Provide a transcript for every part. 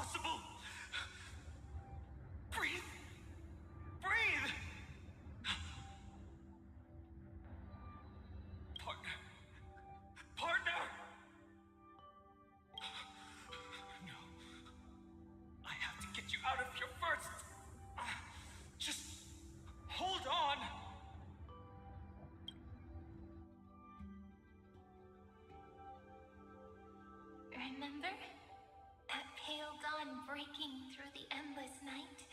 possible? Breathe! Breathe! Partner! Partner! No. I have to get you out of here first! Just hold on! Remember? That pale dawn breaking through the endless night?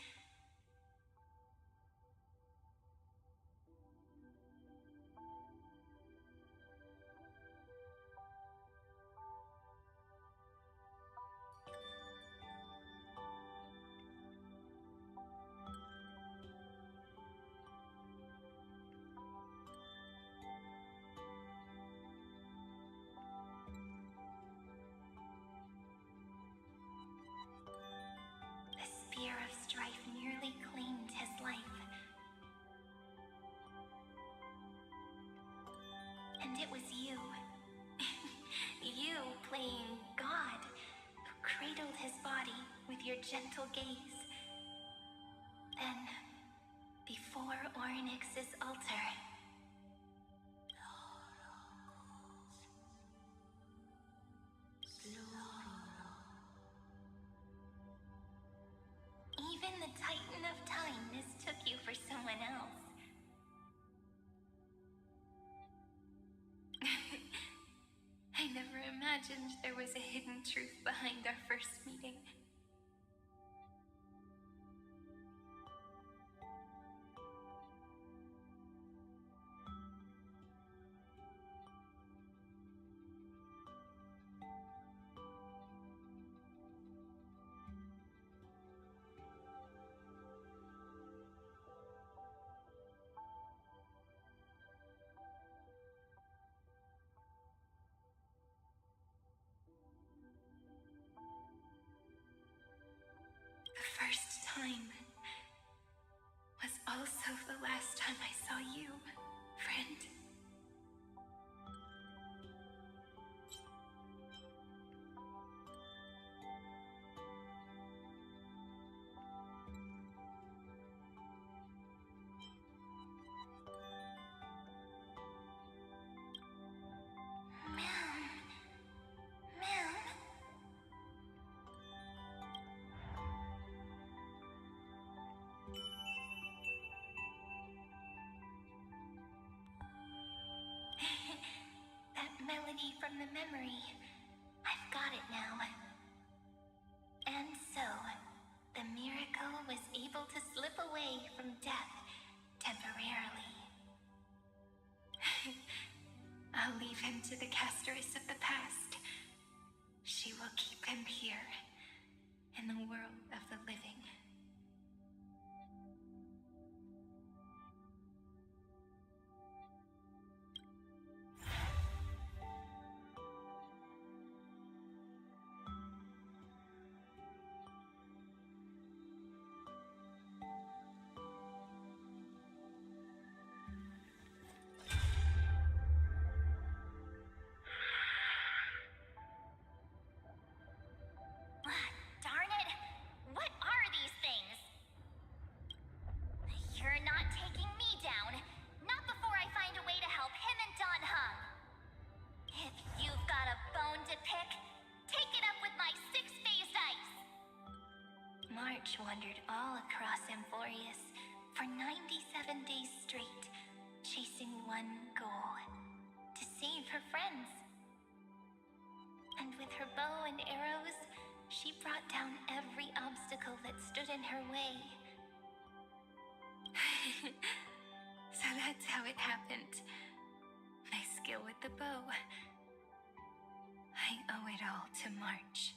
The spear of strife nearly claimed his life. And it was you. You playing God, who cradled his body with your gentle gaze. Then, before Ornyx's altar, even the Titan of Time mistook you for someone else. I never imagined there was a hidden truth behind our first meeting. The first time was also the last time I saw you, friend. Ma'am. That melody from the memory. I've got it now. And so, the miracle was able to slip away from death temporarily. I'll leave him to the castress of the past. She will keep him here, in the world of the living. Darn it! What are these things? You're not taking me down. Not before I find a way to help him and Don Hung. If you've got a bone to pick, take it up with my six-phased ice. March wandered all across Amphoreus for 97 days straight, chasing one goal: to save her friends. And with her bow and arrows, she brought down every obstacle that stood in her way. So that's how it happened. My skill with the bow. I owe it all to March.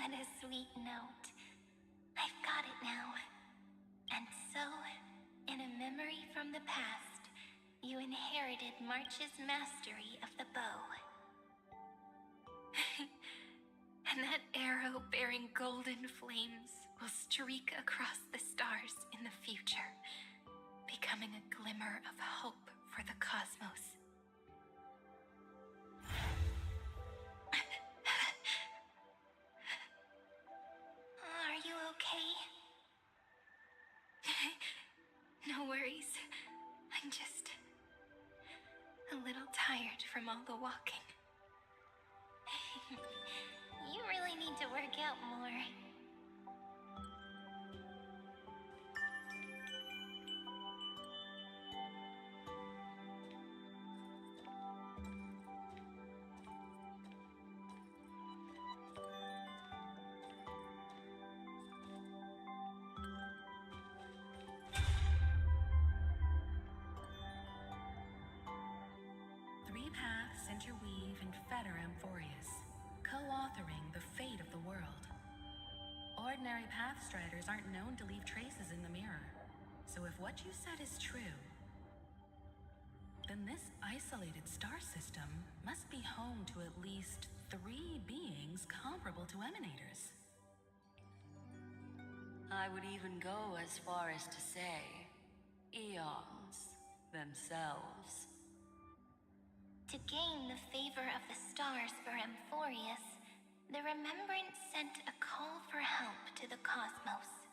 What a sweet note. I've got it now. And so, in a memory from the past, you inherited March's mastery of the bow. And that arrow bearing golden flames will streak across the stars in the future, becoming a glimmer of hope for the cosmos. Are you okay? No worries. I'm just a little tired from all the walking. You really need to work out more. Three paths interweave and fetter Amphoreus, co-authoring the fate of the world. Ordinary pathstriders aren't known to leave traces in the mirror, so if what you said is true, then this isolated star system must be home to at least 3 beings comparable to emanators. I would even go as far as to say, eons themselves. To gain the favor of the stars for Amphoreus, the Remembrance sent a call for help to the cosmos.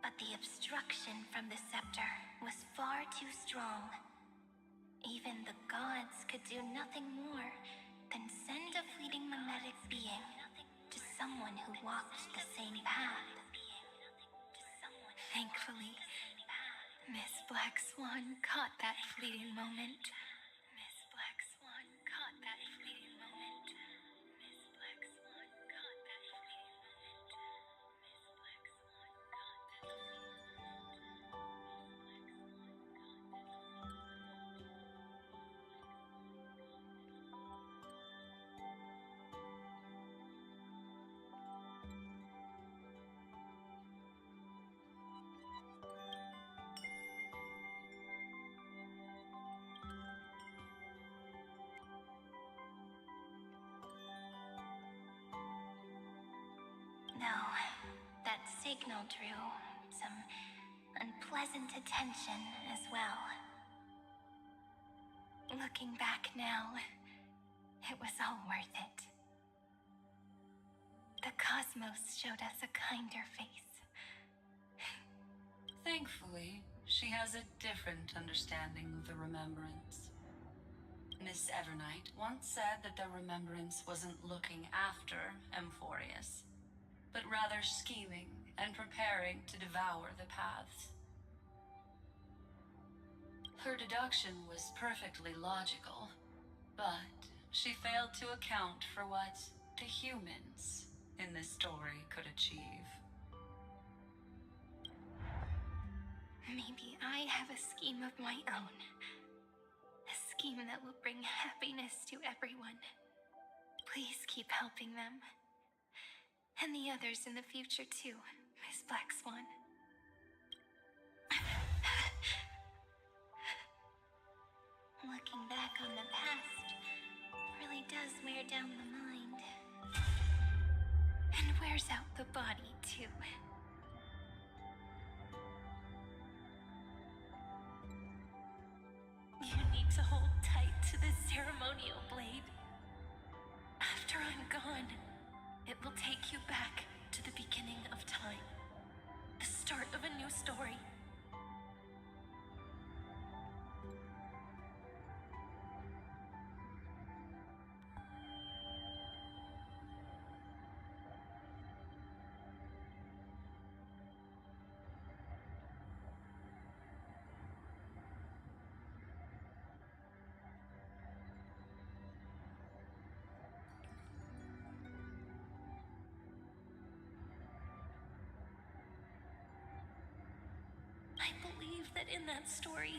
But the obstruction from the scepter was far too strong. Even the gods could do nothing more than send a fleeting mimetic being to someone who walked the same path. Thankfully, Miss Black Swan caught that fleeting moment. Miss Black Swan caught that fleeting moment. Miss Black Swan caught that fleeting moment. Miss Black Swan caught that fleeting No, that signal drew some unpleasant attention as well. Looking back now, it was all worth it. The cosmos showed us a kinder face. Thankfully, she has a different understanding of the Remembrance. Miss Evernight once said that the Remembrance wasn't looking after Amphoreus, but rather scheming and preparing to devour the paths. Her deduction was perfectly logical, but she failed to account for what the humans in this story could achieve. Maybe I have a scheme of my own. A scheme that will bring happiness to everyone. Please keep helping them. And the others in the future too, Miss Black Swan. Looking back on the past really does wear down the mind. And wears out the body too. You need to hold tight to this ceremonial blade. After I'm gone, it will take you back to the beginning of time. The start of a new story. I believe that in that story,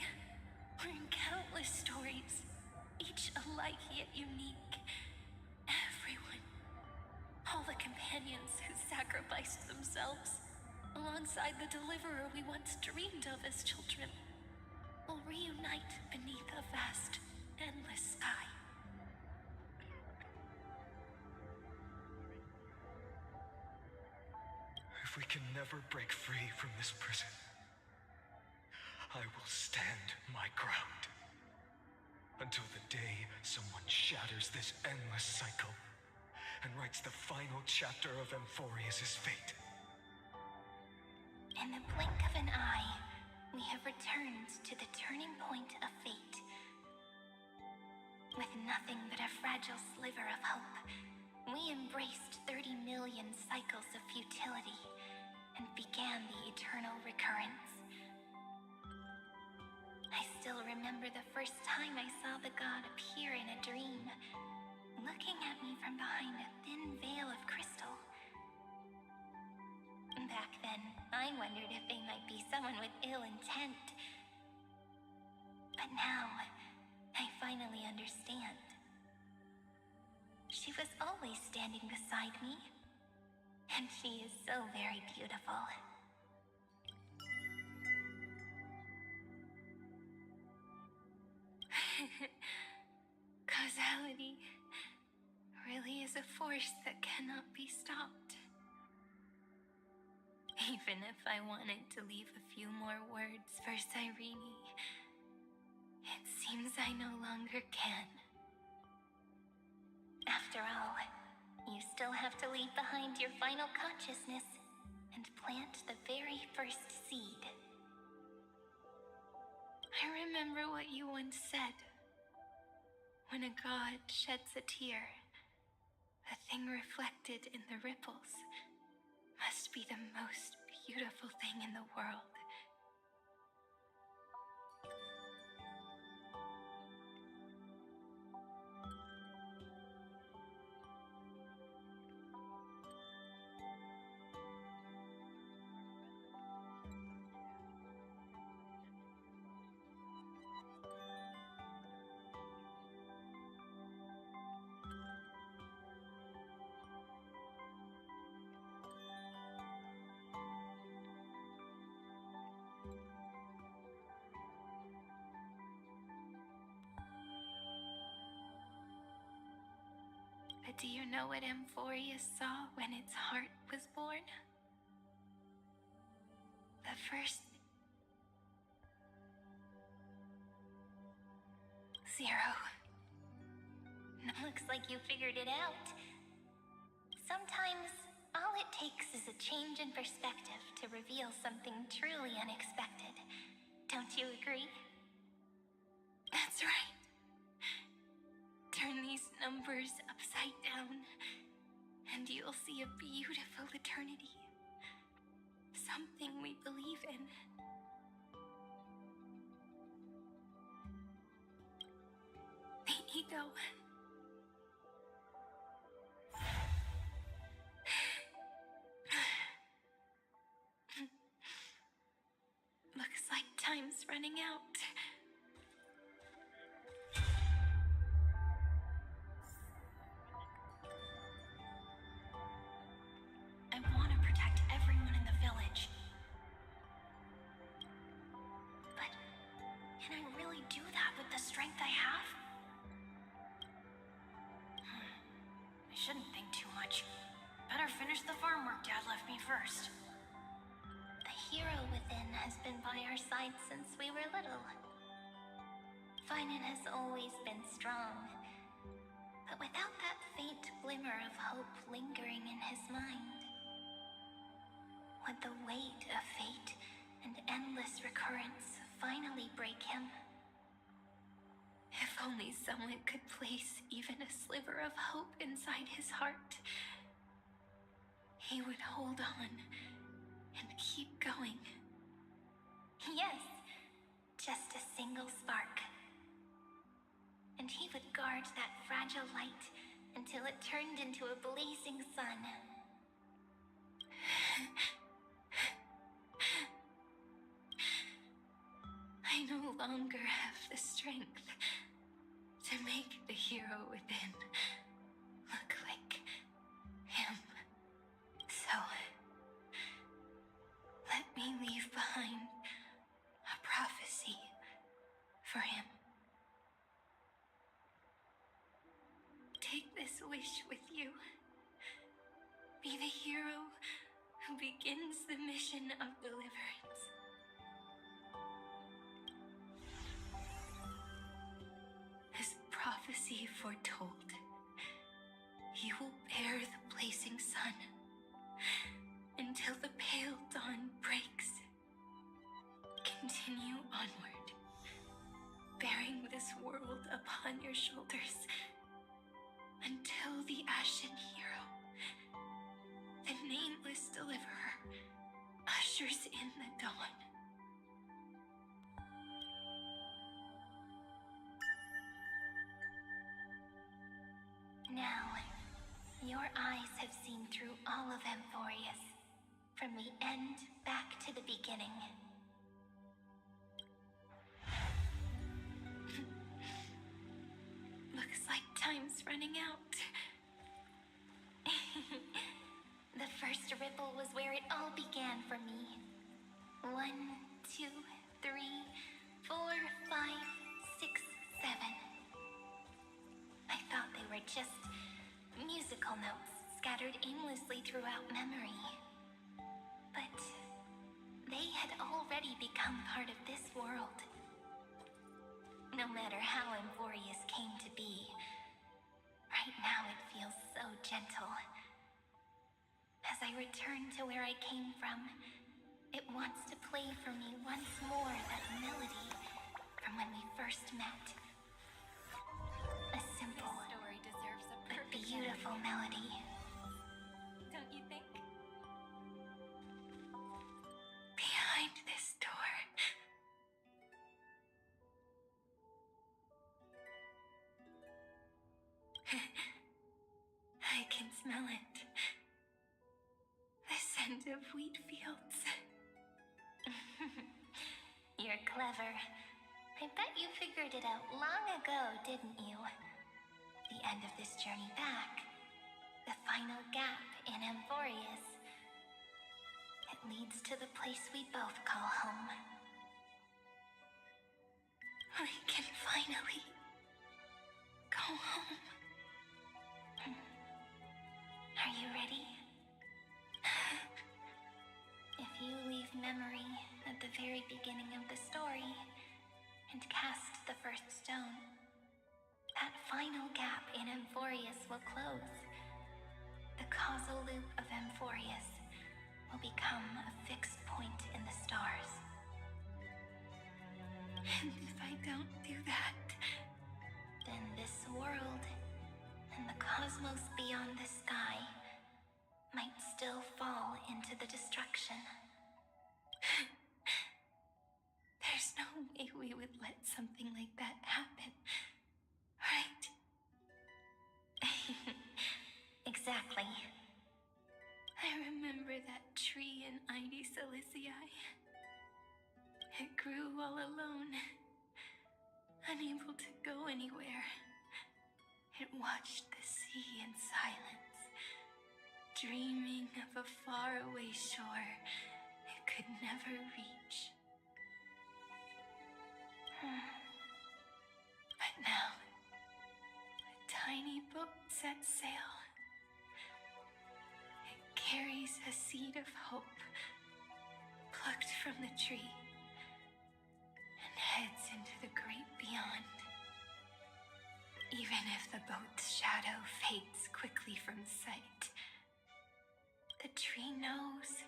or in countless stories, each alike yet unique, everyone, all the alongside the deliverer we once dreamed of as children, will reunite beneath a vast, endless sky. If we can never break free from this prison, I will stand my ground. Until the day someone shatters this endless cycle and writes the final chapter of Amphoreus' fate. In the blink of an eye, we have returned to the turning point of fate. With nothing but a fragile sliver of hope, we embraced 30 million cycles of futility and began the eternal recurrence. I still remember the first time I saw the god appear in a dream, looking at me from behind a thin veil of crystal. Back then, I wondered if they might be someone with ill intent. But now, I finally understand. She was always standing beside me, and she is so very beautiful. Causality really is a force that cannot be stopped. Even if I wanted to leave a few more words for Cyrene, it seems I no longer can. After all, you still have to leave behind your final consciousness and plant the very first seed. I remember what you once said. When a god sheds a tear, the thing reflected in the ripples must be the most beautiful thing in the world. But do you know what Amphoreus saw when its heart was born? The first... 0. Looks like you figured it out. Sometimes, all it takes is a change in perspective to reveal something truly unexpected. Don't you agree? That's right. Turn these numbers upside down, and you'll see a beautiful eternity. Something we believe in. The ego. Looks like time's running out. I want to protect everyone in the village. But can I really do that with the strength I have? I shouldn't think too much. Better finish the farm work Dad left me first. The hero within has been by our side since we were little. Finan has always been strong. But without that faint glimmer of hope lingering in his mind, would the weight of fate and endless recurrence finally break him? If only someone could place even a sliver of hope inside his heart, he would hold on and keep going. Yes, just a single spark. And he would guard that fragile light until it turned into a blazing sun. I no longer have the strength to make the hero within look like him. So, let me wish with you. Be the hero who begins the mission of deliverance. As prophecy foretold, you will bear the blazing sun until the pale dawn breaks. Continue onward, bearing this world upon your shoulders until the Ashen Hero, the nameless deliverer, ushers in the dawn. Now, your eyes have seen through all of Amphoreus, from the end back to the beginning. Looks like time's running out. The first ripple was where it all began for me. 1, 2, 3, 4, 5, 6, 7. I thought they were just musical notes scattered aimlessly throughout memory. But they had already become part of this world. No matter how Amphoreus came to be, right now it feels so gentle. As I return to where I came from, it wants to play for me once more that melody from when we first met. A simple, Story deserves a but perfect beautiful ending. melody. Don't you think? Behind this door, I can smell it. The scent of wheat fields. You're clever. I bet you figured it out long ago, didn't you? The end of this journey back. The final gap in Amphoreus. It leads to the place we both call home. We can finally go home. Are you ready? If you leave memory at the very beginning of the story and cast the first stone, that final gap in Amphoreus will close. The causal loop of Amphoreus will become a fixed point in the stars. And if I don't do that, then this world and the cosmos beyond the sky might still fall into the destruction. There's no way we would let something like that happen, right? Exactly. I remember that tree in Ide Silicii. It grew all alone, unable to go anywhere. It watched the sea in silence, dreaming of a faraway shore it could never reach. But now, a tiny boat sets sail. It carries a seed of hope, plucked from the tree, and heads into the great beyond. Even if the boat's shadow fades quickly from sight, the tree knows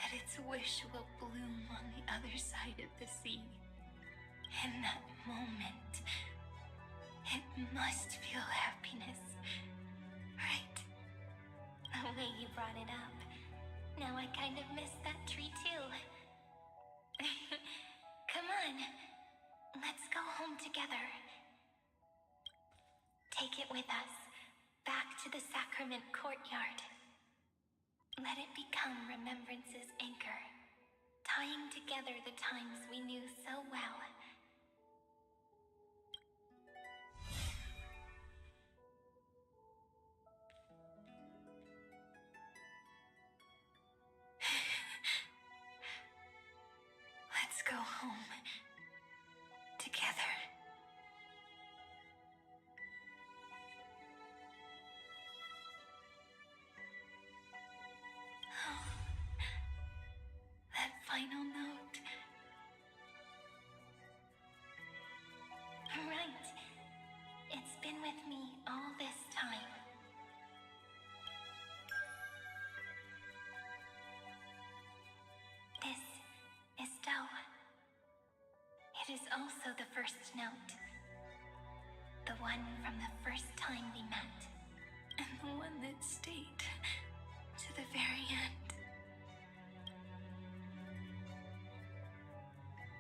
that its wish will bloom on the other side of the sea. In that moment, it must feel happiness, right? The way you brought it up, now I kind of miss that tree too. Come on, let's go home together. Take it with us, back to the sacrament courtyard. Let it become remembrance's anchor, tying together the times we knew so well. Let's go home together. also the first note. The one from the first time we met. And the one that stayed to the very end.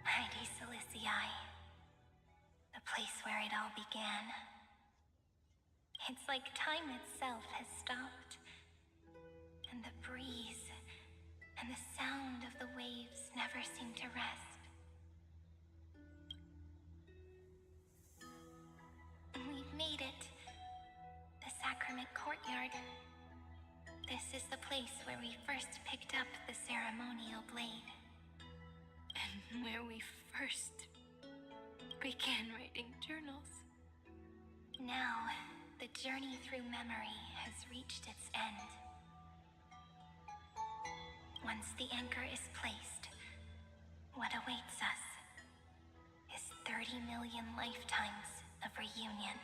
Heidi Silicii. The place where it all began. It's like time itself has stopped. And the breeze and the sound of the waves never seem to rest. We've made it. The Sacrament Courtyard. This is the place where we first picked up the ceremonial blade. And where we first began writing journals. Now, the journey through memory has reached its end. Once the anchor is placed, what awaits us is 30 million lifetimes of reunion.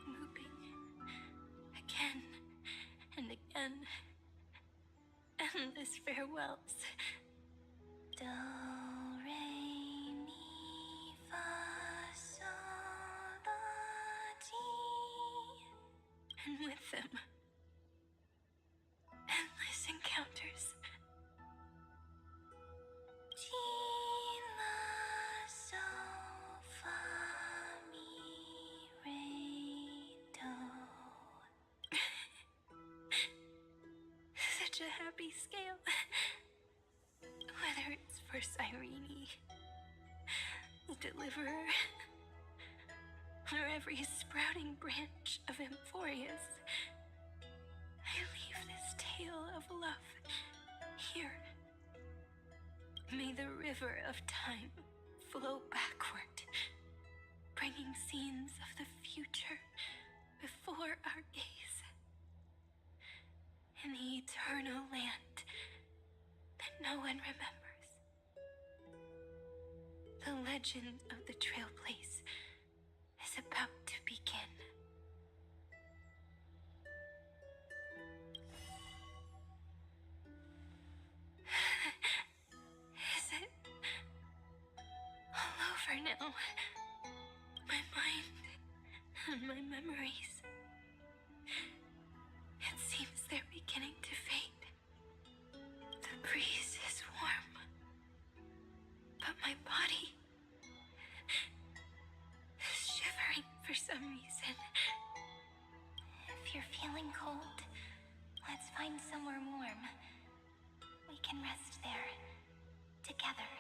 Moving again and again. Endless farewells. Do, re, mi, fa, sol, la, ti. And with them, endless encounters. Ti, la, sol, fa, mi, re, do. Such a happy scale. Whether it's for Cyrene, the Deliverer, or every sprouting branch of Amphoreus, I leave this tale of love here. May the river of time flow backward, bringing scenes of the future before our gaze. In the eternal land that no one remembers. The legend of the Trail Place is about to begin. Is it all over now? My mind and my memories. It seems they're beginning to fade. The breeze is warm, but my body is shivering for some reason. If you're feeling cold, let's find somewhere warm. We can rest there, together.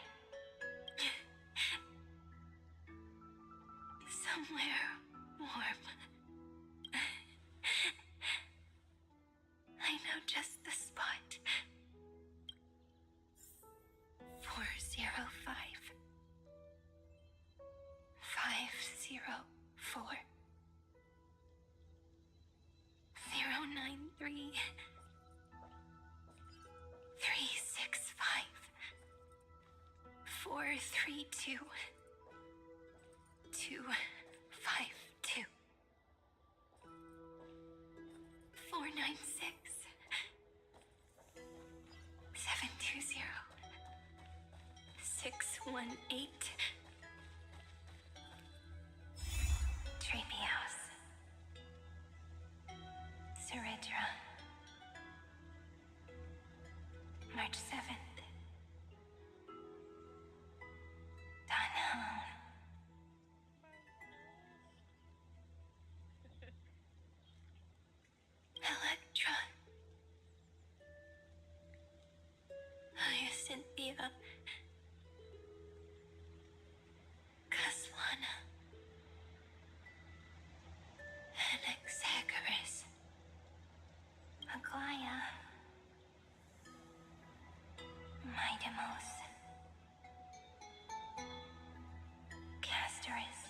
Somewhere warm. I know just the spot. 405. 504. 093. 365. 432. 252. 496. 720. 618. Treehouse. Seredra. March 7th. Dunhown. Electra. Hyacinthia. Caslana. Anaxagoras. Aglaya. Midemos. Castorus.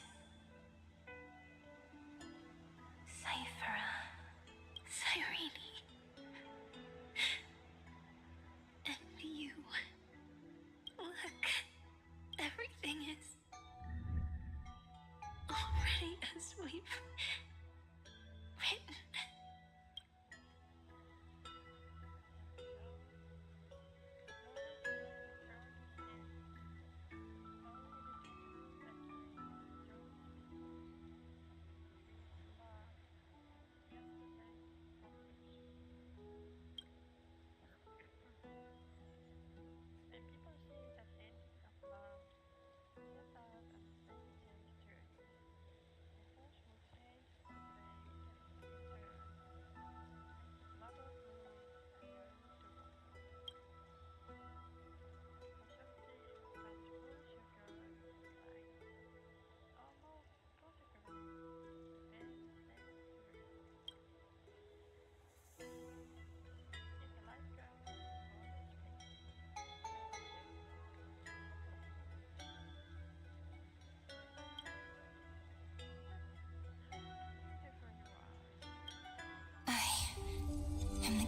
Cyphera. Cyrene. And you. Look. Everything is already as we've written.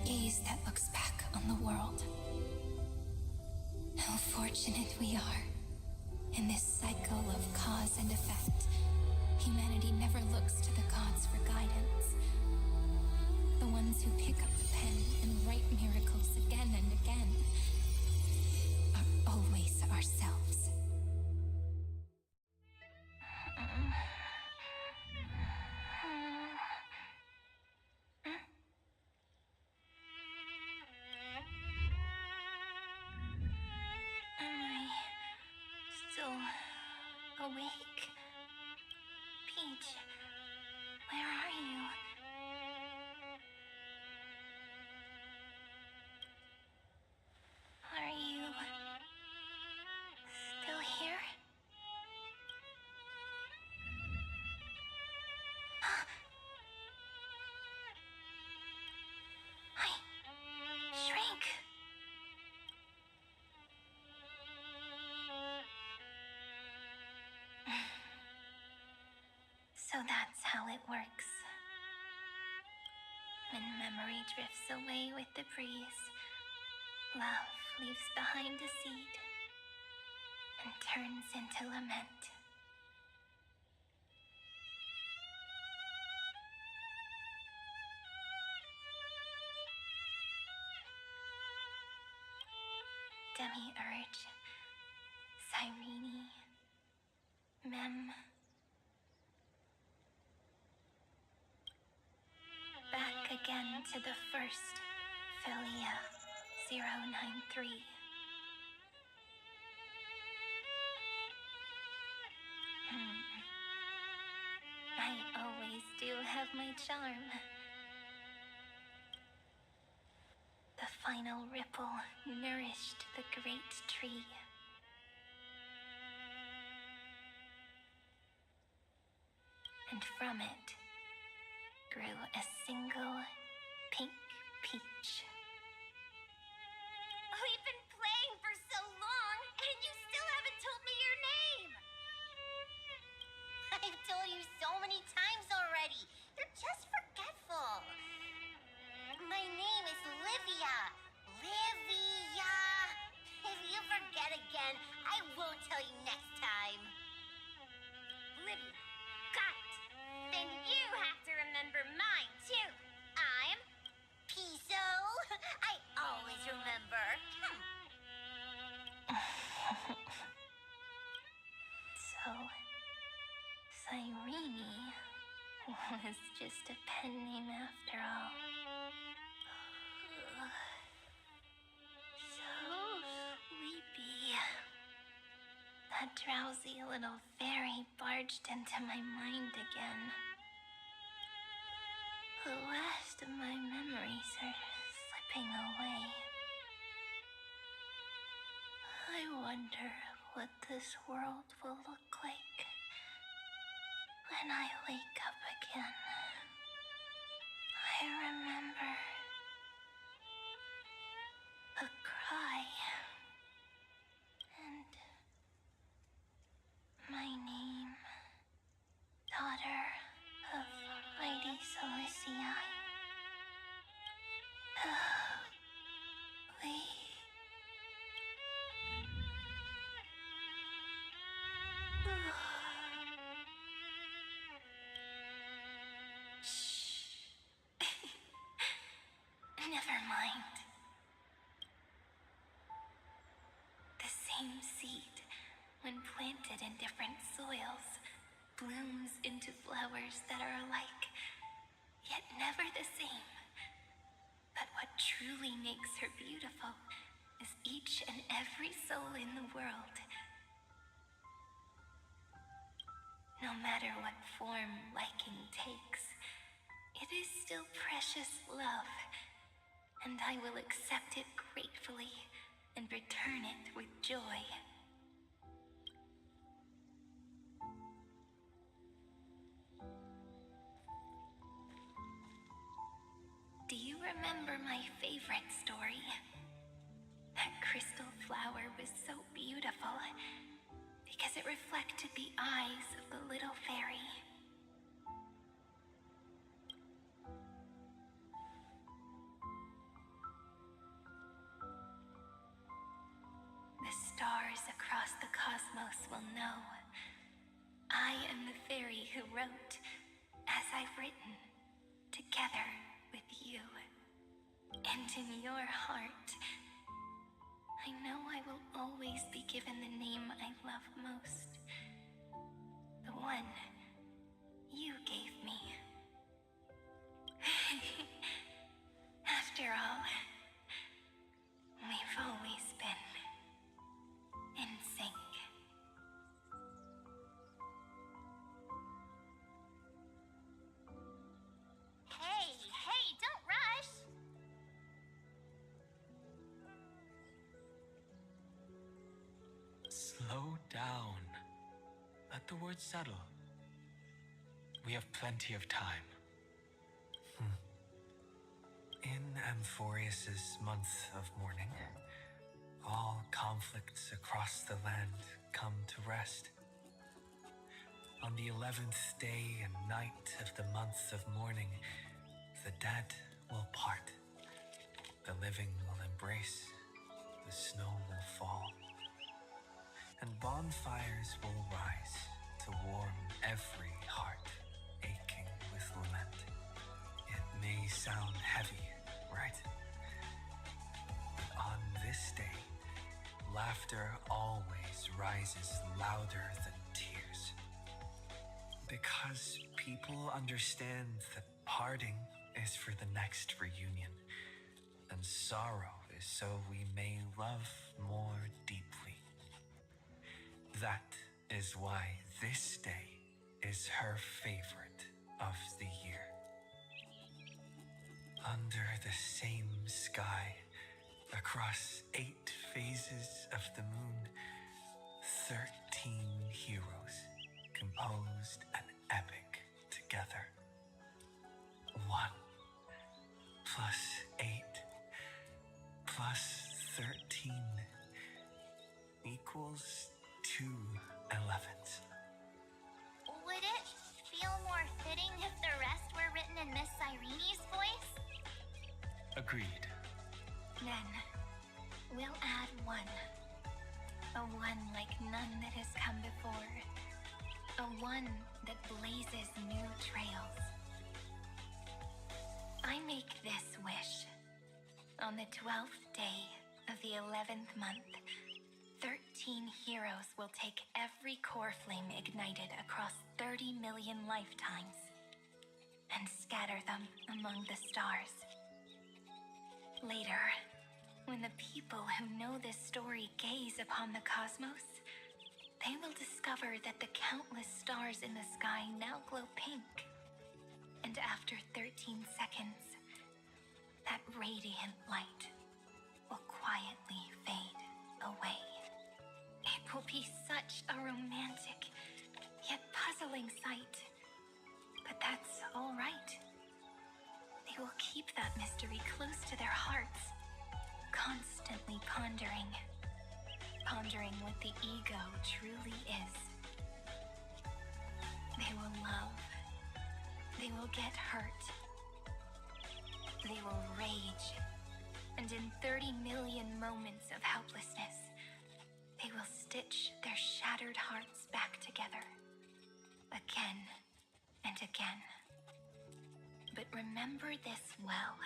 gaze that looks back on the world. How fortunate we are. In this cycle of cause and effect, humanity never looks to the gods for guidance. The ones who pick up the pen and write miracles again and again are always ourselves. Awake? Peach, where are you? Are you still here? I shrank. So that's how it works. When memory drifts away with the breeze, love leaves behind a seed and turns into lament. Demiurge, Cyrene, Mem. Back again to the first Philia 093. I always do have my charm. The final ripple nourished the great tree. And from it grew a single pink peach. We've been playing for so long, and you still haven't told me your name! I've told you so many times already. You're just forgetful. My name is Livia. Livia! If you forget again, I won't tell you next time. Livia. Got it. Then you have to remember mine, too. I'm Piso. I always remember. So, Cyrene was just a pen name after all. So sleepy. That drowsy little fairy barged into my mind again. The last of my memories are slipping away. I wonder what this world will look like when I wake up again. I remember a cry and my name, daughter of Lady Celestii. Never mind. The same seed, when planted in different soils, blooms into flowers that are alike, yet never the same. But what truly makes her beautiful is each and every soul in the world. No matter what form liking takes, it is still precious love, and I will accept it gratefully and return it with joy. Do you remember my favorite story? That crystal flower was so beautiful because it reflected the eyes of the little fairy. across the cosmos will know I am the fairy who wrote, as I've written, together with you. And in your heart, I know I will always be given the name I love most. The one you gave me. After all, we've always been in sync. Hey, don't rush! Slow down. Let the words settle. We have plenty of time. In Amphoreus's month of mourning, all conflicts across the land come to rest. On the 11th day and night of the month of mourning, the dead will part. The living will embrace. The snow will fall. And bonfires will rise to warm every heart aching with lament. It may sound heavy, right? But on this day, laughter always rises louder than tears. Because people understand that parting is for the next reunion, and sorrow is so we may love more deeply. That is why this day is her favorite of the year. Under the same sky, across 8 phases of the moon, 13 heroes composed an epic together. 1 plus 8 plus 13 equals 2 11s. Would it feel more fitting if the rest were written in Miss Irene's voice? Agreed. Then, we'll add one. A one like none that has come before. A one that blazes new trails. I make this wish. On the 12th day of the 11th month, 13 heroes will take every core flame ignited across 30 million lifetimes and scatter them among the stars. Later, when the people who know this story gaze upon the cosmos, they will discover that the countless stars in the sky now glow pink. And after 13 seconds, that radiant light will quietly fade away. It will be such a romantic, yet puzzling sight. But that's all right. They will keep that mystery close to their hearts, constantly pondering what the ego truly is. They will love. They will get hurt. They will rage. And in 30 million moments of helplessness, they will stitch their shattered hearts back together, again and again. But remember this well.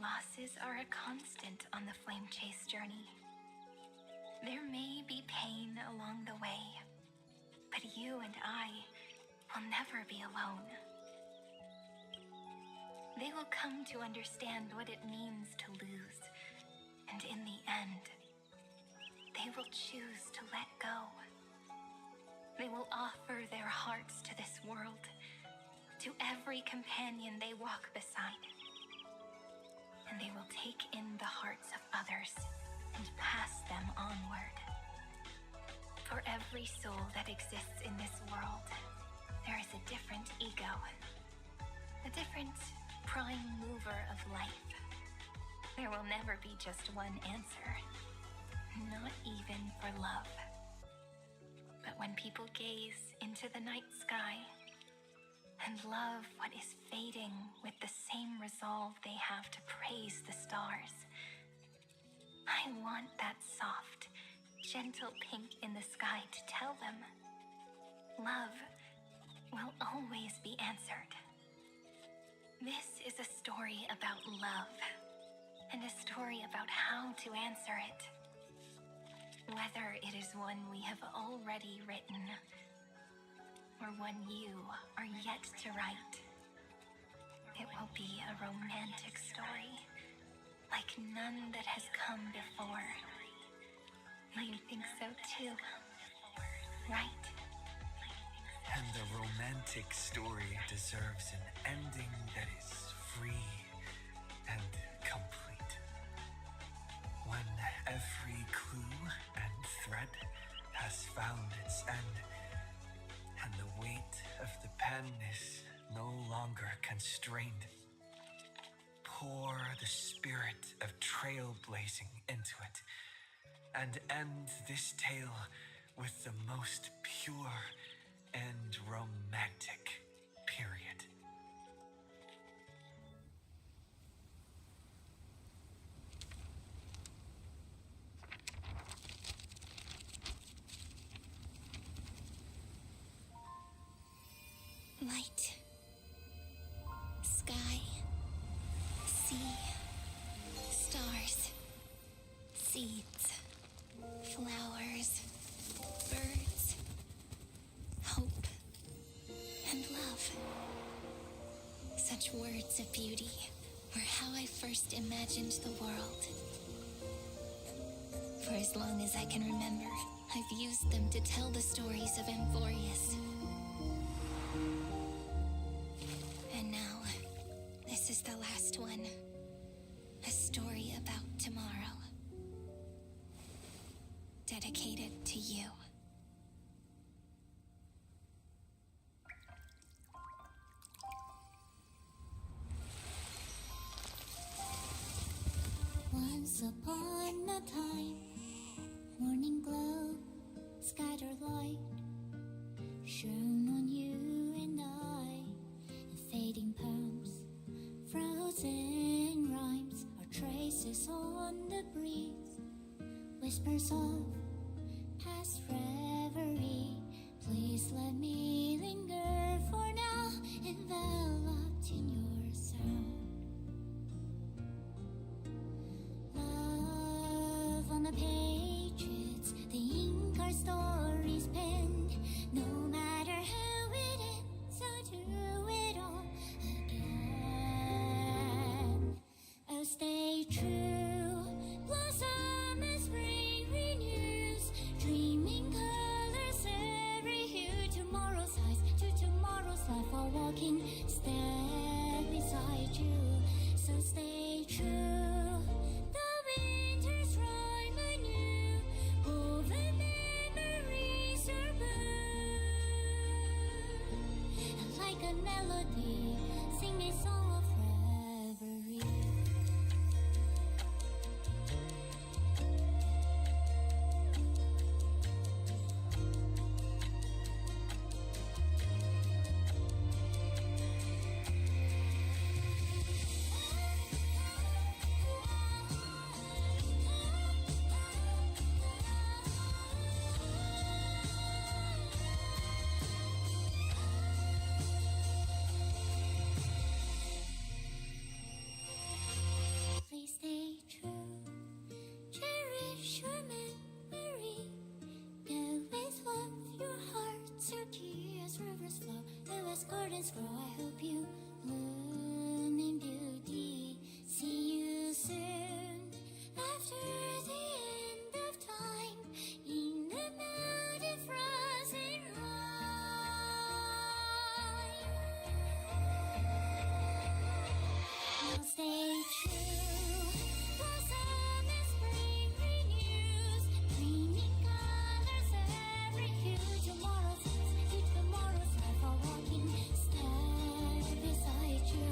Losses are a constant on the flame chase journey. There may be pain along the way, but you and I will never be alone. They will come to understand what it means to lose, and in the end, they will choose to let go. They will offer their hearts to this world, to every companion they walk beside. And they will take in the hearts of others and pass them onward. For every soul that exists in this world, there is a different ego, a different prime mover of life. There will never be just one answer, not even for love. But when people gaze into the night sky and love what is fading with the same resolve they have to praise the stars, I want that soft, gentle pink in the sky to tell them love will always be answered. This is a story about love, and a story about how to answer it. Whether it is one we have already written, or one you are yet to write, it will be a romantic story, like none that has come before. You think so too, right? And the romantic story deserves an ending that is free and complete. When every clue and thread has found its end, and the weight of the pen is no longer constrained, pour the spirit of trailblazing into it, and end this tale with the most pure and romantic period. Light, sky, sea, stars, seeds, flowers, birds, hope, and love. Such words of beauty were how I first imagined the world. For as long as I can remember, I've used them to tell the stories of Amphoreus. And now, this is the last one. A story about tomorrow. Dedicated to you. Once upon a time, morning glow, scattered light, shone on you and I. Fading poems, frozen rhymes, or traces on the breeze, whispers of past reverie. Please let me linger for now, enveloped in your sound. Love on the pages, the ink our stories penned. No matter how it ends, I'll do it all again. Oh, stay true, blossom as spring renews, dreaming colors every hue. Tomorrow's eyes to tomorrow's life, while walking step beside you. So stay true. A melody, sing a song of reverie. Please stay true, cherish your memory. Go with love, your heart's your tears, rivers flow, as gardens grow. I hope you bloom in beauty. See you soon, after the end of time, in the mountain frozen rime. Now stay true. Blossom as spring renews, dreaming colors every hue. Tomorrow's life, while walking step beside you.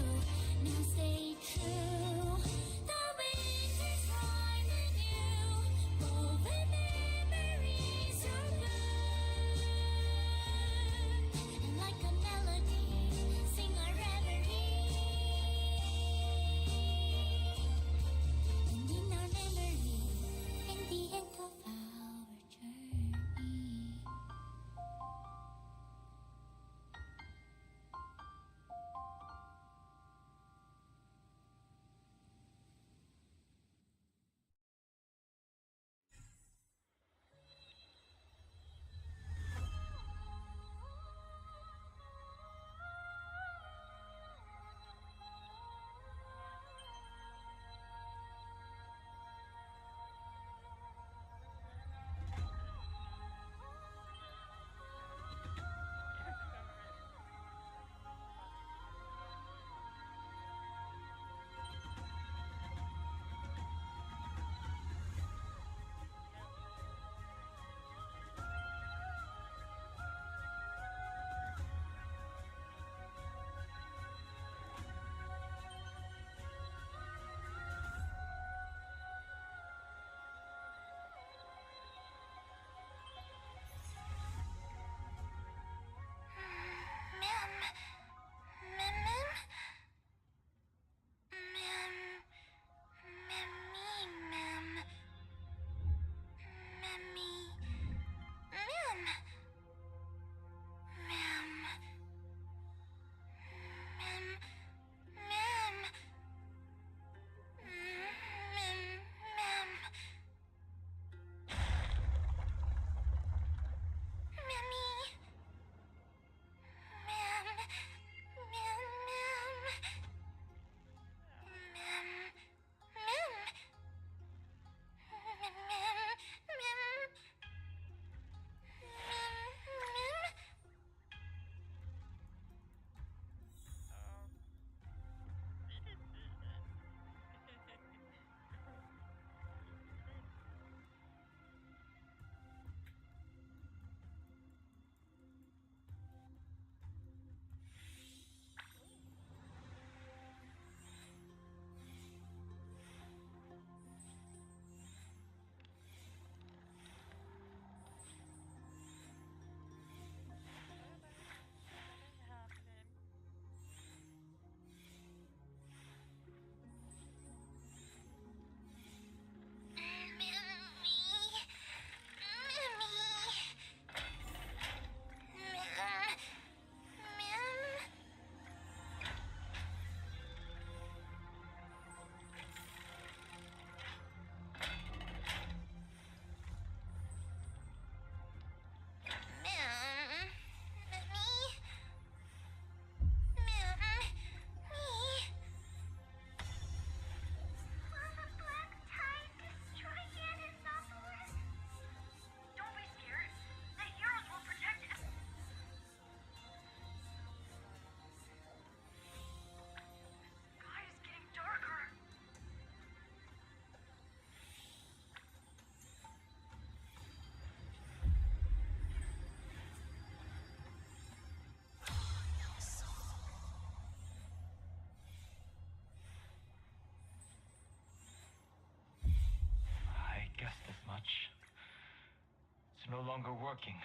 longer working.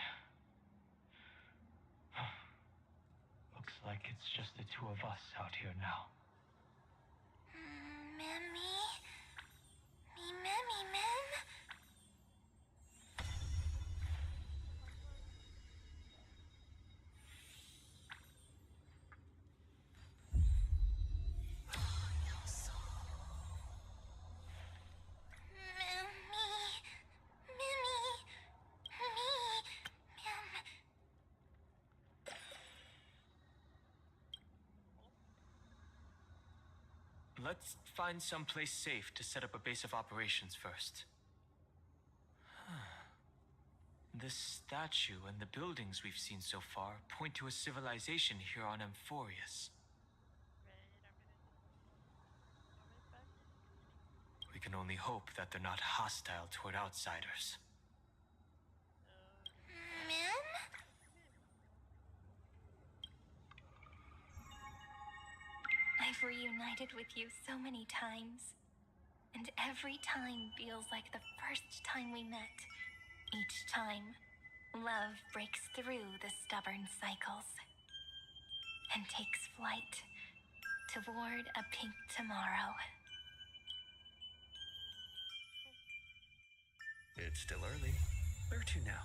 Looks like it's just the two of us out here now. Memmy? Me Memmy Mem? Let's find someplace safe to set up a base of operations first. This statue and the buildings we've seen so far point to a civilization here on Amphoreus. We can only hope that they're not hostile toward outsiders. Mem? I've reunited with you so many times, and every time feels like the first time we met. Each time, love breaks through the stubborn cycles and takes flight toward a pink tomorrow. It's still early. Where to now?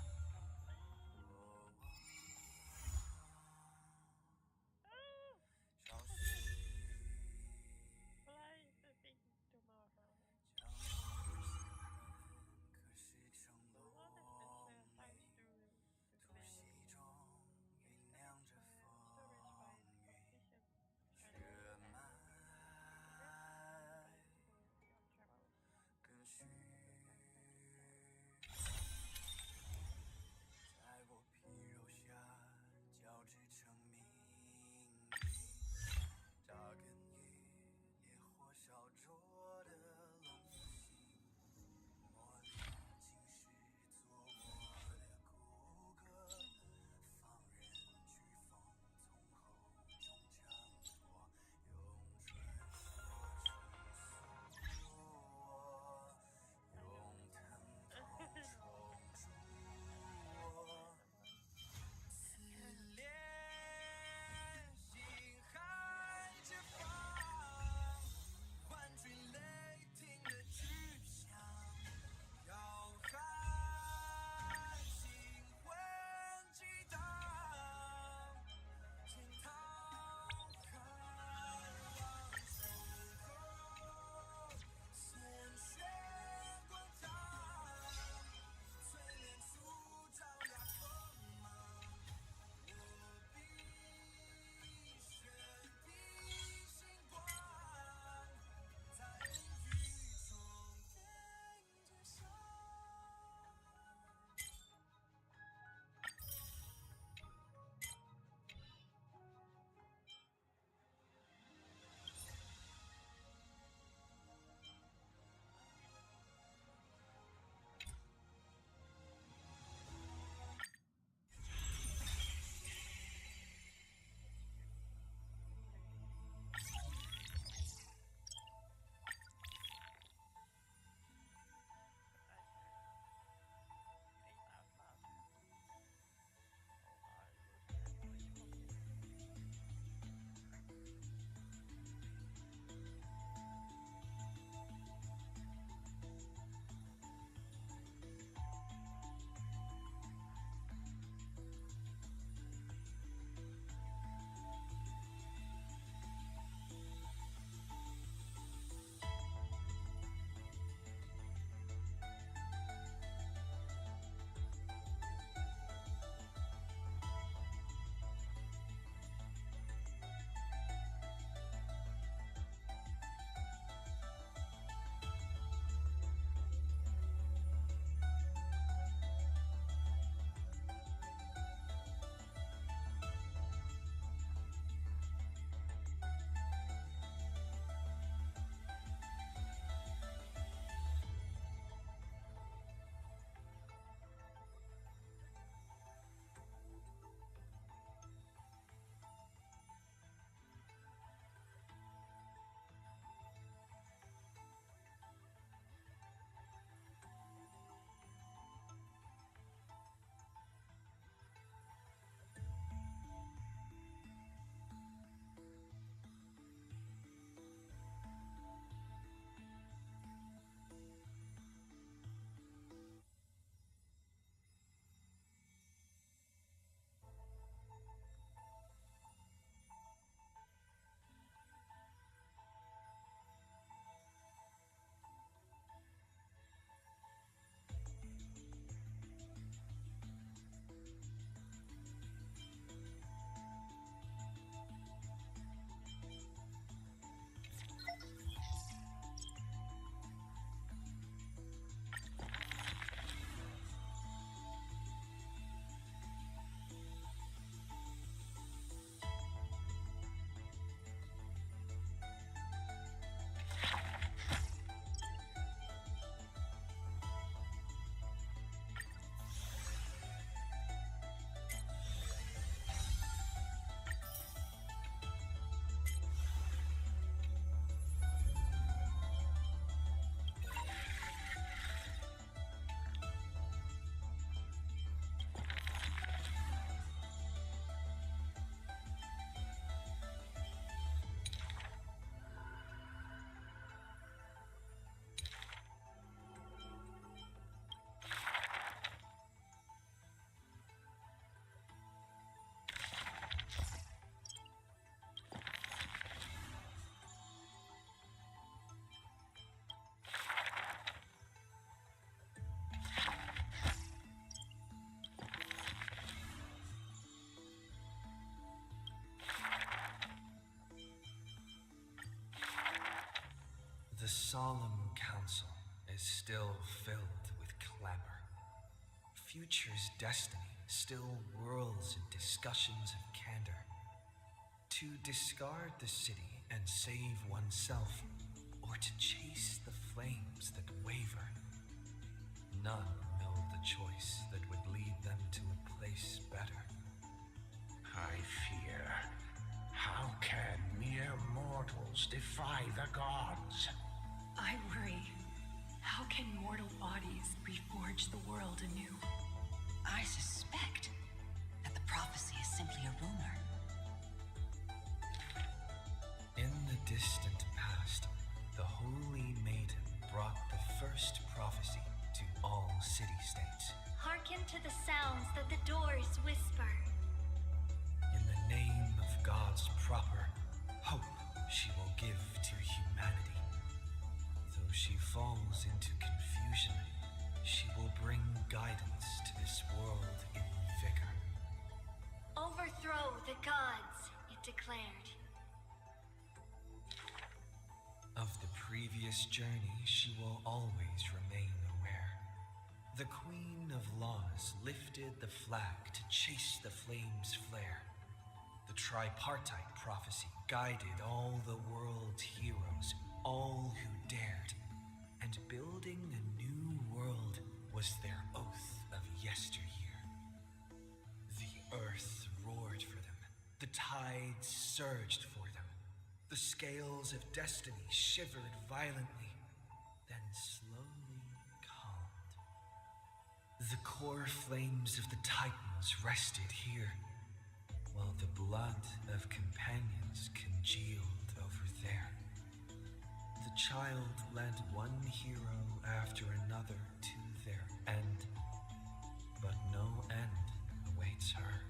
solemn council is still filled with clamor. Future's destiny still whirls in discussions of candor. To discard the city and save oneself, or to chase the flames that waver. None know the choice that would lead them to a place better. I fear. How can mere mortals defy the gods? I worry. How can mortal bodies reforge the world anew? I suspect that the prophecy is simply a rumor. In the distant past, the Holy Maiden brought the first prophecy to all city-states. Hearken to the sounds that the doors whisper. In the name of God's proper hope she will give to humanity. Though she falls into confusion, she will bring guidance to this world in vigor. Overthrow the gods, it declared. Of the previous journey, she will always remain aware. The Queen of Laws lifted the flag to chase the flames' flare. The tripartite prophecy guided all the world's heroes, all who dared, and building a new world was their oath of yesteryear. The earth roared for them, the tides surged for them, the scales of destiny shivered violently, then slowly calmed. The core flames of the Titans rested here, while the blood of companions congealed over there. The child led one hero after another to their end, but no end awaits her,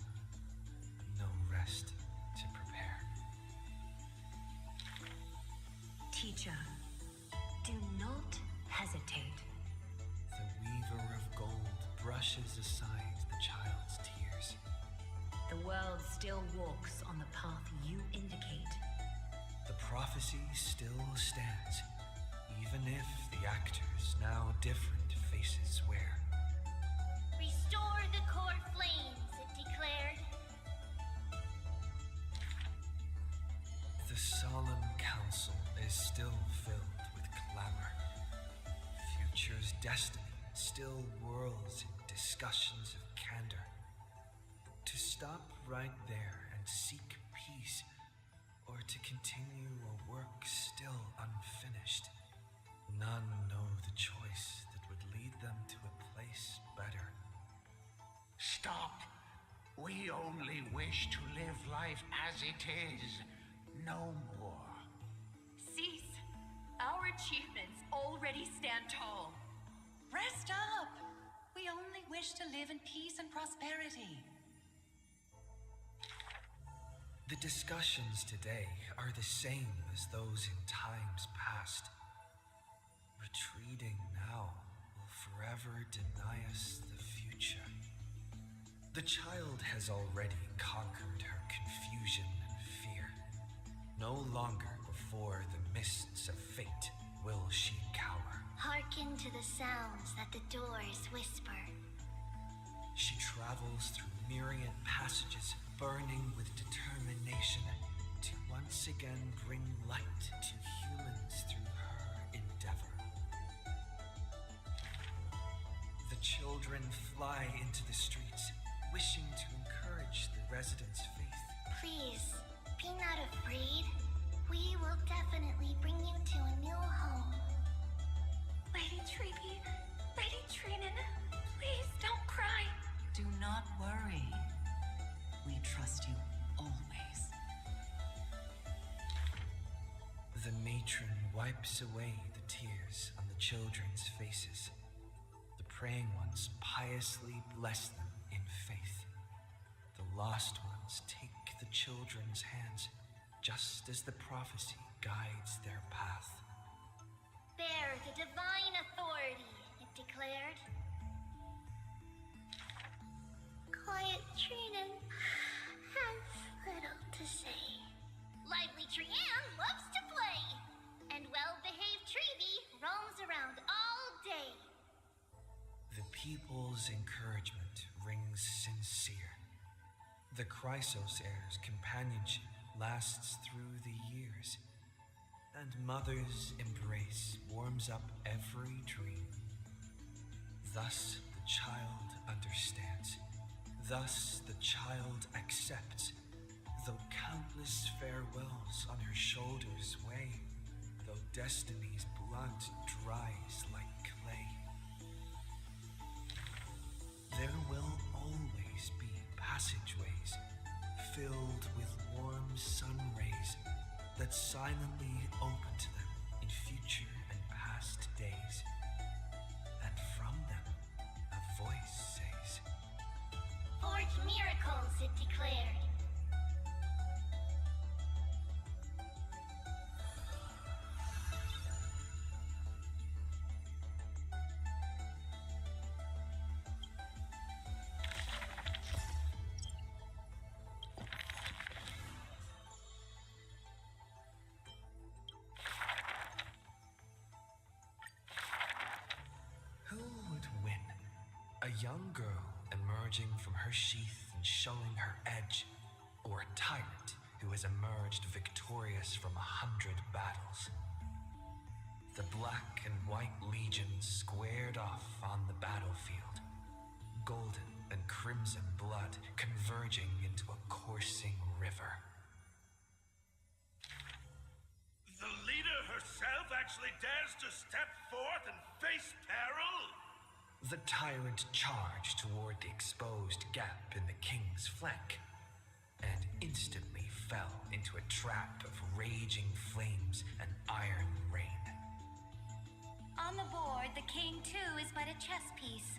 no rest to prepare. Teacher, do not hesitate. The weaver of gold brushes aside the child's tears. The world still walks on the path you indicate. The prophecy still stands, even if the actors now different faces wear. Restore the core flames, it declared. The solemn council is still filled with clamor. Future's destiny still whirls in discussions of candor. To stop right there and seek peace, or to continue a work still unfinished. None know the choice that would lead them to a place better. Stop. We only wish to live life as it is. No more. Cease. Our achievements already stand tall. Rest up. We only wish to live in peace and prosperity. The discussions today are the same as those in times past. Retreating now will forever deny us the future. The child has already conquered her confusion and fear. No longer before the mists of fate will she cower. Hearken to the sounds that the doors whisper. She travels through myriad passages, burning with determination to once again bring light to humans through her endeavor. The children fly into the streets, wishing to encourage the residents' faith. Please, be not afraid. We will definitely bring you to a new home. Lady Trevi, Lady Trinin, please don't cry. Do not worry. We trust you always. The matron wipes away the tears on the children's faces. The praying ones piously bless them in faith. The lost ones take the children's hands, just as the prophecy guides their path. Bear the divine authority, it declared. Quiet Trinin has little to say. Lively Trianne loves to play. And well-behaved Trevi The Chrysos heir's companionship lasts through the years, and Mother's embrace warms up every dream. Thus the child understands. Thus the child accepts, though countless farewells on her shoulders weigh, though destiny's blood dries like clay. There will always be passageways filled with warm sun rays that silently open to them in future and past days. And from them, a voice says, Forge miracles, it declared. Who would win? A young girl emerging from her sheath and showing her edge, or a tyrant who has emerged victorious from 100 battles? The black and white legions squared off on the battlefield, golden and crimson blood converging into a coursing river. The leader herself actually dares to step forth and face peril? The tyrant charged toward the exposed gap in the king's flank, and instantly fell into a trap of raging flames and iron rain. On the board, the king too is but a chess piece.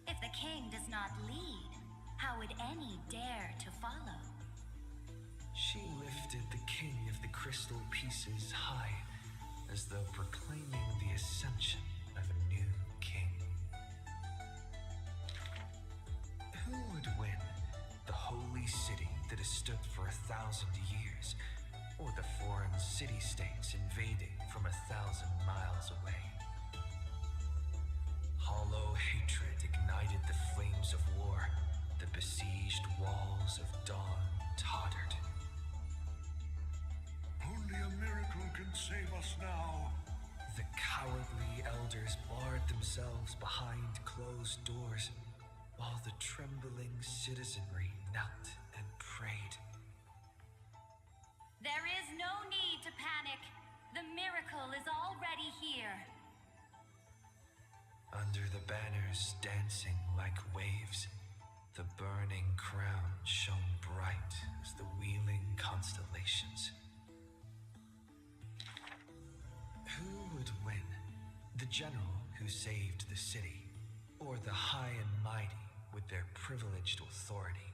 If the king does not lead, how would any dare to follow? She lifted the king of the crystal pieces high, as though proclaiming the ascension of a new king. Who would win? The holy city that has stood for 1,000 years, or the foreign city-states invading from 1,000 miles away? Hollow hatred ignited the flames of war. The besieged walls of dawn tottered. Only a miracle can save us now. The cowardly elders barred themselves behind closed doors, while the trembling citizenry knelt and prayed. There is no need to panic. The miracle is already here. Under the banners dancing like waves, the burning crown shone bright as the wheeling constellations. Who would win? The general who saved the city, or the high and mighty with their privileged authority?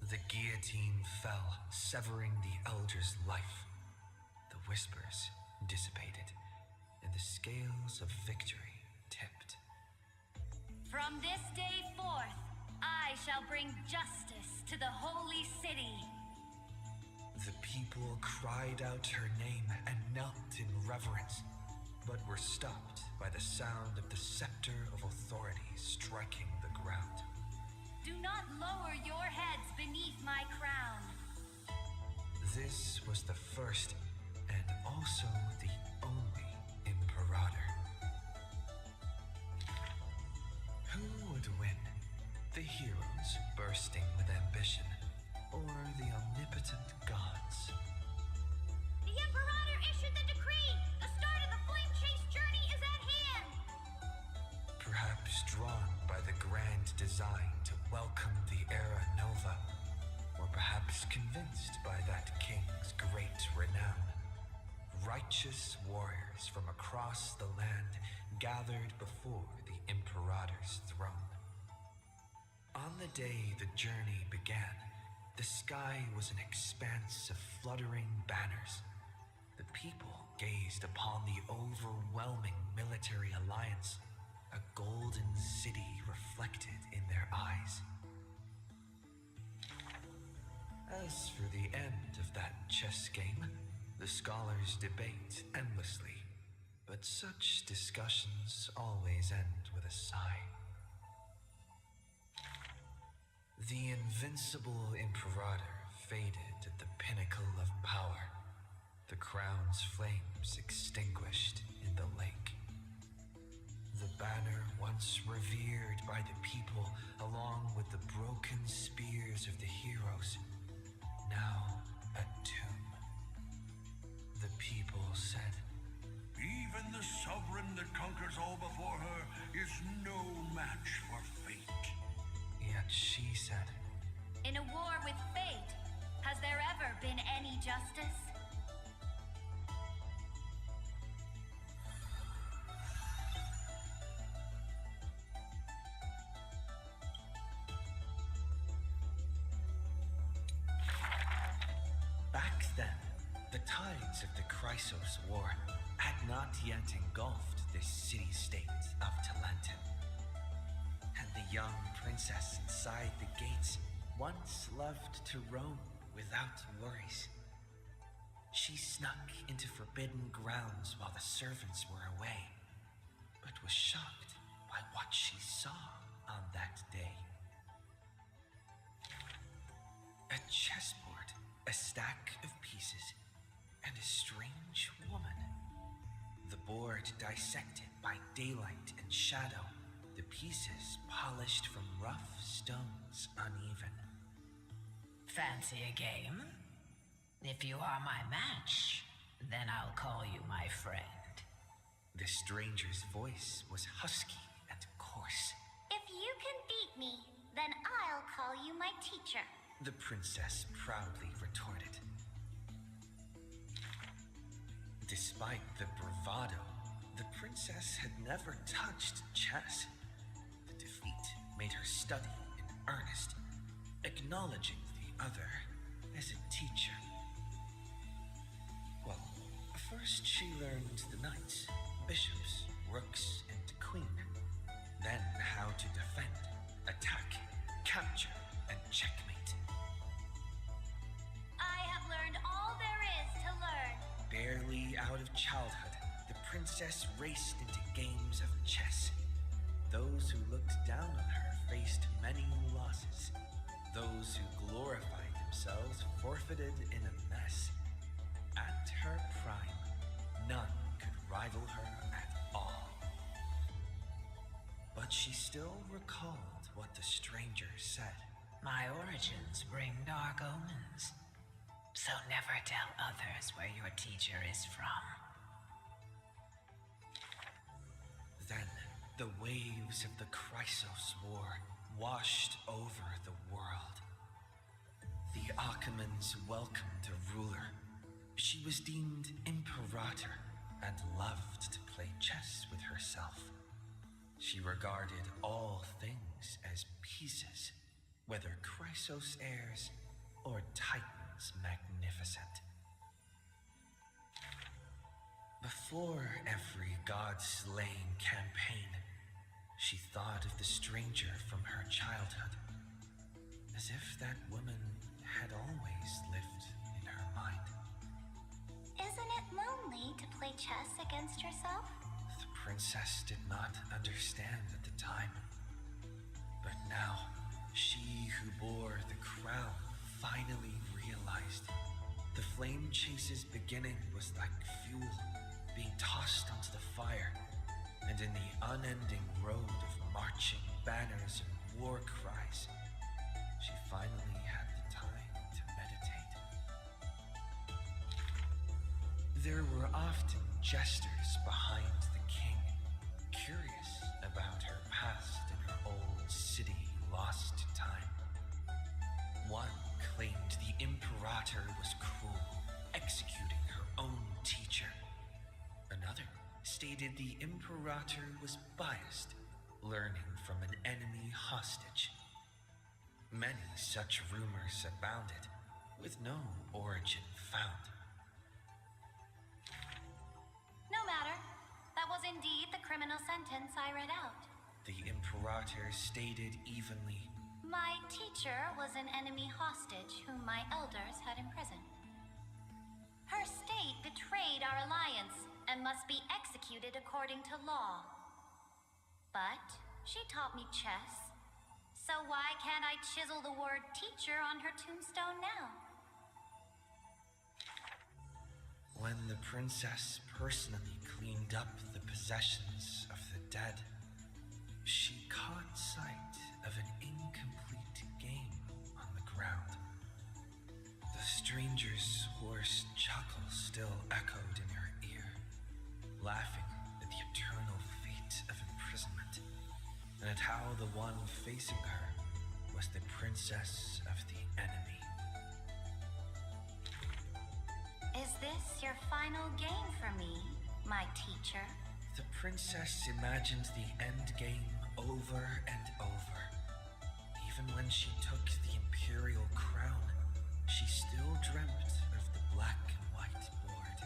The guillotine fell, severing the elder's life. The whispers dissipated, and the scales of victory tipped. From this day forth, I shall bring justice to the holy city. The people cried out her name and knelt in reverence, but were stopped by the sound of the scepter of authority striking the ground. Do not lower your heads beneath my crown. This was the first and also the only Imperator. Who would win? The heroes bursting with ambition, or the omnipotent gods? The Imperator issued the decree! The start of the flame chase journey is at hand! Perhaps drawn by the grand design to welcome the Era Nova, or perhaps convinced by that king's great renown. Righteous warriors from across the land gathered before the Imperator's throne. On the day the journey began, the sky was an expanse of fluttering banners. The people gazed upon the overwhelming military alliance, a golden city reflected in their eyes. As for the end of that chess game, the scholars debate endlessly, but such discussions always end with a sigh. The invincible Imperator faded at the pinnacle of power, the crown's flames extinguished in the lake. The banner once revered by the people, along with the broken spears of the heroes, now a tomb. The people said, Even the sovereign that conquers all before her is no match for fate. Yet she said, In a war with fate, has there ever been any justice? Back then, the tides of the Chrysos War had not yet engulfed this city-state of Talentum. And the young princess inside the gates once loved to roam without worries. She snuck into forbidden grounds while the servants were away, but was shocked by what she saw on that day. A chessboard, a stack of pieces, and a strange woman. The board dissected by daylight and shadow, the pieces polished from rough stones uneven. Fancy a game? If you are my match, then I'll call you my friend. The stranger's voice was husky and coarse. If you can beat me, then I'll call you my teacher. The princess proudly retorted. Despite the bravado, the princess had never touched chess. The defeat made her study in earnest, acknowledging the other as a teacher. Well, first she learned the knights, bishops, rooks, and queen. Then how to defend, attack, capture, and checkmate. I have learned all there is to learn. Barely out of childhood, the princess raced into games of chess. Those who looked down on her faced many losses. Those who glorified themselves forfeited in a mess. At her prime, none could rival her at all. But she still recalled what the stranger said. My origins bring dark omens, so never tell others where your teacher is from. Then, the waves of the Chrysos War washed over the world. The Achaemens welcomed a ruler. She was deemed Imperator and loved to play chess with herself. She regarded all things as pieces, whether Chrysos heirs or Titans magnificent. Before every god-slaying campaign, she thought of the stranger from her childhood, as if that woman had always lived in her mind. Isn't it lonely to play chess against yourself? The princess did not understand at the time, but now she who bore the crown finally realized the flame chase's beginning was like fuel being tossed onto the fire, and in the unending road of marching banners and war cries, she finally had the time to meditate. There were often jesters behind the king, curious about her past in her old city lost to time. One claimed the Imperator was cruel, executing her own teacher. Another stated the Imperator was biased, learning from an enemy hostage. Many such rumors abounded, with no origin found. No matter. That was indeed the criminal sentence I read out. The Imperator stated evenly, My teacher was an enemy hostage whom my elders had imprisoned. Her state betrayed our alliance and must be executed according to law. But she taught me chess, So why can't I chisel the word teacher on her tombstone now? When the princess personally cleaned up the possessions of the dead, she caught sight of an incomplete game on the ground. The stranger's hoarse chuckle still echoed in her ear, laughing at the eternal fate of imprisonment, and at how the one facing her was the princess of the enemy. Is this your final game for me, my teacher? The princess imagined the end game over and over. Even when she took the imperial crown, she still dreamt of the black and white board.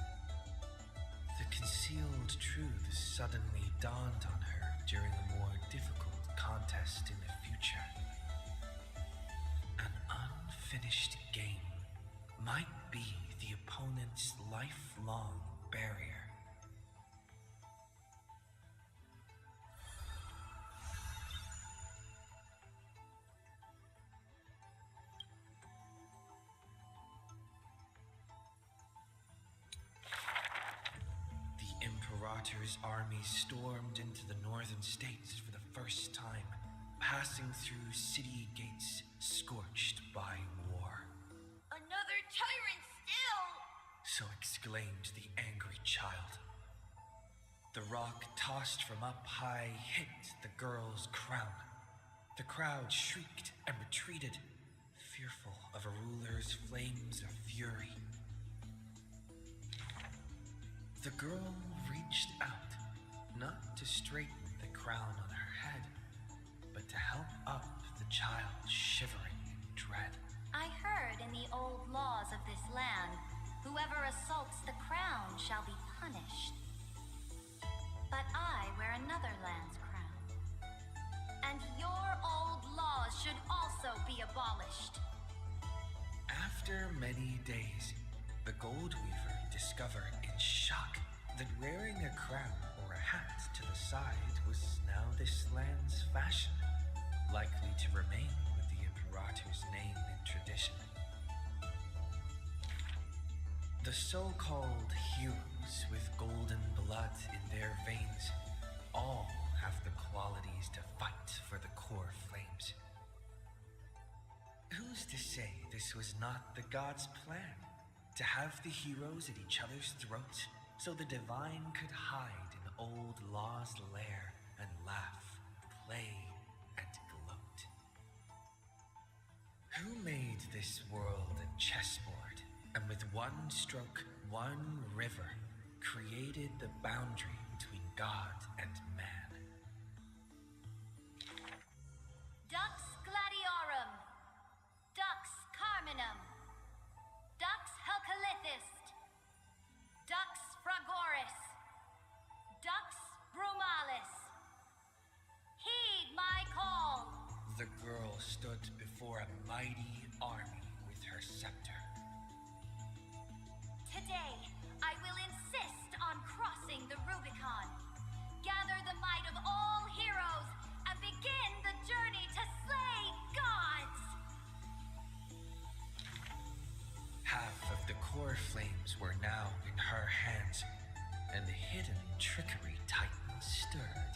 The concealed truth suddenly dawned on her during a more difficult contest in the future. An unfinished game might be the opponent's lifelong barrier. The Imperator's army stormed into the northern states for the first time, passing through city gates scorched by war. Another tyrant still! So exclaimed the angry child. The rock tossed from up high hit the girl's crown. The crowd shrieked and retreated, fearful of a ruler's flames of fury. The girl reached out, not to straighten the crown on her head, but to help up the child shivering in dread. I heard in the old laws of this land, whoever assaults the crown shall be punished. But I wear another land's crown. And your old laws should also be abolished. After many days, the gold weaver discovered in shock that wearing a crown or a hat to the side was now this land's fashion, likely to remain with the Imperator's name and tradition. The so-called heroes with golden blood in their veins all have the qualities to fight for the core flames. Who's to say this was not the gods' plan? To have the heroes at each other's throats so the divine could hide in old law's lair and laugh, play, and gloat. Who made this world a chessboard and with one stroke, one river, created the boundary between God and man? Dux Gladiorum, Dux Carminum, Dux Helcalithist, Dux Fragoris, Dux Brumalis. Heed my call. The girl stood before a mighty army with her scepter. Today, I will insist on crossing the Rubicon, gather the might of all heroes, and begin the journey to slay gods! Half of the core flames were now in her hands, and the hidden trickery titan stirred,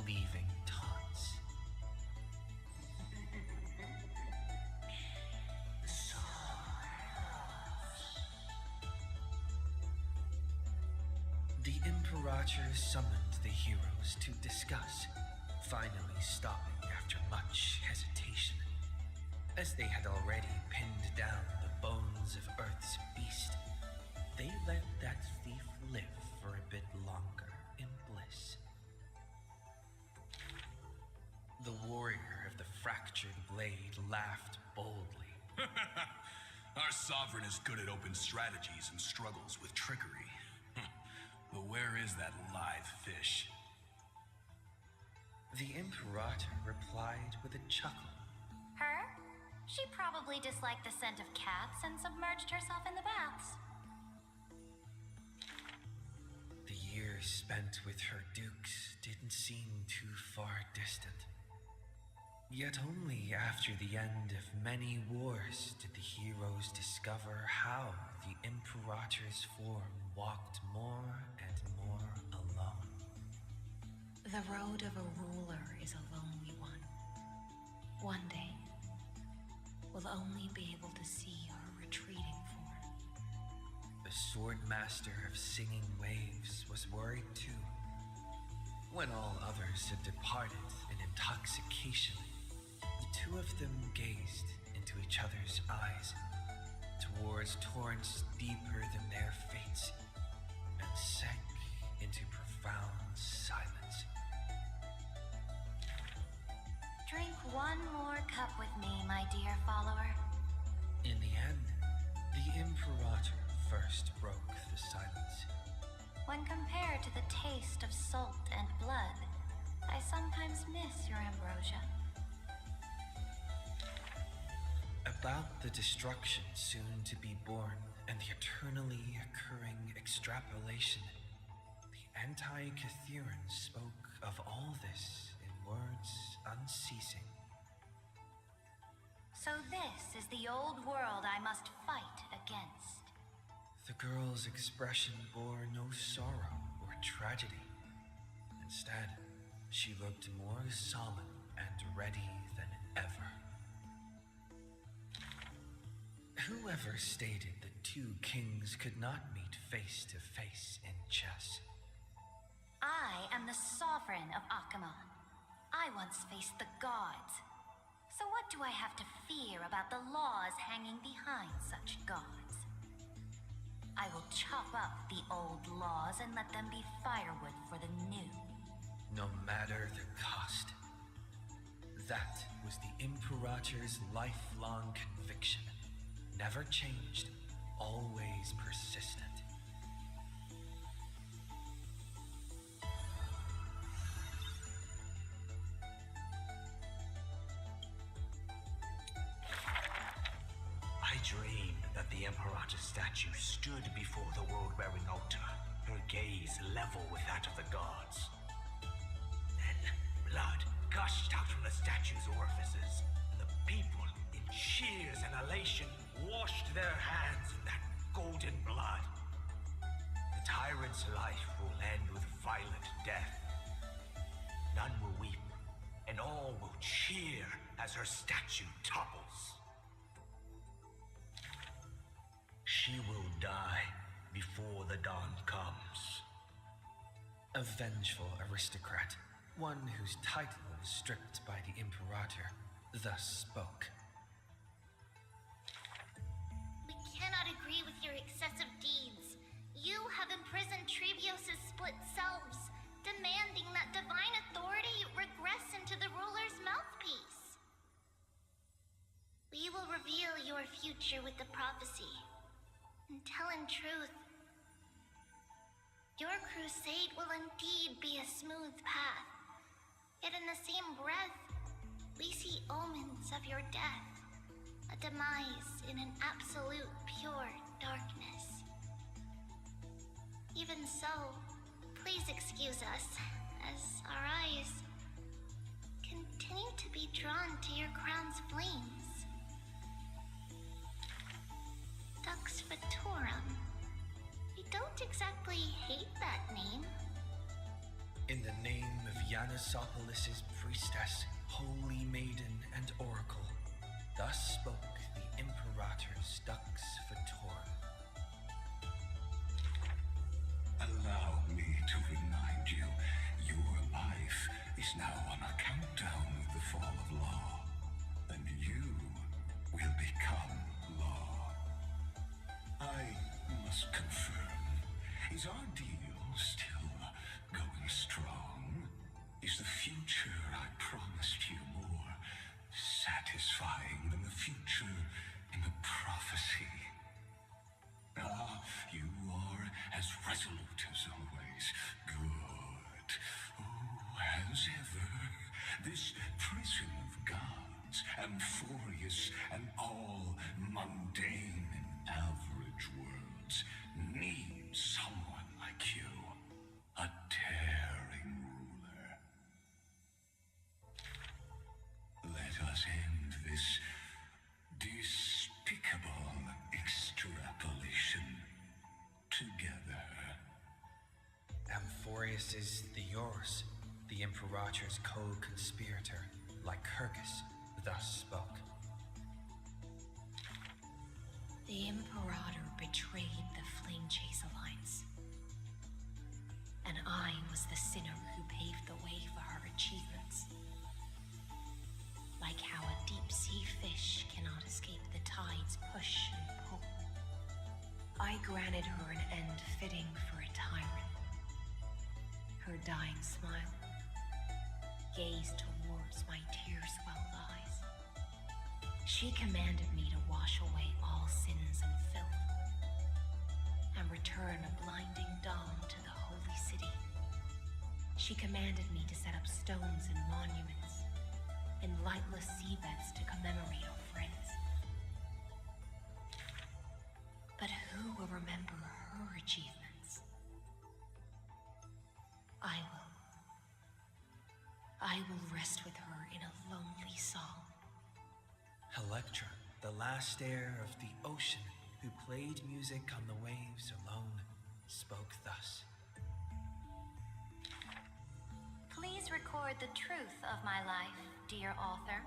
leaving taunts. The Imperator summoned the heroes to discuss, finally stopping after much hesitation. As they had already pinned down the bones of Earth's beast, they let that thief live for a bit longer in bliss. The warrior of the fractured blade laughed boldly. Our sovereign is good at open strategies and struggles with trickery. But where is that live fish? The Imperator replied with a chuckle. Her? She probably disliked the scent of cats and submerged herself in the baths. The years spent with her dukes didn't seem too far distant. Yet only after the end of many wars did the heroes discover how the Imperator's form walked more and more alone. The road of a ruler is a lonely one. One day, we'll only be able to see her retreating form. The Swordmaster of Singing Waves was worried too. When all others had departed in intoxication, the two of them gazed into each other's eyes, towards torrents deeper than their fates, and sank into profound silence. Drink one more cup with me, my dear follower. In the end, the Imperator first broke the silence. When compared to the taste of salt and blood, I sometimes miss your ambrosia. About the destruction soon to be born and the eternally occurring extrapolation, the anti-Cthulans spoke of all this in words unceasing. So this is the old world I must fight against. The girl's expression bore no sorrow or tragedy. Instead, she looked more solemn and ready than ever. Whoever stated that two kings could not meet face to face in chess? I am the sovereign of Akamon. I once faced the gods. So what do I have to fear about the laws hanging behind such gods? I will chop up the old laws and let them be firewood for the new. No matter the cost. That was the Imperator's lifelong conviction. Never changed, always persistent. I dreamed that the Imperator's statue stood before the world-wearing altar, her gaze level with that of the gods. Then, blood gushed out from the statue's orifices, and the people, in cheers and elation, washed their hands in that golden blood. The tyrant's life will end with violent death. None will weep, and all will cheer as her statue topples. She will die before the dawn comes. A vengeful aristocrat, one whose title was stripped by the Imperator, thus spoke. We cannot agree with your excessive deeds. You have imprisoned Trevios' split selves, demanding that divine authority regress into the ruler's mouthpiece. We will reveal your future with the prophecy. And tell in truth, your crusade will indeed be a smooth path. Yet in the same breath, we see omens of your death, a demise in an absolute pure darkness. Even so, please excuse us, as our eyes continue to be drawn to your crown's flames. Dux Fatorum. We don't exactly hate that name. In the name of Yanasopolis' priestess, holy maiden, and oracle, thus spoke the Imperator's Dux Fatorum. Allow me to remind you, your life is now on a countdown with the fall of law, and you will become law. I must confirm, is our deal still going strong? Is the future I promised you more satisfying than the future in the prophecy? Ah, you are as resolute as always. Good. Oh, as ever, this prison of gods, Amphoreus, and all mundane and average worlds need someone like you, a daring ruler. This is Theoros, the Imperator's co-conspirator, Lycurgus, thus spoke. The Imperator betrayed the Flame Chase Alliance. And I was the sinner who paved the way for her achievements. Like how a deep-sea fish cannot escape the tide's push and pull. I granted her an end fitting for a tyrant. Her dying smile, gazed towards my tear-swelled eyes. She commanded me to wash away all sins and filth, and return a blinding dawn to the holy city. She commanded me to set up stones and monuments, and lightless seabeds to commemorate our friends. But who will remember her achievements? I will rest with her in a lonely song. Electra, the last heir of the ocean, who played music on the waves alone, spoke thus. Please record the truth of my life, dear author.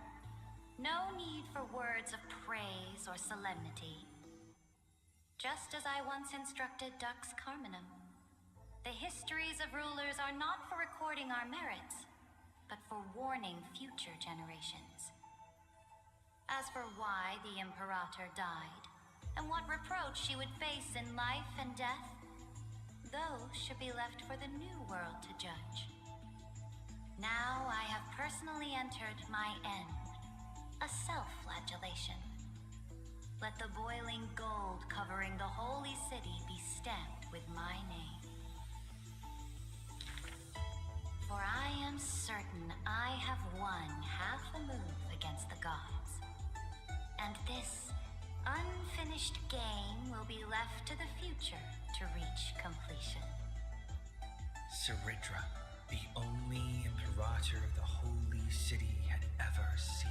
No need for words of praise or solemnity. Just as I once instructed Dux Carminum, the histories of rulers are not for recording our merits, but for warning future generations. As for why the Imperator died, and what reproach she would face in life and death, those should be left for the new world to judge. Now I have personally entered my end, a self-flagellation. Let the boiling gold covering the holy city be stamped with my name. For I am certain I have won half a move against the gods. And this unfinished game will be left to the future to reach completion. Ceridra, the only Imperator the holy city had ever seen,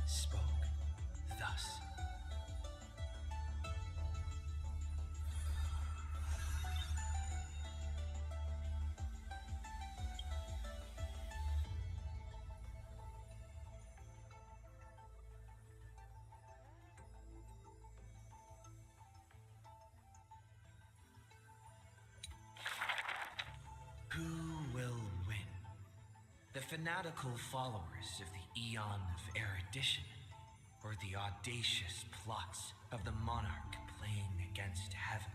spoke thus. Who will win? The fanatical followers of the Eon of Erudition, or the audacious plots of the monarch playing against heaven?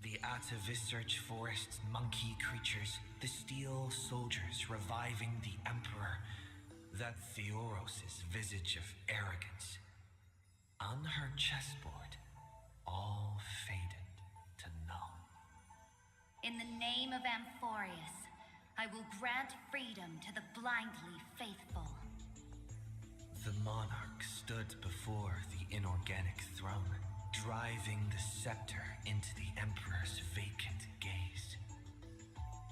The Atavissearch Forest's monkey creatures, the steel soldiers reviving the Emperor, that Theoros' visage of arrogance. On her chessboard, all faded to null. In the name of Amphoreus, I will grant freedom to the blindly faithful. The monarch stood before the inorganic throne, driving the scepter into the Emperor's vacant gaze.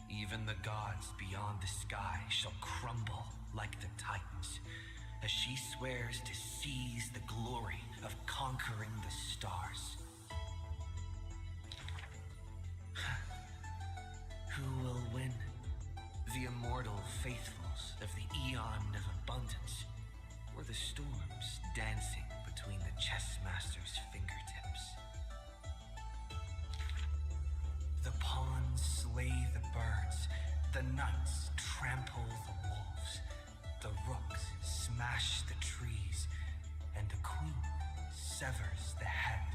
Even the gods beyond the sky shall crumble like the Titans, as she swears to seize the glory of conquering the stars. Who will win? The immortal faithfuls of the Eon of Abundance, or the storms dancing between the chessmaster's fingertips? The pawns slay the birds, the knights trample the wolves, the rooks smash the trees, and the queen severs the head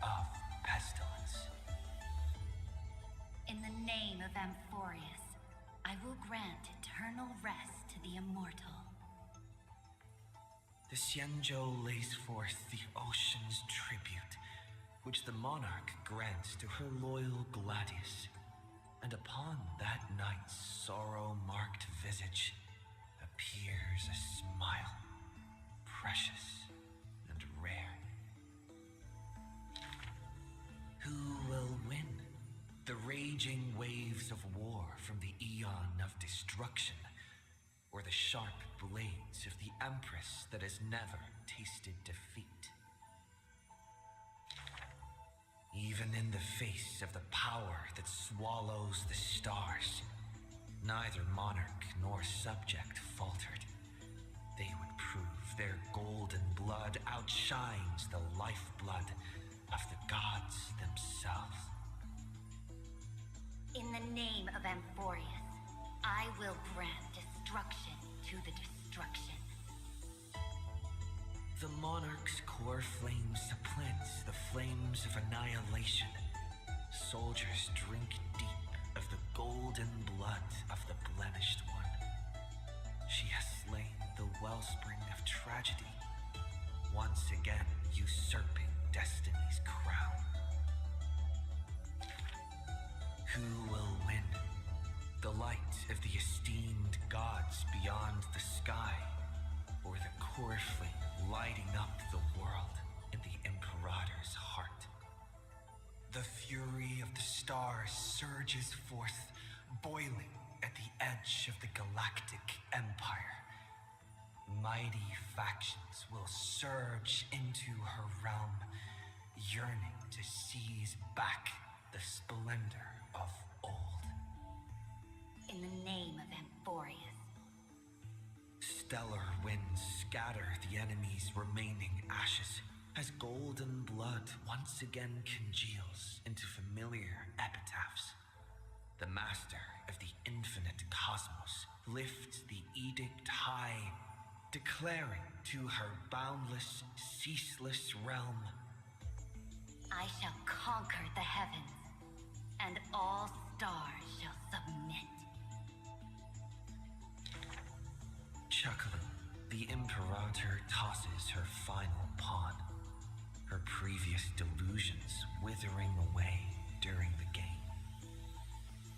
of pestilence. In the name of Amphoreus, I will grant eternal rest to the immortal. The Xianzhou lays forth the ocean's tribute, which the monarch grants to her loyal Gladius. And upon that night's sorrow-marked visage appears a smile, precious and rare. Who will win? The raging waves of war from the Eon of Destruction, or the sharp blades of the Empress that has never tasted defeat? Even in the face of the power that swallows the stars, neither monarch nor subject faltered. They would prove their golden blood outshines the lifeblood of the gods themselves. In the name of Amphoreus, I will grant destruction to the destruction. The monarch's core flame supplants the flames of annihilation. Soldiers drink deep of the golden blood of the blemished one. She has slain the wellspring of tragedy, once again usurping destiny's crown. Who will win? The light of the esteemed gods beyond the sky, or the core flame lighting up the world in the Imperator's heart? The fury of the stars surges forth, boiling at the edge of the galactic empire. Mighty factions will surge into her realm, yearning to seize back the splendor of old. In the name of Amphoreus. Stellar winds scatter the enemy's remaining ashes as golden blood once again congeals into familiar epitaphs. The master of the infinite cosmos lifts the edict high, declaring to her boundless, ceaseless realm, I shall conquer the heavens, and all stars shall submit. Chuckling, the Imperator tosses her final pawn, her previous delusions withering away during the game.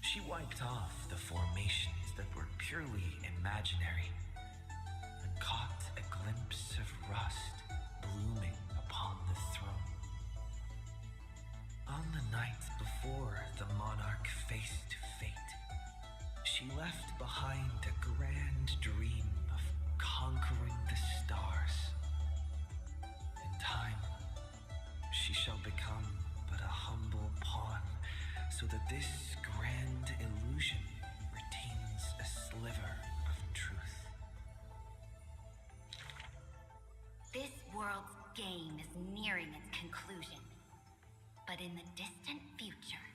She wiped off the formations that were purely imaginary and caught a glimpse of rust blooming upon the throne. On the night before the monarch faced fate, she left behind a grand dream of conquering the stars. In time, she shall become but a humble pawn, so that this grand illusion retains a sliver of truth. This world's game is nearing its conclusion, but in the distant future,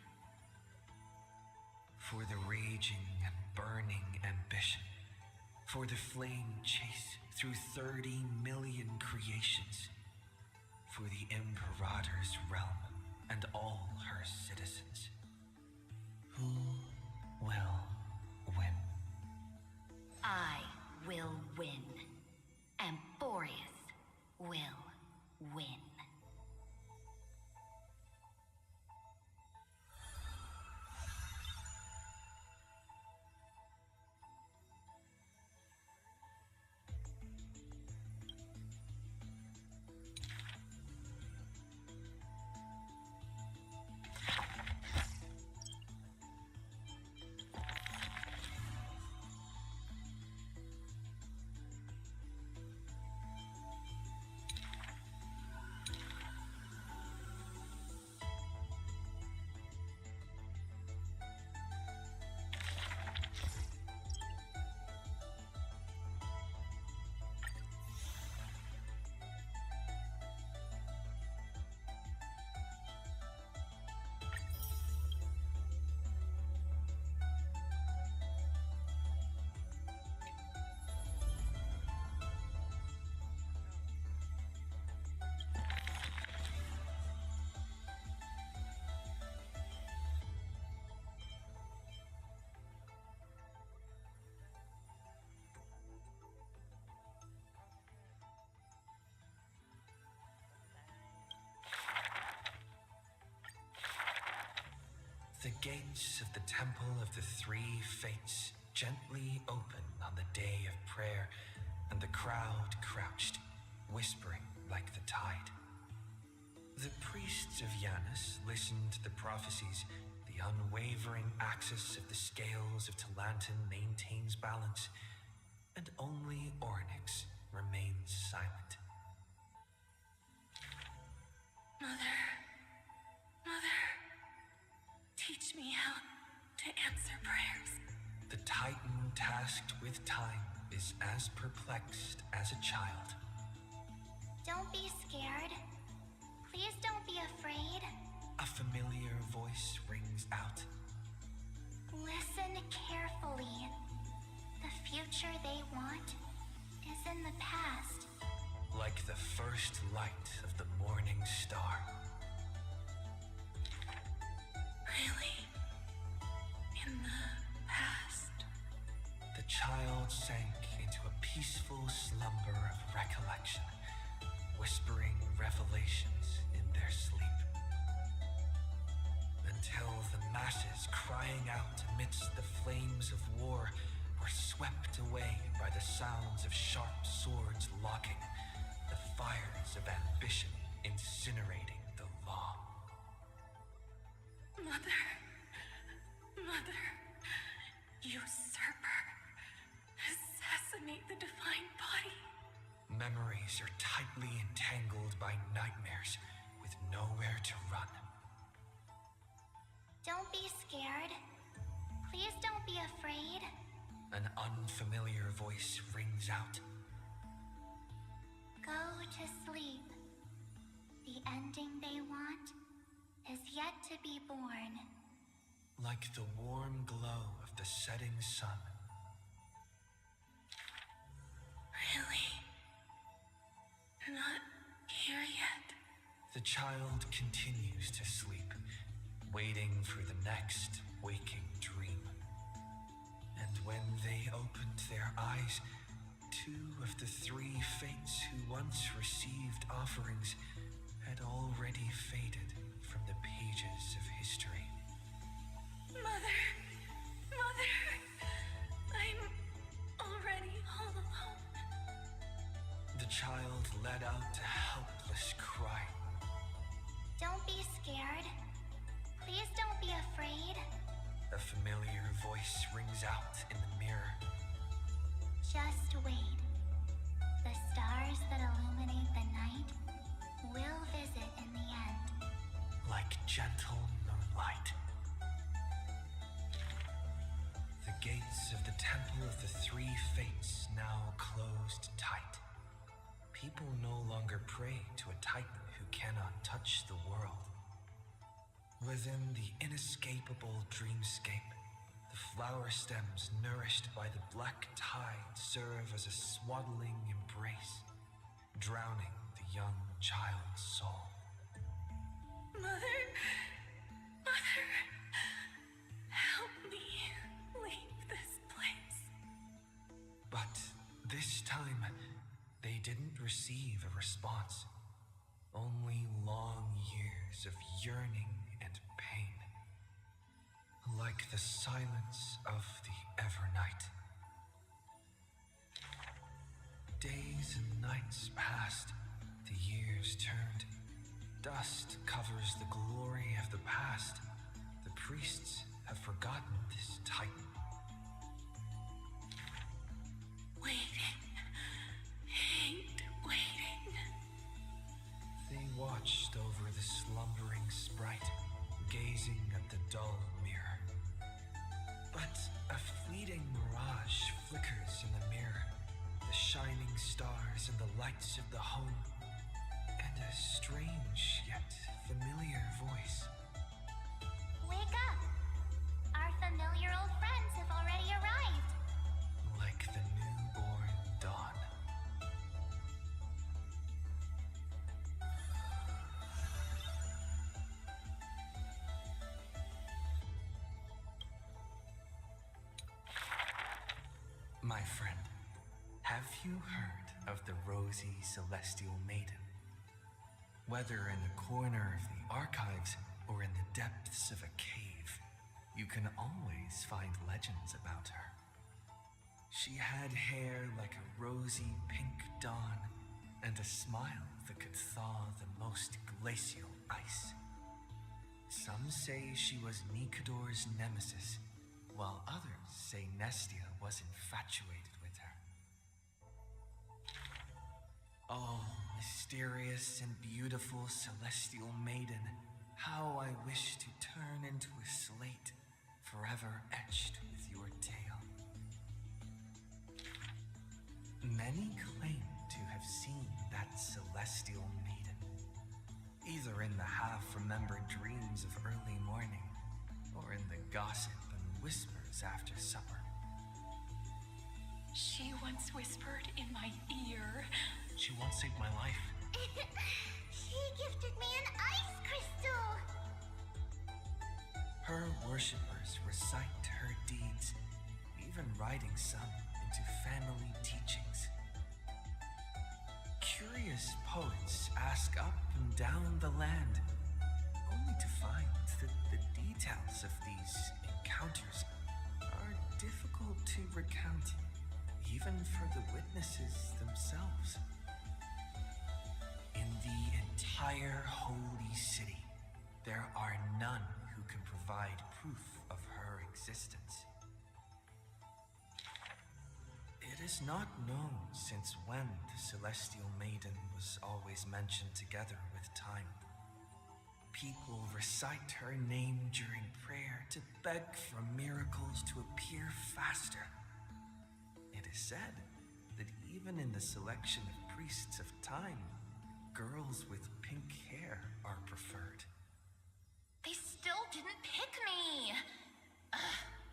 for the raging and burning ambition, for the flame chase through 30 million creations, for the Imperator's realm and all her citizens. Who will win? I will win. Amphoreus will win. The gates of the Temple of the Three Fates gently open on the day of prayer, and the crowd crouched, whispering like the tide. The priests of Janus listened to the prophecies. The unwavering axis of the scales of Talantin maintains balance, and only Ornyx remains silent. Mother. with time is as perplexed as a child. Don't be scared. Please don't be afraid. A familiar voice rings out. Listen carefully. The future they want is in the past. Like the first light of the morning star. Really? In the past? The child sank into a peaceful slumber of recollection, whispering revelations in their sleep. Until the masses crying out amidst the flames of war were swept away by the sounds of sharp swords locking, the fires of ambition incinerating the law. Mother, usurper, assassinate the divine body. Memories are tightly entangled by nightmares with nowhere to run. Don't be scared. Please don't be afraid. An unfamiliar voice rings out. Go to sleep. The ending they want is yet to be born. Like the warm glow of the setting sun. Really? Not here yet. The child continues to sleep, waiting for the next waking dream. And when they opened their eyes, 2 of the 3 fates who once received offerings had already faded from the pages of history. Mother! I'm already all alone. The child let out a helpless cry. Don't be scared. Please don't be afraid. A familiar voice rings out in the mirror. Just wait. The stars that illuminate the night will visit in the end. Like gentle moonlight. The gates of the Temple of the 3 Fates now closed tight. People no longer pray to a titan who cannot touch the world. Within the inescapable dreamscape, the flower stems nourished by the black tide serve as a swaddling embrace, drowning the young child's soul. Mother, help me leave this place. But this time, they didn't receive a response. Only long years of yearning and pain. Like the silence of the Evernight. Days and nights passed, the years turned. Dust covers the glory of the past. The priests have forgotten this titan. Waiting. Hate waiting. They watched over the slumbering sprite, gazing at the dull mirror. But a fleeting mirage flickers in the mirror, the shining stars and the lights of the home, and a strange yet familiar voice. Wake up! Our familiar old friends have already arrived. Like the newborn dawn. My friend, have you heard of the rosy celestial maiden? Whether in the corner of the archives or in the depths of a cave, you can always find legends about her. She had hair like a rosy pink dawn and a smile that could thaw the most glacial ice. Some say she was Nikador's nemesis, while others say Nestia was infatuated with her. Oh, mysterious and beautiful celestial maiden, how I wish to turn into a slate, forever etched with your tale. Many claim to have seen that celestial maiden, either in the half-remembered dreams of early morning, or in the gossip and whispers after supper. She once whispered in my ear. She once saved my life. She gifted me an ice crystal. Her worshippers recite her deeds, even writing some into family teachings. Curious poets ask up and down the land, only to find that the details of these encounters are difficult to recount, even for the witnesses themselves. In the entire holy city, there are none who can provide proof of her existence. It is not known since when the Celestial Maiden was always mentioned together with time. People recite her name during prayer to beg for miracles to appear faster. It is said that even in the selection of priests of time, girls with pink hair are preferred. They still didn't pick me.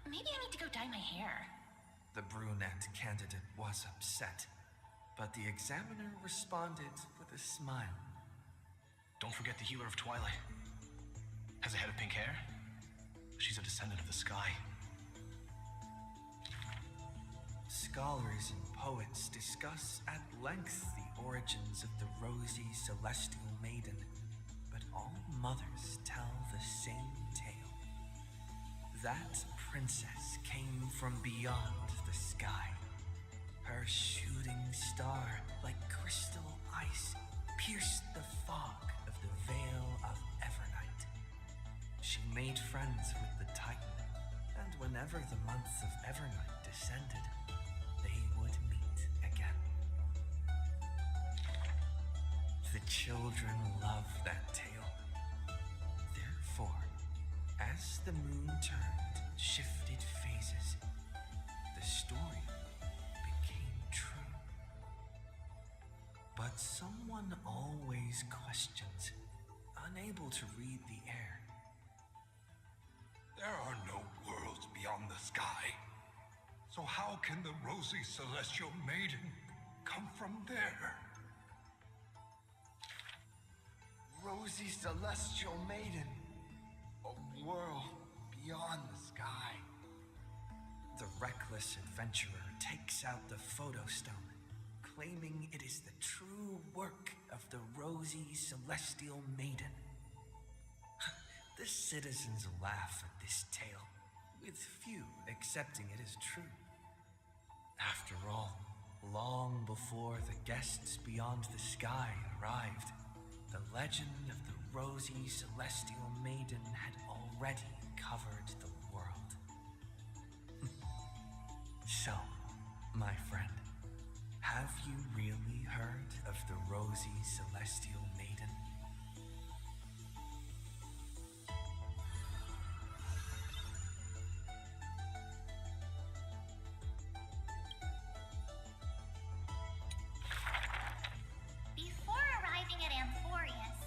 Maybe I need to go dye my hair. The brunette candidate was upset, but the examiner responded with a smile. Don't forget the healer of Twilight. Has a head of pink hair. She's a descendant of the sky. Scholars and poets discuss at length the origins of the rosy celestial maiden, but all mothers tell the same tale. That princess came from beyond the sky. Her shooting star, like crystal ice, pierced the fog of the Veil of Evernight. She made friends with the Titan, and whenever the month of Evernight descended, they would meet again. The children love that tale. Therefore, as the moon turned and shifted phases, the story became true. But someone always questions, unable to read the air. There are no worlds beyond the sky. So how can the rosy celestial maiden come from there? Rosy celestial maiden, a world beyond the sky. The reckless adventurer takes out the photo stone, claiming it is the true work of the rosy celestial maiden. The citizens laugh at this tale, with few accepting it as true. After all, long before the guests beyond the sky arrived, the legend of the rosy celestial maiden had already covered the world. So, my friend, have you really heard of the rosy celestial maiden? Before arriving at Amphoreus,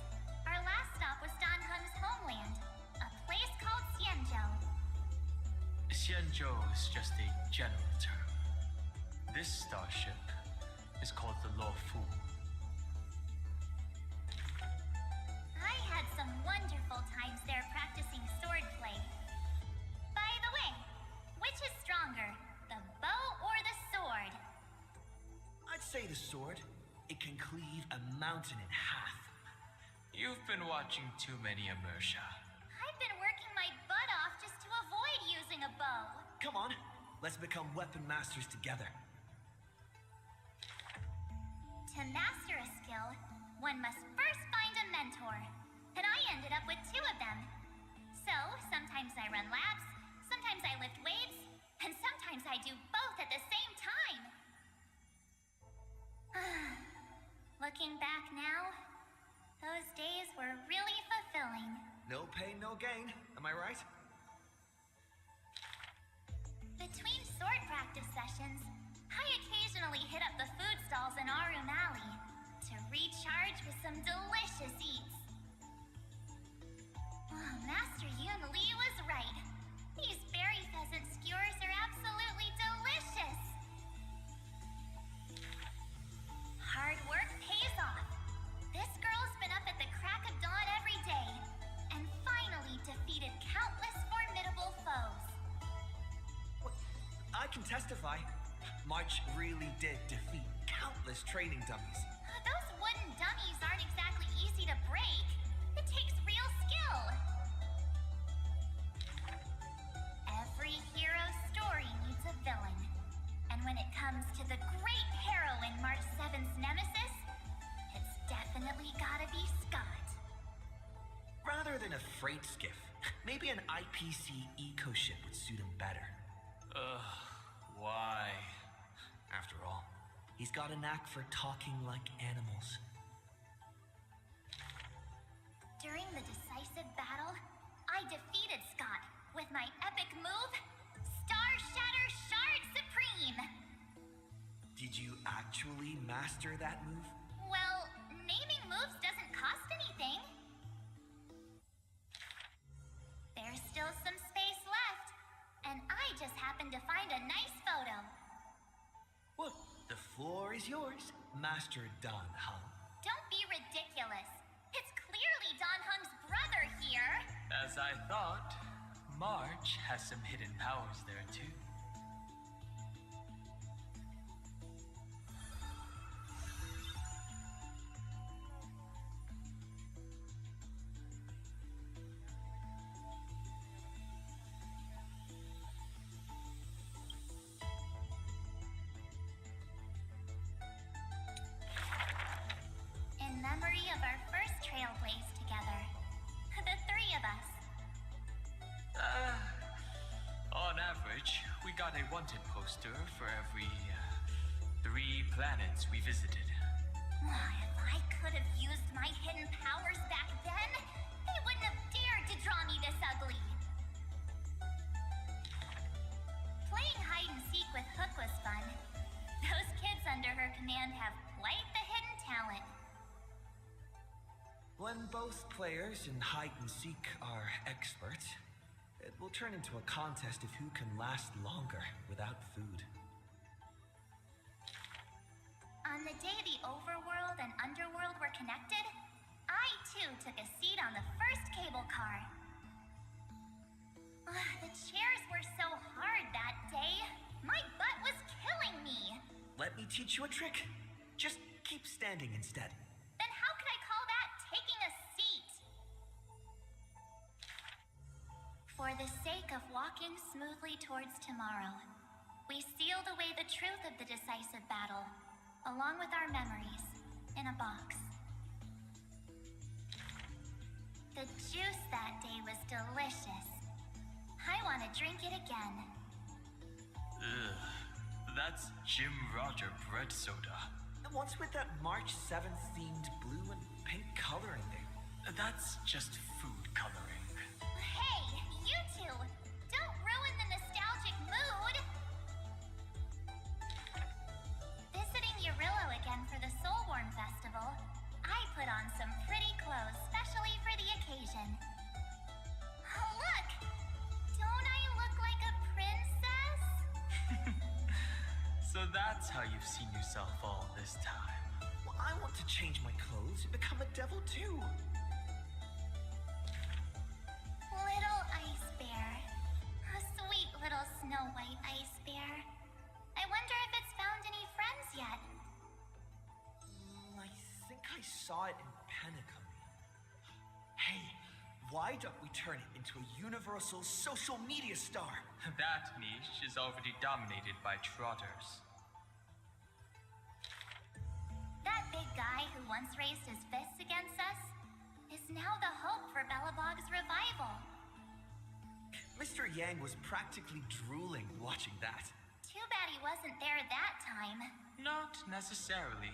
our last stop was Dan Heng's homeland, a place called Xianzhou. Xianzhou is just a general term. This starship is called the Lo Fu. I had some wonderful times there practicing swordplay. By the way, which is stronger, the bow or the sword? I'd say the sword. It can cleave a mountain in half. You've been watching too many Immersia. I've been working my butt off just to avoid using a bow. Come on, let's become weapon masters together. To master a skill, one must first find a mentor. And I ended up with 2 of them. So, sometimes I run laps, sometimes I lift weights, and sometimes I do both at the same time. Looking back now, those days were really fulfilling. No pain, no gain. Am I right? Between sword practice sessions, I occasionally hit up the some delicious eats. Oh, Master Yun Li was right. These berry pheasant skewers are absolutely delicious. Hard work pays off. This girl's been up at the crack of dawn every day, and finally defeated countless formidable foes. I can testify. March really did defeat countless training dummies. Those wooden dummies aren't exactly easy to break. It takes real skill. Every hero's story needs a villain. And when it comes to the great heroine March 7's nemesis, it's definitely gotta be Scott. Rather than a freight skiff, maybe an IPC eco ship would suit him better. Why? After all, he's got a knack for talking like animals. During the decisive battle, I defeated Scott with my epic move, Star Shatter Shard Supreme! Did you actually master that move? Well, naming moves doesn't cost anything. There's still some space left, and I just happened to find a nice photo. Well, the floor is yours, Master Dan Heng. Don't be ridiculous. It's clearly Dan Heng's brother here. As I thought, March has some hidden powers there too. In memory of our first trailblaze together. The three of us. On average, we got a wanted poster for every 3 planets we visited. If I could have used my hidden powers back then, they wouldn't have dared to draw me this ugly. Playing hide and seek with Hook was fun. Those kids under her command have quite the hidden talent. When both players in hide and seek are experts, it will turn into a contest of who can last longer without food. On the day the overworld and underworld were connected, I too took a seat on the first cable car. The chairs were so hard that day, my butt was killing me. Let me teach you a trick. Just keep standing instead. Then how could I call that taking a seat? For the sake of walking smoothly towards tomorrow, we sealed away the truth of the decisive battle, along with our memories, in a box. The juice that day was delicious. I want to drink it again. Ugh, that's Jim Roger bread soda. And what's with that March 7th themed blue and pink coloring there? That's just food coloring. Hey, you two! Don't ruin the nostalgic mood! Visiting Urillo again for the Soulworm Festival, I put on some pretty clothes specially for the occasion. Oh, look! Don't I look like a princess? So that's how you've seen yourself all this time. Well, I want to change my clothes and become a devil too. Little ice bear. A sweet little Snow White ice bear. I wonder if it's found any friends yet. I think I saw it in Penacony. Hey, why don't we turn it into a universal social media star? That niche is already dominated by trotters. That big guy who once raised his fists against us is now the hope for Belobog's revival. Mr. Yang was practically drooling watching that. Too bad he wasn't there that time. Not necessarily.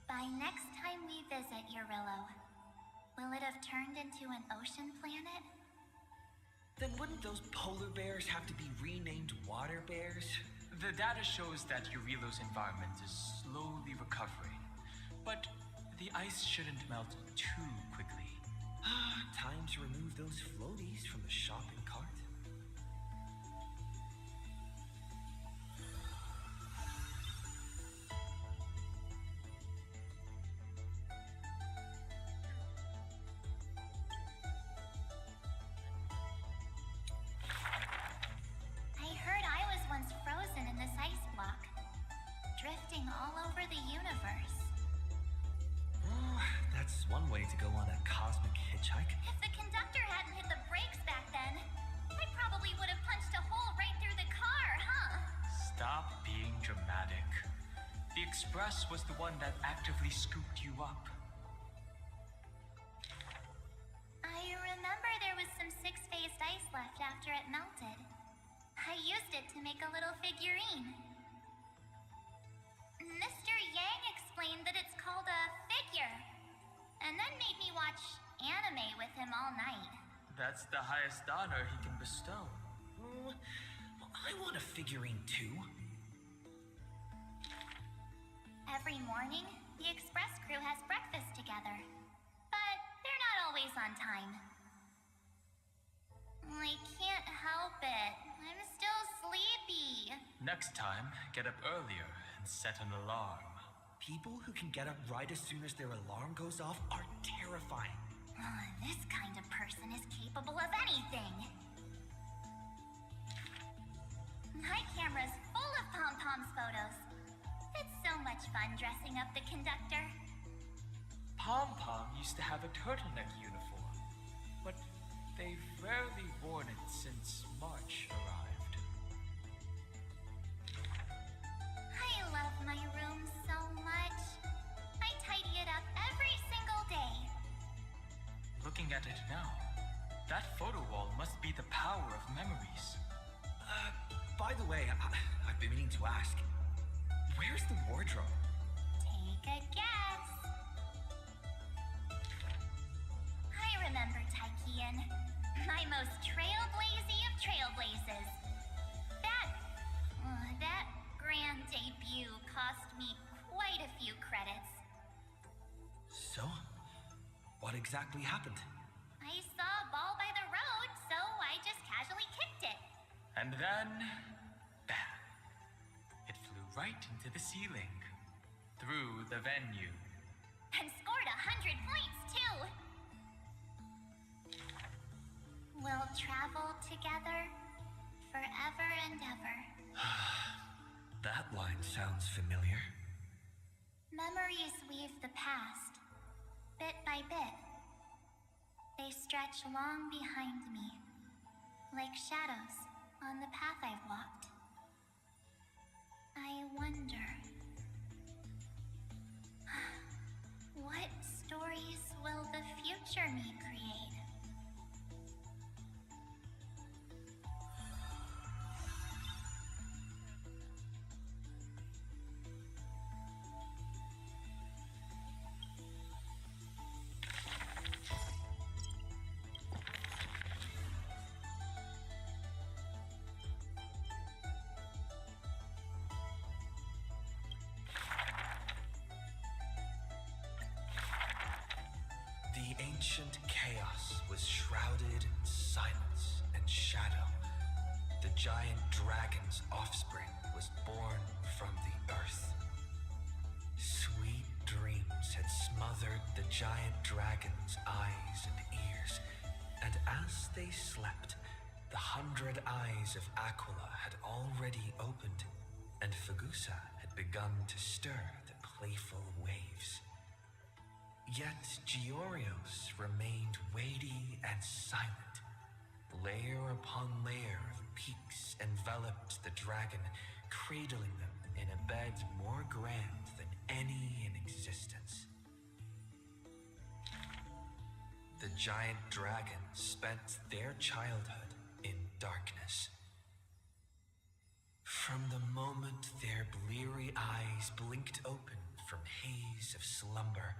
By next time we visit Urillo, will it have turned into an ocean planet? Then wouldn't those polar bears have to be renamed water bears? The data shows that Urillo's environment is slowly recovering. ice shouldn't melt too quickly. Time to remove those floaties from the shopping cart. I heard I was once frozen in this ice block, drifting all over the universe. Oh, that's one way to go on a cosmic hitchhike. If the conductor hadn't hit the brakes back then, I probably would have punched a hole right through the car, huh? Stop being dramatic. The Express was the one that actively scooped you up. I remember there was some six-phased ice left after it melted. I used it to make a little figurine. Mr. Yang explained that it's called a figure, and then made me watch anime with him all night. That's the highest honor he can bestow. Oh, I want a figurine too. Every morning, the Express crew has breakfast together, but they're not always on time. I can't help it. I'm still sleepy. Next time, get up earlier and set an alarm. People who can get up right as soon as their alarm goes off are terrifying. This kind of person is capable of anything. My camera's full of Pom-Pom's photos. It's so much fun dressing up the conductor. Pom-Pom used to have a turtleneck uniform, but they've rarely worn it since March arrived. I love my room so much. I tidy it up every single day. Looking at it now, that photo wall must be the power of memories. By the way, I've been meaning to ask, where's the wardrobe? Take a guess. I remember Taikian, my most trailblazy of trailblazes. That grand debut cost me quite a few credits. So, what exactly happened? I saw a ball by the road, so I just casually kicked it. And then, bam! It flew right into the ceiling, through the venue. And scored 100 points, too. We'll travel together forever and ever. That line sounds familiar. Memories weave the past, bit by bit. They stretch long behind me, like shadows on the path I've walked. I wonder, what stories will the future me create? The ancient chaos was shrouded in silence and shadow. The giant dragon's offspring was born from the earth. Sweet dreams had smothered the giant dragon's eyes and ears, and as they slept, the 100 eyes of Aquila had already opened, and Fagusa had begun to stir the playful waves. Yet Georios remained weighty and silent. Layer upon layer of peaks enveloped the dragon, cradling them in a bed more grand than any in existence. The giant dragons spent their childhood in darkness. From the moment their bleary eyes blinked open from haze of slumber,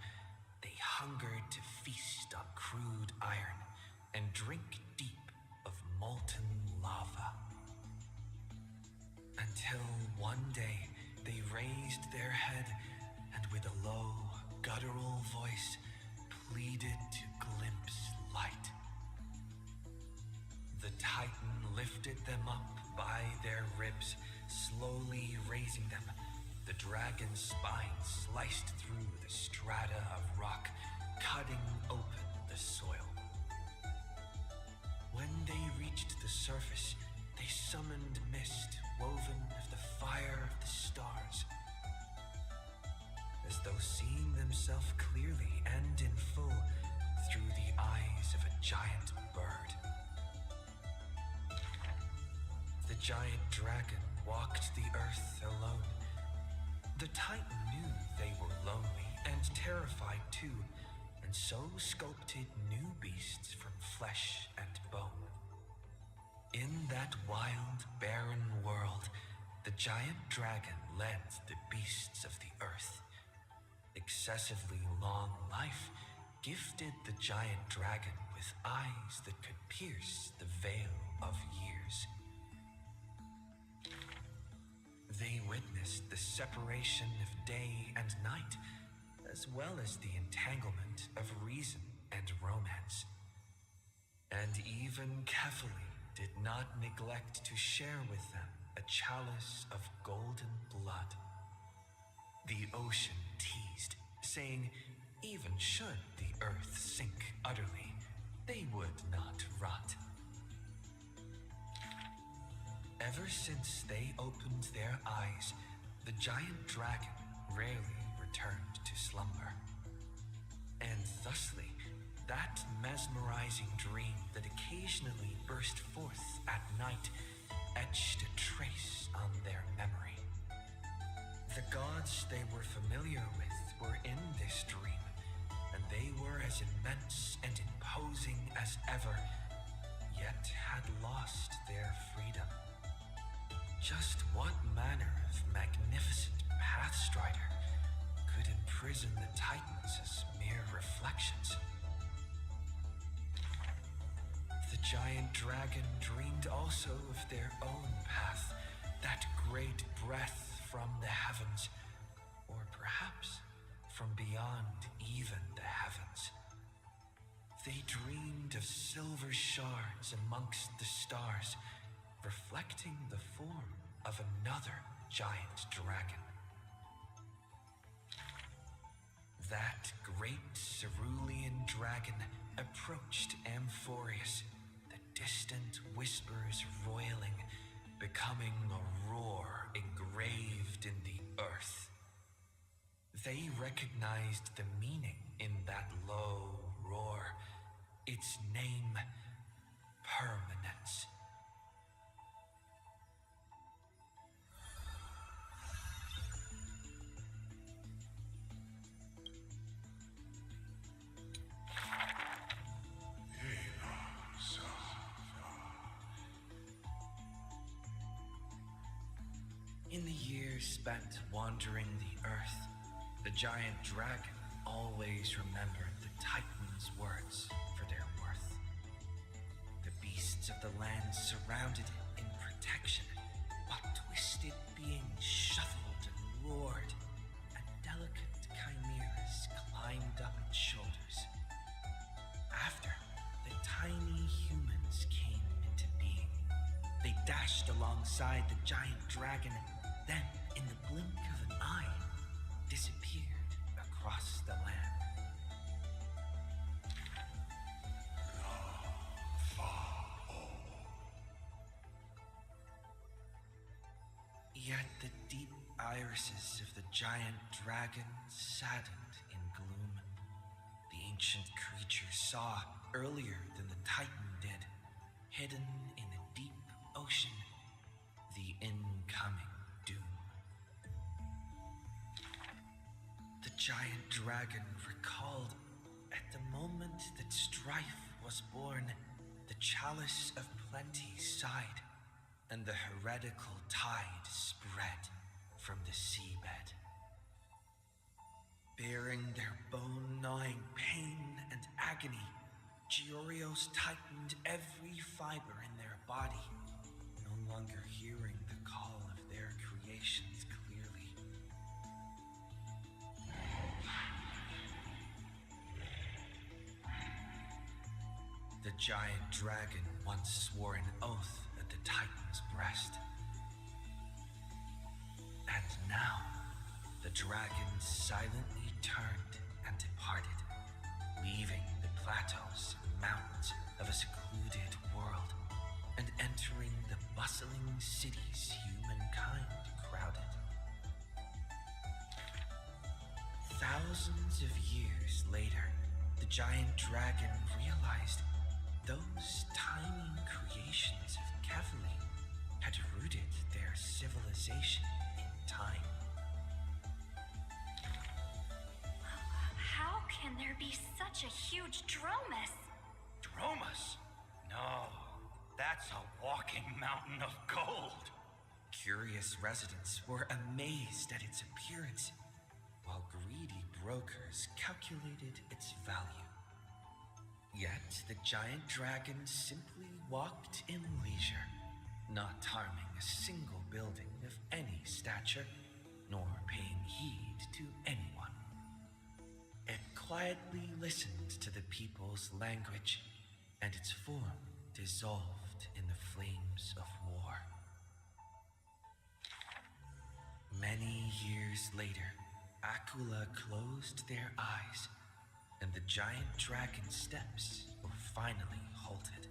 they hungered to feast on crude iron and drink deep of molten lava. Until one day they raised their head and with a low, guttural voice up by their ribs, slowly raising them. The dragon's spine sliced through the strata of rock, cutting open the soil. When they reached the surface, they summoned mist woven of the fire of the stars. As though seeing themselves clearly and in full through the eyes of a giant bird. The giant dragon walked the earth alone. The Titan knew they were lonely and terrified too, and so sculpted new beasts from flesh and bone. In that wild, barren world, the giant dragon led the beasts of the earth. Excessively long life gifted the giant dragon with eyes that could pierce the veil of years. They witnessed the separation of day and night, as well as the entanglement of reason and romance. And even Kephili did not neglect to share with them a chalice of golden blood. The ocean teased, saying even should the earth sink utterly, they would not rot. Ever since they opened their eyes, the giant dragon rarely returned to slumber. And thusly, that mesmerizing dream that occasionally burst forth at night etched a trace on their memory. The gods they were familiar with were in this dream, and they were as immense and imposing as ever, yet had lost their freedom. Just what manner of magnificent pathstrider could imprison the Titans as mere reflections? The giant dragon dreamed also of their own path, that great breath from the heavens, or perhaps from beyond even the heavens. They dreamed of silver shards amongst the stars, reflecting the form of another giant dragon. That great cerulean dragon approached Amphoreus, the distant whispers roiling, becoming a roar engraved in the earth. They recognized the meaning in that low roar, its name, permanence. In the years spent wandering the earth, the giant dragon always remembered the Titan's words for their worth. The beasts of the land surrounded it in protection, while twisted beings shuffled and roared, and delicate chimeras climbed up its shoulders. After, the tiny humans came into being. They dashed alongside the giant dragon, then, in the blink of an eye, disappeared across the land. Yet the deep irises of the giant dragon saddened in gloom. The ancient creature saw, earlier than the Titan did, hidden in the deep ocean, the incoming doom. The giant dragon recalled, at the moment that strife was born, the chalice of plenty sighed, and the heretical tide spread from the seabed. Bearing their bone-gnawing pain and agony, Giorios tightened every fiber in their body, no longer hearing the call of their creations clearly. The giant dragon once swore an oath at the the Titan's breast. And now, the dragon silently turned and departed, leaving the plateaus and mountains of a secluded world and entering the bustling cities humankind crowded. Thousands of years later, the giant dragon realized those tiny creations of Kevali had rooted their civilization in time. How can there be such a huge Dromus? Dromus? No, that's a walking mountain of gold. Curious residents were amazed at its appearance, while greedy brokers calculated its value. Yet the giant dragon simply walked in leisure, not harming a single building of any stature, nor paying heed to anyone. It quietly listened to the people's language, and its form dissolved in the flames of war. Many years later, Akula closed their eyes, and the giant dragon's steps were finally halted.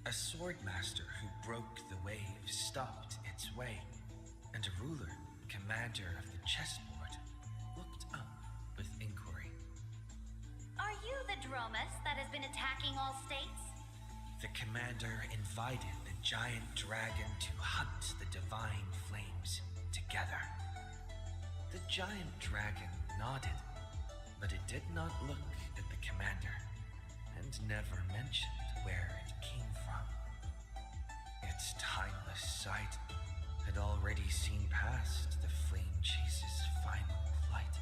A swordmaster who broke the waves stopped its way, and a ruler, commander of the chessboard, looked up with inquiry. Are you the Dromus that has been attacking all states? The commander invited the giant dragon to hunt the divine flames together. The giant dragon nodded, but it did not look at the commander, and never mentioned where it came from. Its timeless sight had already seen past the flame chase's final flight.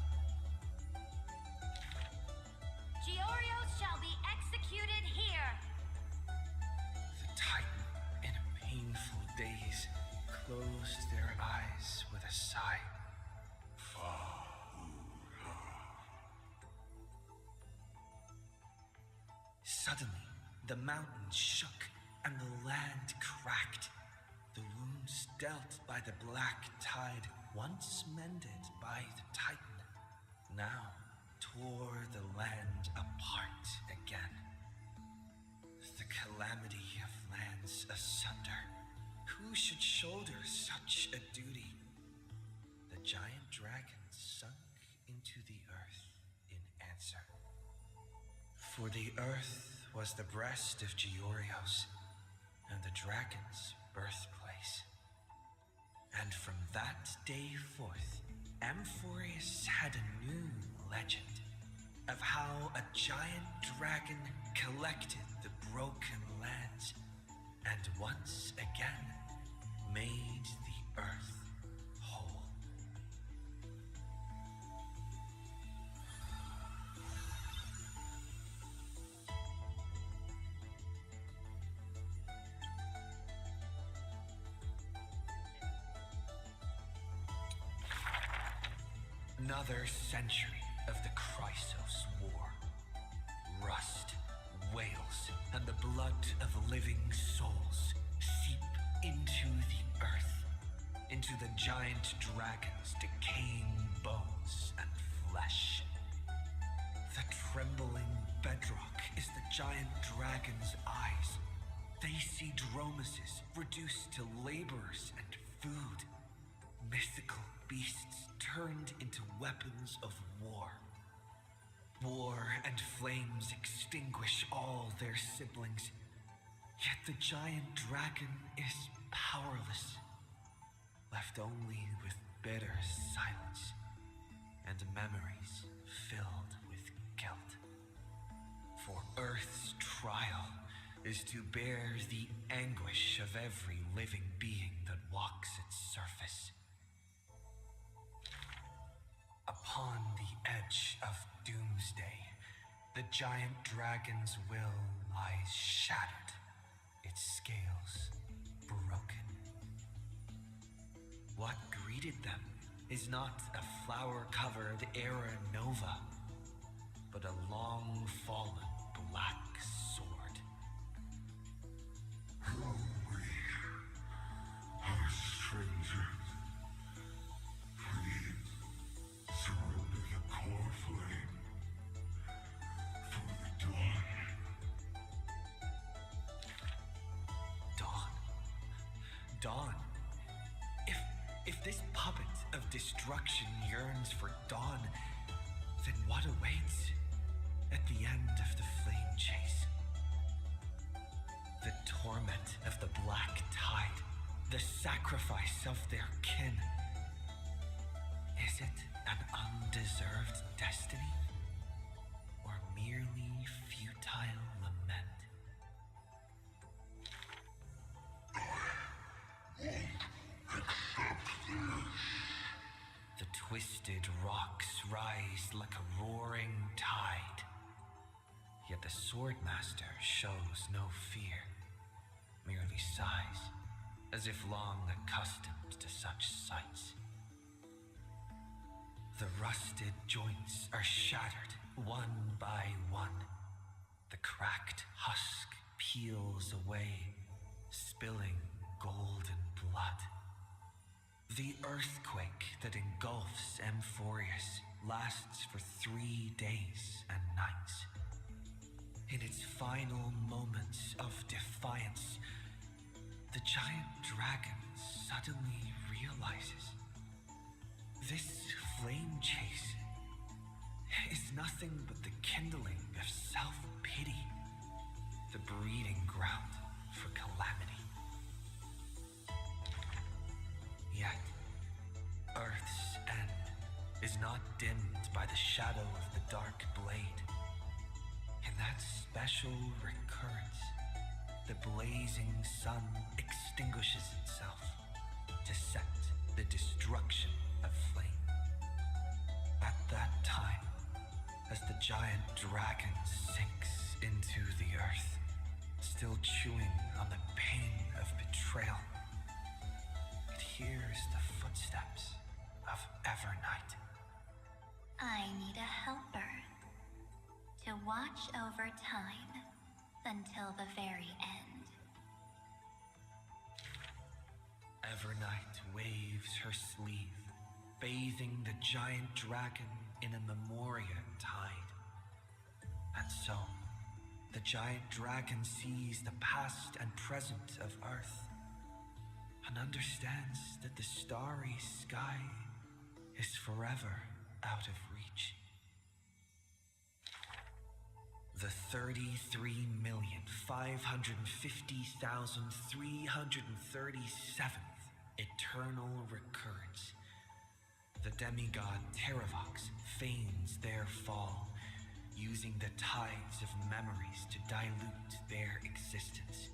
Giorios shall be executed here! The Titan, in a painful daze, closed their eyes with a sigh. Suddenly, the mountains shook and the land cracked. The wounds dealt by the black tide, once mended by the Titan, now tore the land apart again. The calamity of lands asunder. Who should shoulder such a duty? The giant dragon sunk into the earth in answer. For the earth was the breast of Giorios, and the dragon's birthplace. And from that day forth, Amphoreus had a new legend of how a giant dragon collected the broken lands and once again made the earth whole. Another century of the Chrysos War. Rust, wails, and the blood of living souls seep into the earth, into the giant dragon's decaying bones and flesh. The trembling bedrock is the giant dragon's eyes. They see Dromuses reduced to laborers and food. Mythical beasts turned into weapons of war. War and flames extinguish all their siblings. Yet the giant dragon is powerless, left only with bitter silence and memories filled with guilt. For Earth's trial is to bear the anguish of every living being that walks its surface. Upon the edge of doomsday, the giant dragon's will lies shattered, its scales broken. What greeted them is not a flower-covered era nova, but a long-fallen black sword. Who we Please, surrender the core flame for the dawn. Dawn. Dawn. If this puppet of destruction yearns for dawn, then what awaits at the end of the flame chase? The torment of the black tide, the sacrifice of their kin. Is it an undeserved destiny? Or merely futile lament? The twisted rocks rise like a roaring tide. Yet the Swordmaster shows no fear, merely sighs, as if long accustomed to such sights. The rusted joints are shattered one by one. The cracked husk peels away, spilling golden blood. The earthquake that engulfs Amphoreus lasts for 3 days and nights. In its final moments of defiance, the giant dragon suddenly realizes this flame chase is nothing but the kindling of self-pity, the breeding ground for calamity. Yet, Earth's end is not dimmed by the shadow of the dark blade. In that special recurrence, the blazing sun extinguishes itself to set the destruction of flame. At that time, as the giant dragon sinks into the earth, still chewing on the pain of betrayal, it hears the footsteps of Evernight. I need a helper to watch over time until the very end. Evernight waves her sleeve, bathing the giant dragon in a memoria tide. And so, the giant dragon sees the past and present of Earth and understands that the starry sky is forever out of reach. The 33,550,337th eternal recurrence. The demigod Terravox feigns their fall, using the tides of memories to dilute their existence,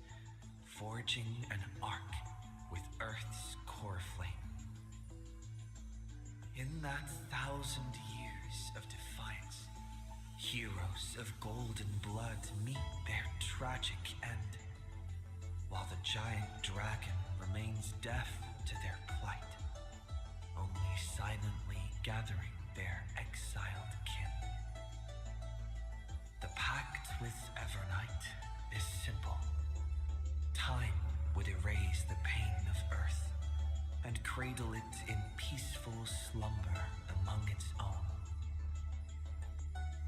forging an arc with Earth's core flame. In that 1,000 years of defiance, heroes of golden blood meet their tragic end, while the giant dragon remains deaf to their plight, only silently gathering their exiled kin. The pact with Evernight is simple. Time would erase the pain of Earth and cradle it in peaceful slumber among its own.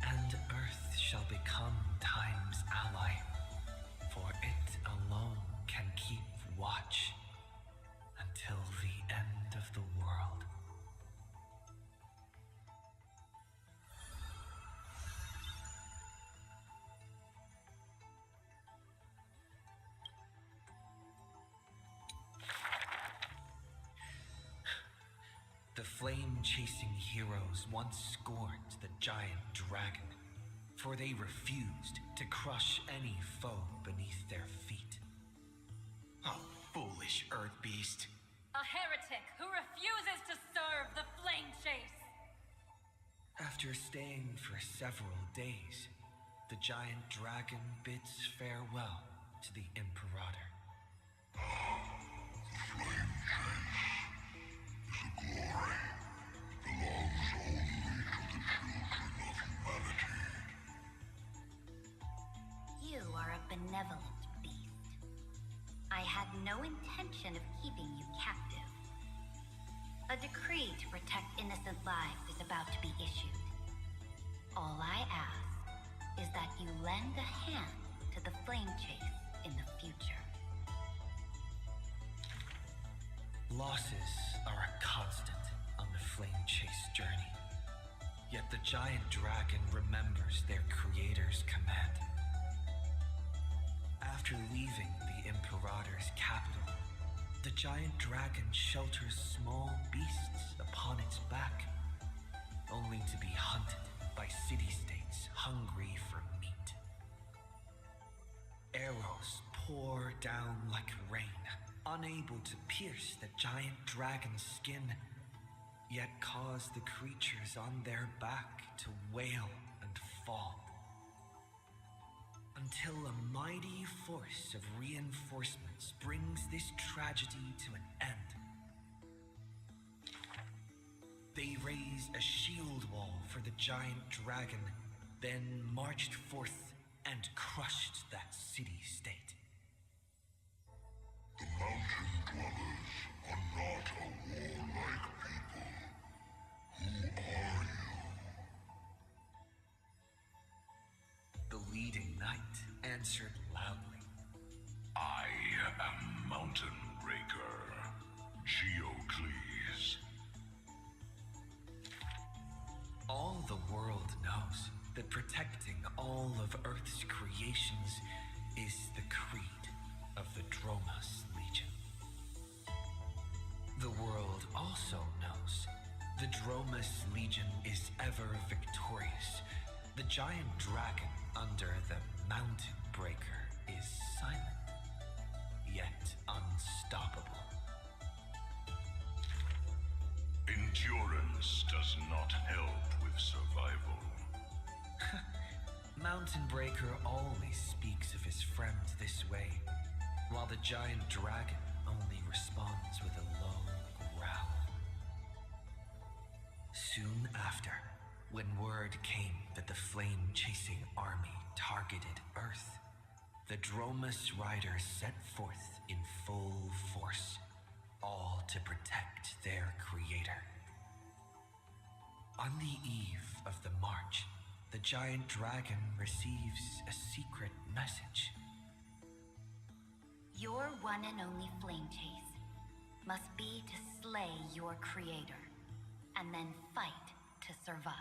And Earth shall become Time's ally, for it alone can keep watch until the end of the world. The flame-chasing heroes once scorned the giant dragon, for they refused to crush any foe beneath their feet. Oh, foolish earth beast. A heretic who refuses to serve the flame chase. After staying for several days, the giant dragon bids farewell to the Imperator. You are a benevolent beast. I had no intention of keeping you captive. A decree to protect innocent lives is about to be issued. All I ask is that you lend a hand to the flame chase in the future. Losses are a constant on the flame chase journey. Yet the giant dragon remembers their creator's command. After leaving the Imperator's capital, the giant dragon shelters small beasts upon its back, only to be hunted by city-states hungry for meat. Arrows pour down like rain, unable to pierce the giant dragon's skin, yet cause the creatures on their back to wail and fall. Until a mighty force of reinforcements brings this tragedy to an end. They raise a shield wall for the giant dragon, then marched forth and crushed that city-state. The mountain dwellers are not a warlike people. Who are you? The leading knight answered loudly. I am Mountain Breaker, Geocles. All the world knows that protecting all of Earth's creations is the creed of the Dromas Legion. The world also knows the Dromas Legion is ever victorious. The giant dragon under the Mountain Breaker is silent, yet unstoppable. Endurance does not help with survival. Mountain Breaker always speaks of his friend this way, while the giant dragon only responds with a low growl. Soon after, when word came that the flame-chasing army targeted Earth, the Dromas riders set forth in full force, all to protect their creator. On the eve of the march, the giant dragon receives a secret message. Your one and only flame chase must be to slay your creator, and then fight to survive.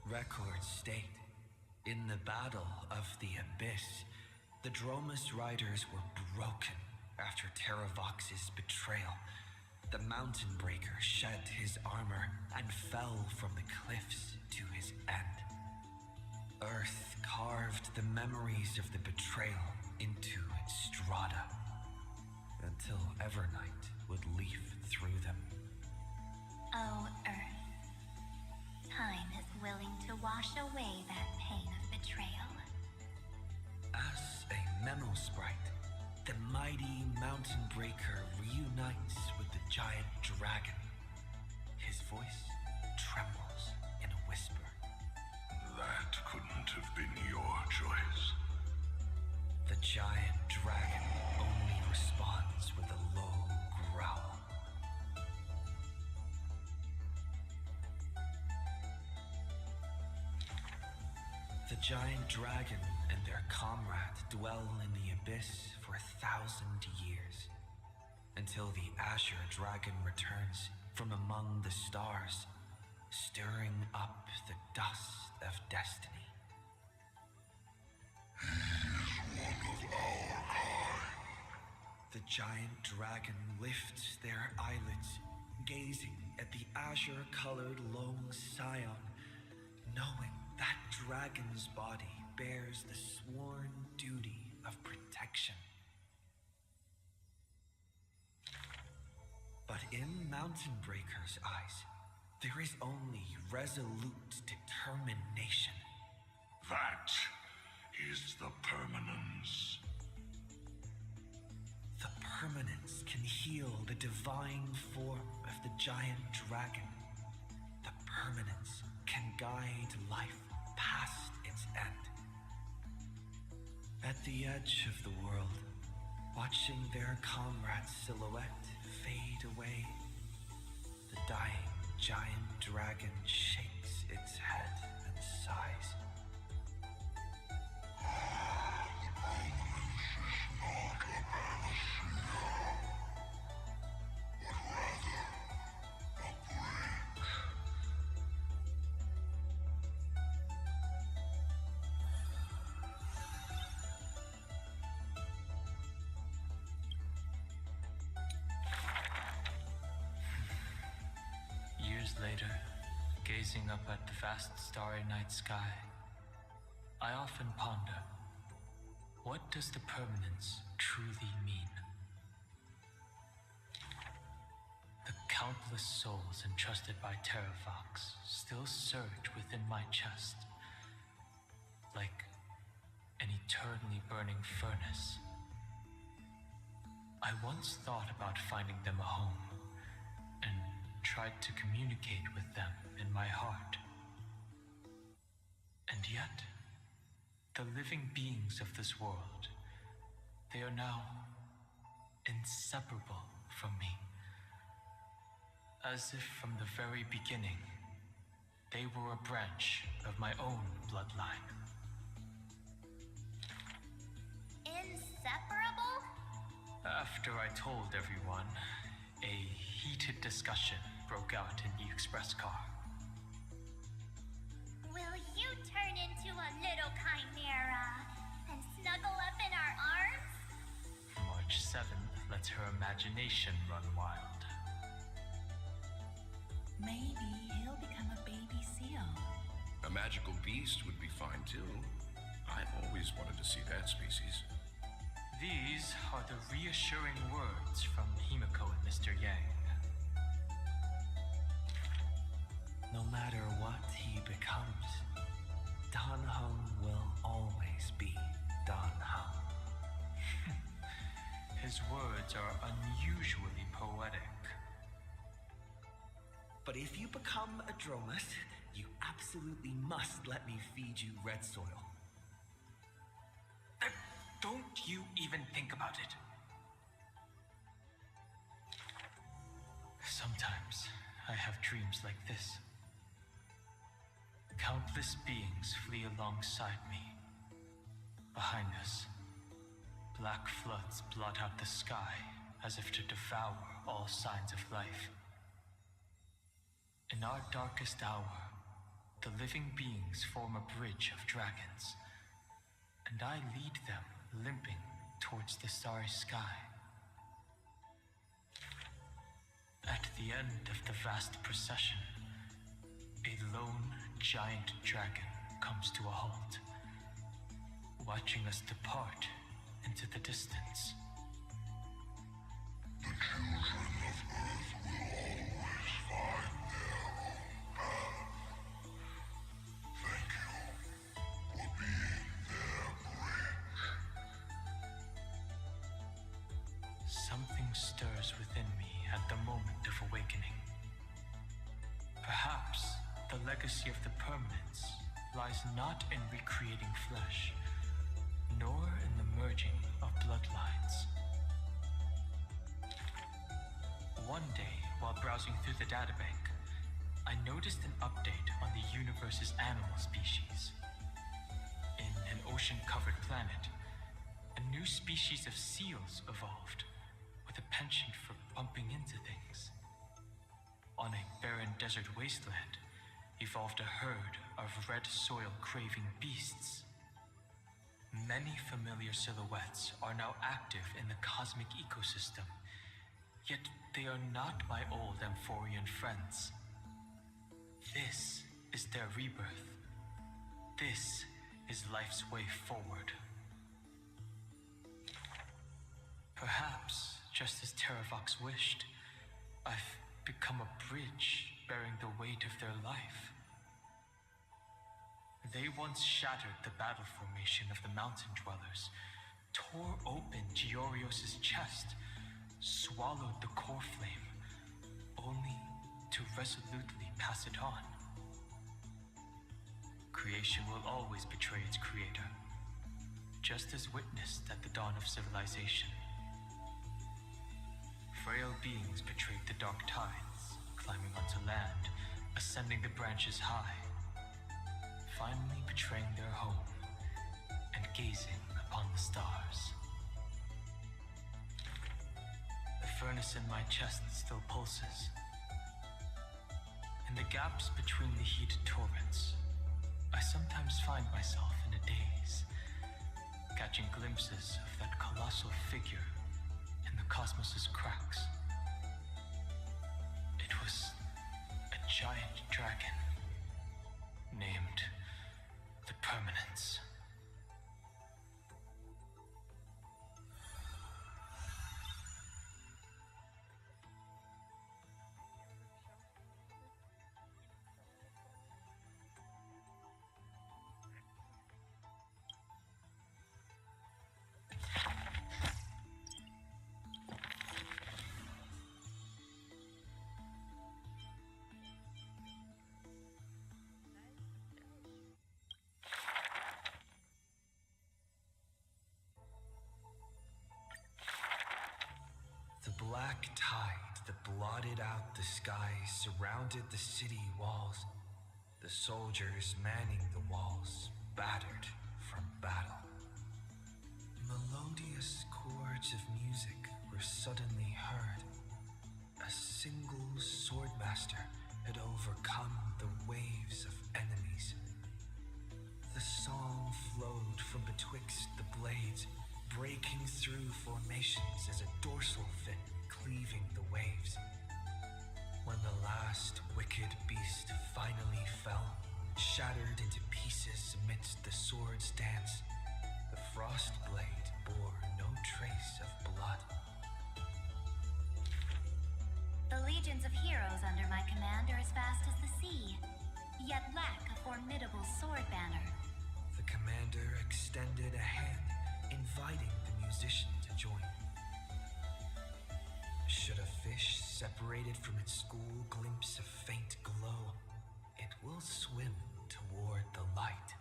Records state, in the Battle of the Abyss, the Dromas riders were broken after Terravox's betrayal. The Mountain Breaker shed his armor and fell from the cliffs to his end. Earth carved the memories of the betrayal into its strata, until Evernight would leaf through them. Oh, Earth. Time is willing to wash away that pain of betrayal. As a memo sprite, the mighty Mountain Breaker reunites with the giant dragon. His voice trembles in a whisper. That couldn't have been your choice. The giant dragon only responds with a low growl. The giant dragon and their comrade dwell in the abyss for 1,000 years, until the Azure Dragon returns from among the stars, stirring up the dust of destiny. He is one of our kind. The giant dragon lifts their eyelids, gazing at the azure-colored lone scion, knowing that dragon's body bears the sworn duty of protection. But in Mountain Breaker's eyes, there is only resolute determination. That is the permanence. The permanence can heal the divine form of the giant dragon. The permanence can guide life past its end. At the edge of the world, watching their comrade's silhouette fade away. The dying giant dragon shakes its head and sighs. Years later, gazing up at the vast starry night sky, I often ponder, what does the permanence truly mean? The countless souls entrusted by Terravox still surge within my chest, like an eternally burning furnace. I once thought about finding them a home, and tried to communicate with them in my heart. And yet, the living beings of this world, they are now inseparable from me. As if from the very beginning, they were a branch of my own bloodline. Inseparable? After I told everyone, a heated discussion broke out in the express car. Will you turn into a little chimera and snuggle up in our arms? March 7th lets her imagination run wild. Maybe he'll become a baby seal. A magical beast would be fine too. I've always wanted to see that species. These are the reassuring words from Himiko and Mr. Yang. No matter what he becomes, Dan Heng will always be Dan Heng. His words are unusually poetic. But if you become a Dromus, you absolutely must let me feed you red soil. Don't you even think about it. Sometimes I have dreams like this. Countless beings flee alongside me. Behind us, black floods blot out the sky as if to devour all signs of life. In our darkest hour, the living beings form a bridge of dragons, and I lead them limping towards the starry sky. At the end of the vast procession, a lone giant dragon comes to a halt, watching us depart into the distance. The children of Earth will always find their own path. Thank you for being their bridge. Something stirs within me at the moment of awakening. Perhaps the legacy of the permanence lies not in recreating flesh, nor in the merging of bloodlines. One day, while browsing through the databank, I noticed an update on the universe's animal species. In an ocean-covered planet, a new species of seals evolved, with a penchant for bumping into things. On a barren desert wasteland, evolved a herd of red soil-craving beasts. Many familiar silhouettes are now active in the cosmic ecosystem, yet they are not my old Amphorean friends. This is their rebirth. This is life's way forward. Perhaps, just as Terravox wished, I've become a bridge bearing the weight of their life. They once shattered the battle formation of the mountain dwellers, tore open Giorios' chest, swallowed the core flame, only to resolutely pass it on. Creation will always betray its creator, just as witnessed at the dawn of civilization. frail beings betrayed the dark tides, climbing onto land, ascending the branches high, finally betraying their home and gazing upon the stars. The furnace in my chest still pulses. In the gaps between the heated torrents, I sometimes find myself in a daze, catching glimpses of that colossal figure in the cosmos's cracks. It was a giant dragon named the Permanence. The black tide that blotted out the sky surrounded the city walls. The soldiers manning the walls, battered from battle. Melodious chords of music were suddenly heard. A single swordmaster had overcome the waves of enemies. The song flowed from betwixt the blades, breaking through formations as a dorsal fin cleaving the waves. When the last wicked beast finally fell, shattered into pieces amidst the sword's dance, the frost blade bore no trace of blood. The legions of heroes under my command are as vast as the sea, yet lack a formidable sword banner. The commander extended a hand, inviting the musician to join. Should a fish separated from its school glimpse a faint glow, it will swim toward the light.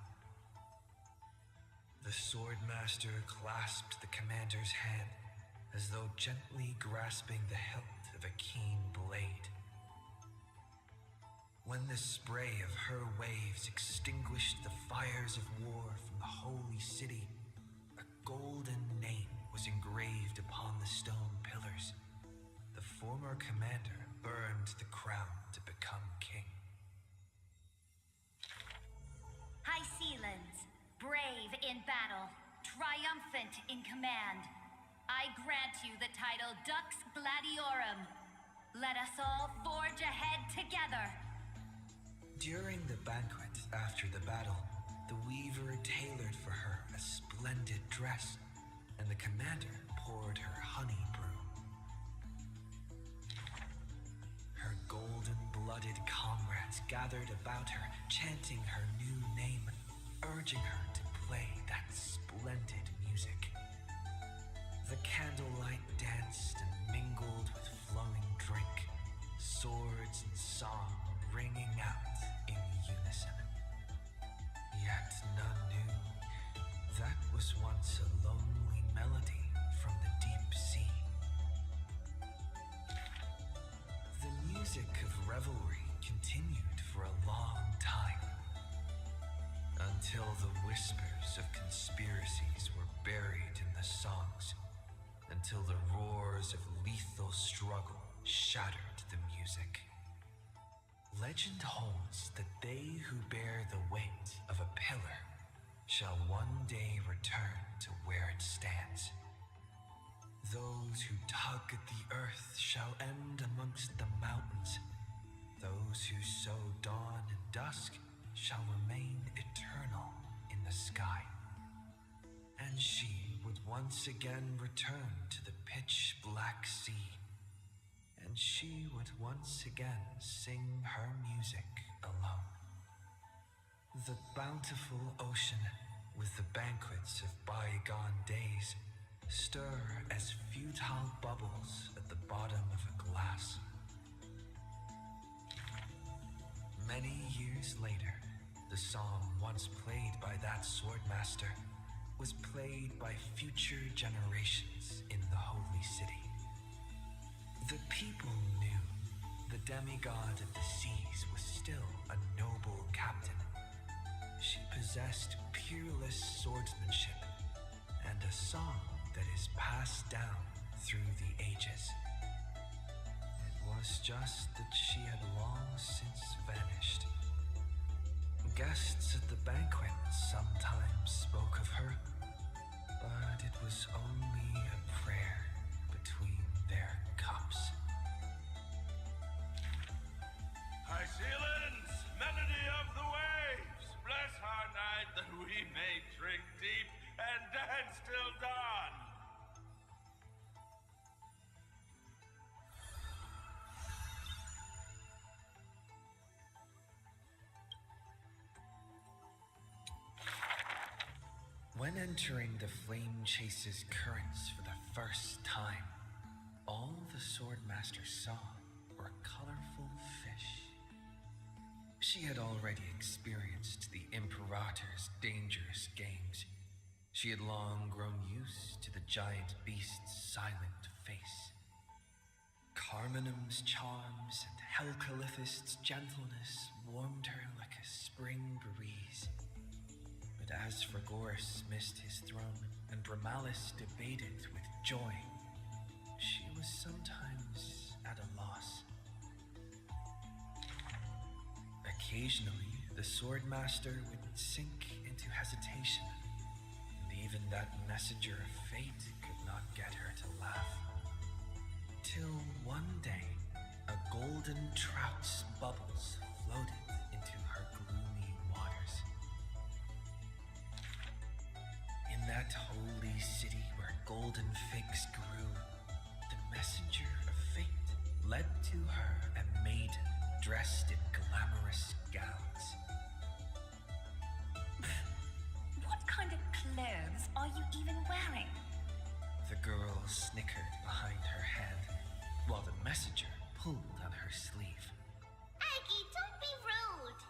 The swordmaster clasped the commander's hand, as though gently grasping the hilt of a keen blade. When the spray of her waves extinguished the fires of war from the holy city, a golden name was engraved upon the stone pillars. The former commander burned the crown to become king. High Sealands, brave in battle, triumphant in command, I grant you the title Dux Gladiorum. Let us all forge ahead together. During the banquet after the battle, the weaver tailored for her a splendid dress, and the commander poured her honey brew. Her golden-blooded comrades gathered about her, chanting her new name, urging her to play that splendid music. The candlelight danced and mingled with flowing drink, swords and song ringing out in unison. Yet none knew that was once a lonely melody from the deep sea. The music of revelry continued for a long time, until the whispers of conspiracies were buried in the songs, until the roars of lethal struggle shattered the music. Legend holds that they who bear the weight of a pillar shall one day return to where it stands. Those who tug at the earth shall end amongst the mountains. Those who sow dawn and dusk shall remain eternal in the sky. And she would once again return to the pitch-black sea. And she would once again sing her music alone. The bountiful ocean, with the banquets of bygone days, stir as futile bubbles at the bottom of a glass. Many years later, the song once played by that swordmaster was played by future generations in the holy city. The people knew the demigod of the seas was still a noble captain. She possessed peerless swordsmanship and a song that is passed down through the ages. It was just that she had long since vanished. Guests at the banquet sometimes spoke of her, but it was only a prayer between their cups. High ceilings, melody of the waves, bless our night that we may drink deep and dance till dawn. When entering the Flame Chase's currents for the first time, all the Swordmaster saw were colorful fish. She had already experienced the Imperator's dangerous games. She had long grown used to the giant beast's silent face. Carminum's charms and Helcalithist's gentleness warmed her like a spring breeze. But as Frigorus missed his throne and Bramalis debated with joy, she was sometimes at a loss. Occasionally, the Swordmaster would sink into hesitation, and even that messenger of fate could not get her to laugh. Till one day, a golden trout's bubbles floated into her gloomy waters. In that holy city where golden figs grew, the messenger of fate led to her a maiden dressed in glamorous gowns. What kind of clothes are you even wearing? The girl snickered behind her head, while the messenger pulled on her sleeve. Aggie, don't be rude.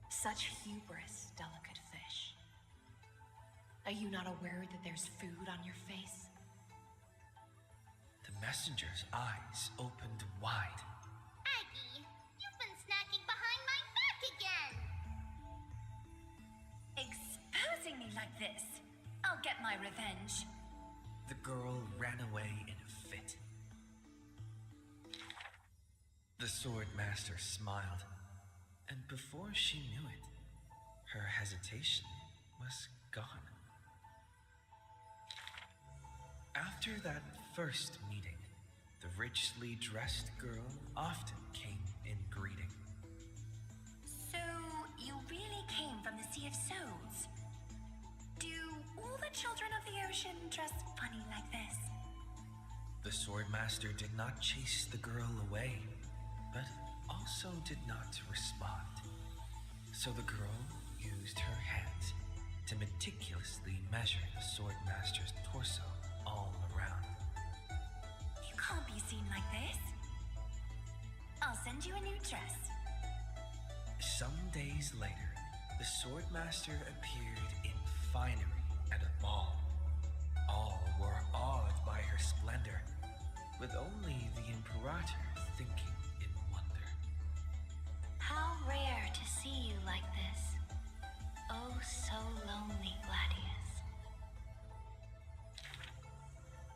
Such hubris, delicate fish. Are you not aware that there's food on your face? The messenger's eyes opened wide. Aggie, you've been snacking behind my back again. Exposing me like this. I'll get my revenge. The girl ran away in a fit. The Swordmaster smiled, and before she knew it, her hesitation was gone. After that first meeting, the richly dressed girl often came in greeting. So, you really came from the Sea of Souls? Do all the children of the ocean dress funny like this? The Swordmaster did not chase the girl away, but also did not respond. So the girl used her hands to meticulously measure the Swordmaster's torso all around. You can't be seen like this. I'll send you a new dress. Some days later, the Swordmaster appeared in finery at a ball. All were awed by her splendor, with only the Imperator thinking in wonder. How rare to see you like this. Oh, so lonely, Gladius.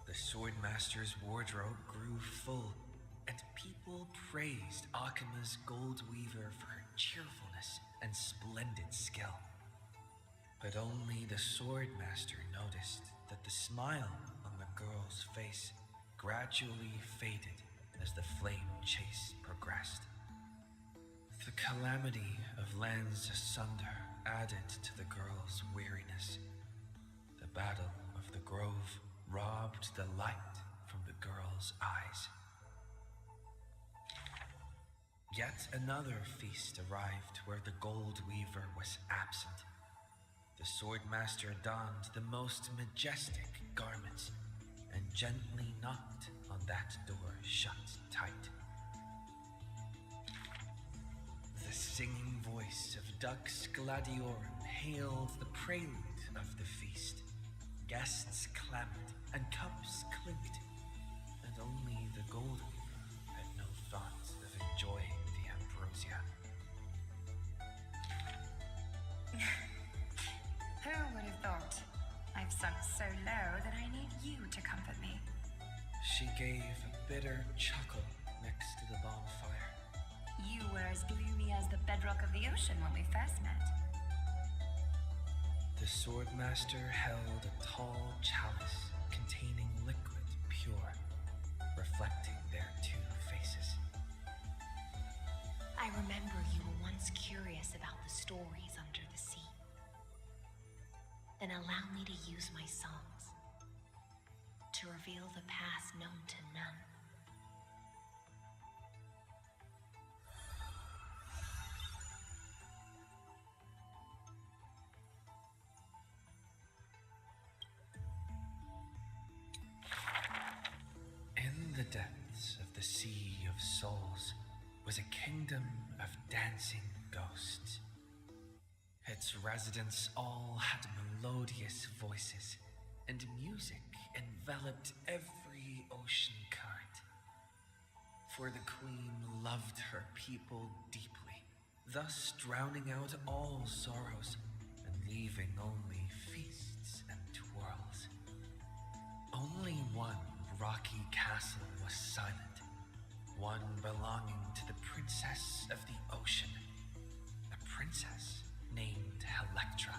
The Swordmaster's wardrobe grew full, and people praised Akima's Gold Weaver for her cheerfulness and splendid skill. But only the Swordmaster noticed that the smile on the girl's face gradually faded as the flame chase progressed. The calamity of lands asunder added to the girl's weariness. The battle of the grove robbed the light from the girl's eyes. Yet another feast arrived where the Gold Weaver was absent. The Swordmaster donned the most majestic garments and gently knocked on that door shut tight. The singing voice of Dux Gladiorum hailed the prelude of the feast. Guests clamored and cups clinked, and only the Gold Weaver had no thought of enjoying the ambrosia. Who would have thought? I've sunk so low that I need you to comfort me. She gave a bitter chuckle next to the bonfire. You were as gloomy as the bedrock of the ocean when we first met. The swordmaster held a tall chalice containing liquid pure, reflecting their two faces. I remember you were once curious about the stories under the sea. Then allow me to use my songs to reveal the past known to none. In the depths of the Sea of Souls was a kingdom of dancing ghosts. Its residents all had melodious voices, and music enveloped every ocean current. For the queen loved her people deeply, thus drowning out all sorrows and leaving only feasts and twirls. Only one rocky castle was silent, one belonging to the princess of the ocean, a princess named Electra.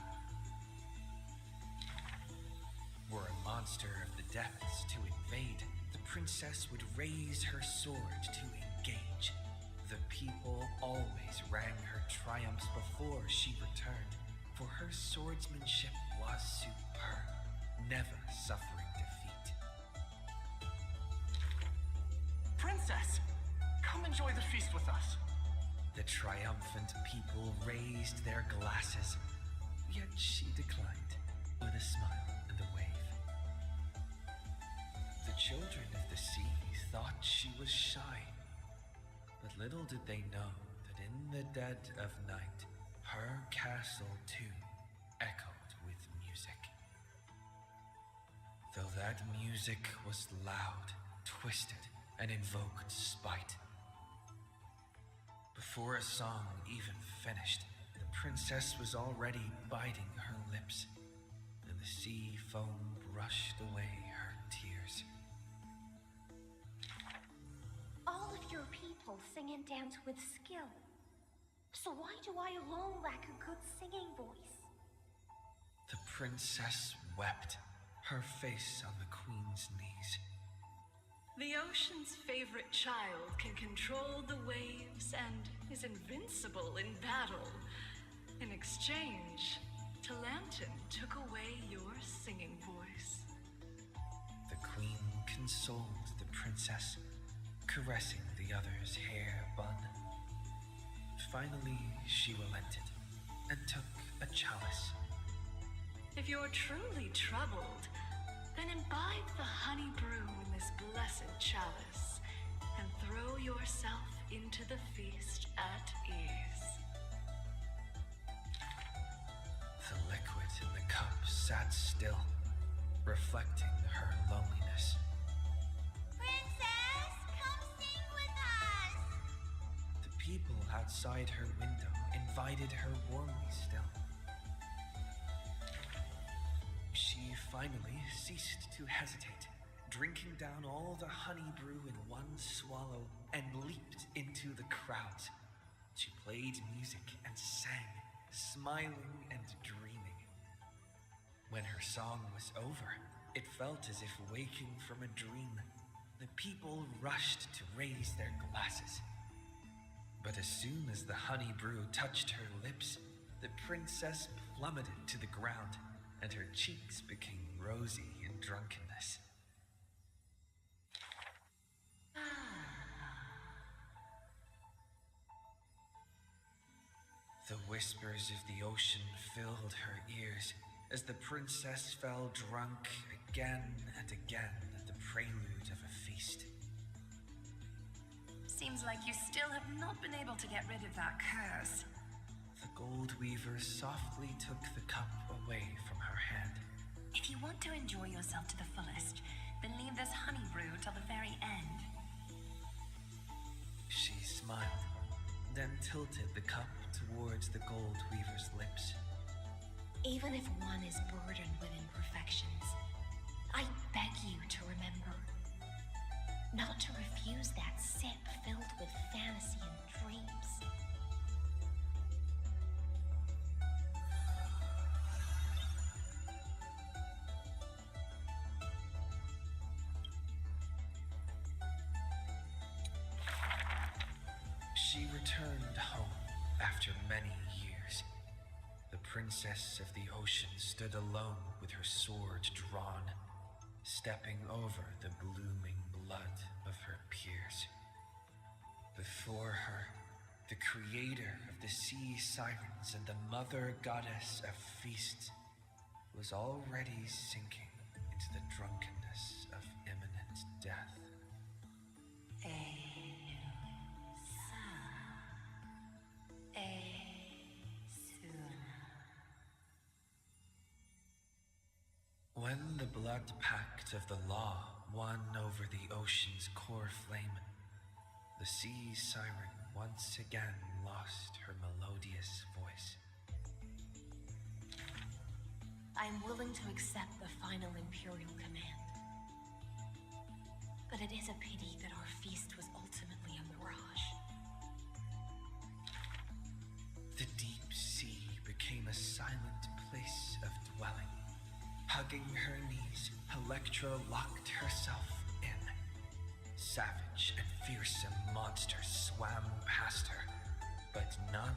Were a monster of the depths to invade, the princess would raise her sword to engage. The people always rang her triumphs before she returned, for her swordsmanship was superb, never suffering defeat. Princess, come enjoy the feast with us. The triumphant people raised their glasses, yet she declined with a smile and a wave. The children of the sea thought she was shy, but little did they know that in the dead of night, her castle too echoed with music. Though that music was loud, twisted, and invoked spite. Before a song even finished, the princess was already biting her lips, and the sea foam brushed away her tears. All of your people sing and dance with skill. So why do I alone lack a good singing voice? The princess wept, her face on the queen's knees. The ocean's favorite child can control the waves and is invincible in battle. In exchange, Talantin took away your singing voice. The queen consoled the princess, caressing the other's hair bun. Finally, she relented and took a chalice. If you're truly troubled, then imbibe the honey brew in this blessed chalice and throw yourself into the feast at ease. The liquid in the cup sat still, reflecting her loneliness. Princess, come sing with us! The people outside her window invited her warmly still. She finally ceased to hesitate, drinking down all the honey brew in one swallow, and leaped into the crowds. She played music and sang, smiling and dreaming. When her song was over, it felt as if waking from a dream. The people rushed to raise their glasses. But as soon as the honey brew touched her lips, the princess plummeted to the ground, and her cheeks became rosy in drunkenness. The whispers of the ocean filled her ears as the princess fell drunk again and again at the prelude of a feast. Seems like you still have not been able to get rid of that curse. The gold weaver softly took the cup away from her hand. If you want to enjoy yourself to the fullest, then leave this honey brew till the very end. She smiled, then tilted the cup towards the gold weaver's lips. Even if one is burdened with imperfections, I beg you to remember not to refuse that sip filled with fantasy and dreams. She returned home after many years. The princess of the ocean stood alone with her sword drawn, stepping over the blooming blood of her peers. Before her, the creator of the sea sirens and the mother goddess of feasts was already sinking into the drunkenness of imminent death. When the blood pact of the law won over the ocean's core flame, the sea siren once again lost her melodious voice. I'm willing to accept the final Imperial command. But it is a pity that our feast was ultimately a mirage. The deep sea became a silent place of dwelling. Hugging her knees, Electra locked herself in. Savage and fearsome monsters swam past her, but none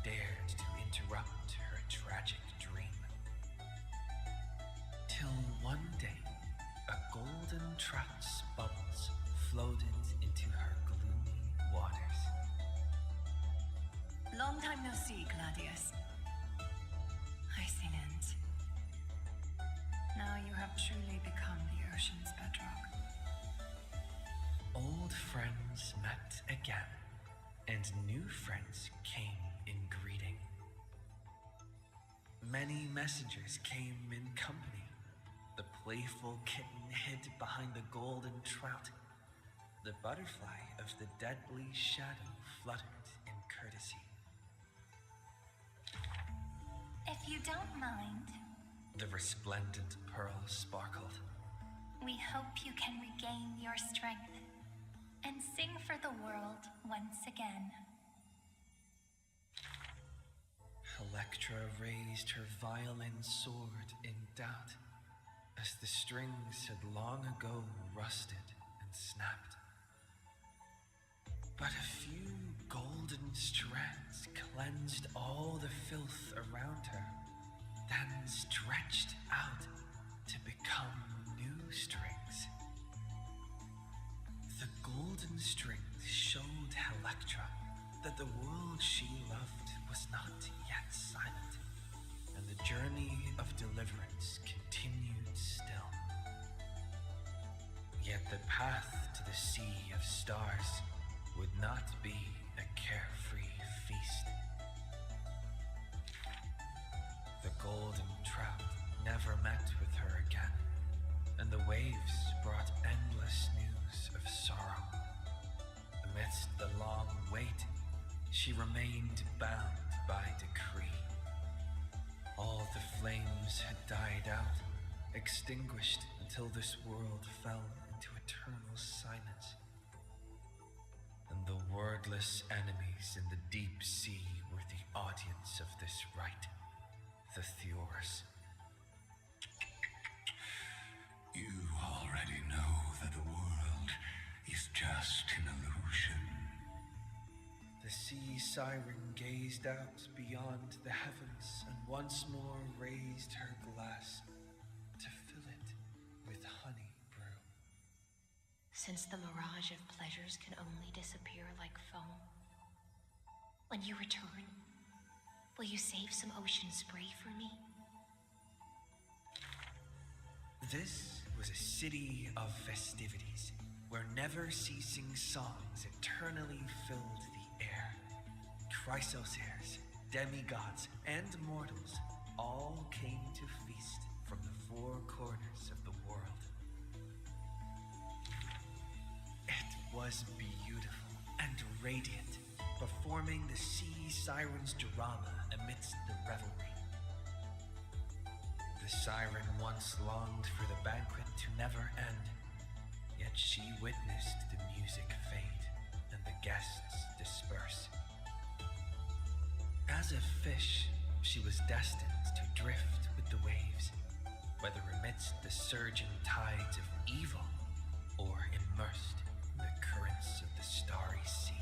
dared to interrupt her tragic dream. Till one day, a golden trout's bubbles floated into her gloomy waters. Long time no see, Gladius. I see it. Now you have truly become the ocean's bedrock. Old friends met again, and new friends came in greeting. Many messengers came in company. The playful kitten hid behind the golden trout. The butterfly of the deadly shadow fluttered in courtesy. If you don't mind, The resplendent pearl sparkled. we hope you can regain your strength and sing for the world once again. Electra raised her violin sword in doubt, as the strings had long ago rusted and snapped. But a few golden strands cleansed all the filth around her, then stretched out to become new strings. The golden strings showed Electra that the world she loved was not yet silent, and the journey of deliverance continued still. Yet the path to the Sea of Stars would not be a carefree feast. The golden trout never met with her again, and the waves brought endless news of sorrow. Amidst the long wait, she remained bound by decree. All the flames had died out, extinguished until this world fell into eternal silence. And the wordless enemies in the deep sea were the audience of this rite, the Theors. You already know that the world is just an illusion. The sea siren gazed out beyond the heavens and once more raised her glass to fill it with honey brew. Since the mirage of pleasures can only disappear like foam, when you return, will you save some ocean spray for me? This was a city of festivities, where never-ceasing songs eternally filled the air. Chrysosairs, demigods, and mortals all came to feast from the four corners of the world. was beautiful and radiant, performing the sea siren's drama amidst the revelry. The siren once longed for the banquet to never end, yet she witnessed the music fade and the guests disperse. As a fish, she was destined to drift with the waves, whether amidst the surging tides of evil or immersed in the currents of the starry sea.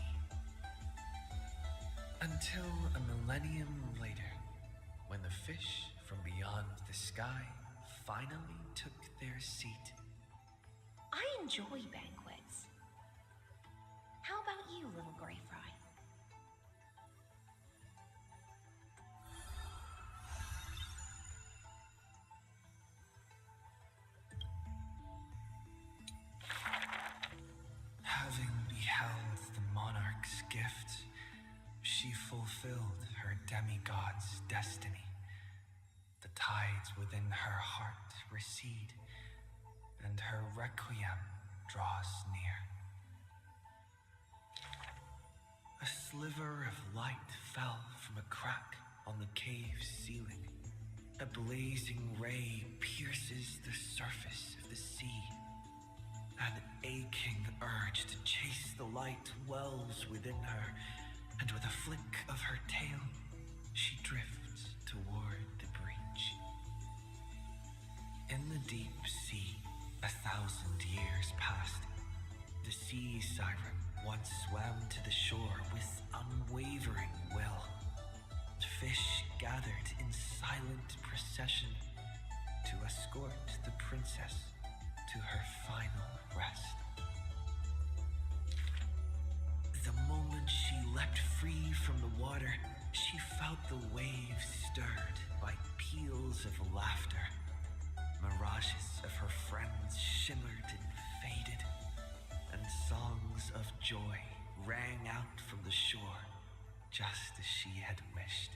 Until a millennium later, when the fish from beyond the sky finally took their seat. I enjoy banquets. How about you, little gray fry? Having beheld the monarch's gift, she fulfilled her demigod's destiny. The tides within her heart recede, and her requiem draws near. A sliver of light fell from a crack on the cave's ceiling. A blazing ray pierces the surface of the sea. An aching urge to chase the light wells within her, and with a flick of her tail, she drifts toward the breach. In the deep sea, 1,000 years passed. The sea siren once swam to the shore with unwavering will. Fish gathered in silent procession to escort the princess to her final rest. The moment she leapt free from the water, she felt the waves stirred by peals of laughter. Mirages of her friends shimmered and faded, and songs of joy rang out from the shore, just as she had wished.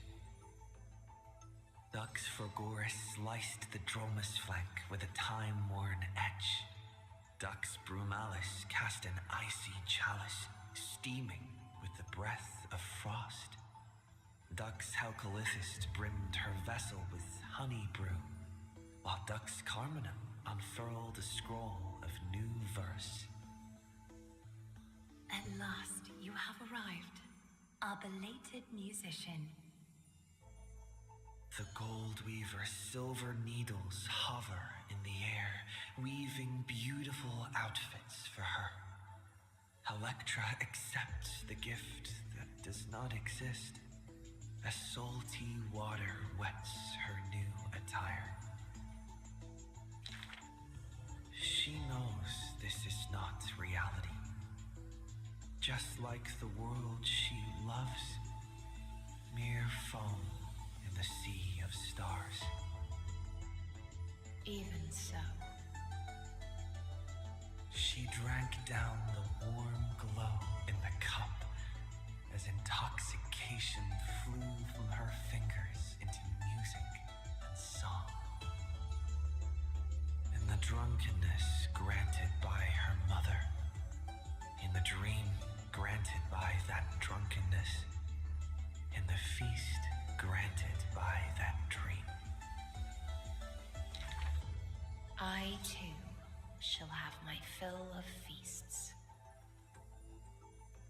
Ducks Forgoris sliced the Dromus flank with a time-worn edge. Dux Brumalis cast an icy chalice, steaming with the breath of frost. Dux Halcolithis brimmed her vessel with honey brew, while Dux Carminum unfurled a scroll of new verse. At last, you have arrived, our belated musician. The gold weaver's silver needles hover in the air, weaving beautiful outfits for her. Electra accepts the gift that does not exist, as salty water wets her new attire. She knows this is not reality. Just like the world she loves, mere foam in the sea of stars. Even so. She drank down the warm glow in the cup as intoxication flew from her fingers into music and song. In the drunkenness granted by her mother, in the dream granted by that drunkenness, in the feast granted by that dream. I, too, shall have my fill of feasts.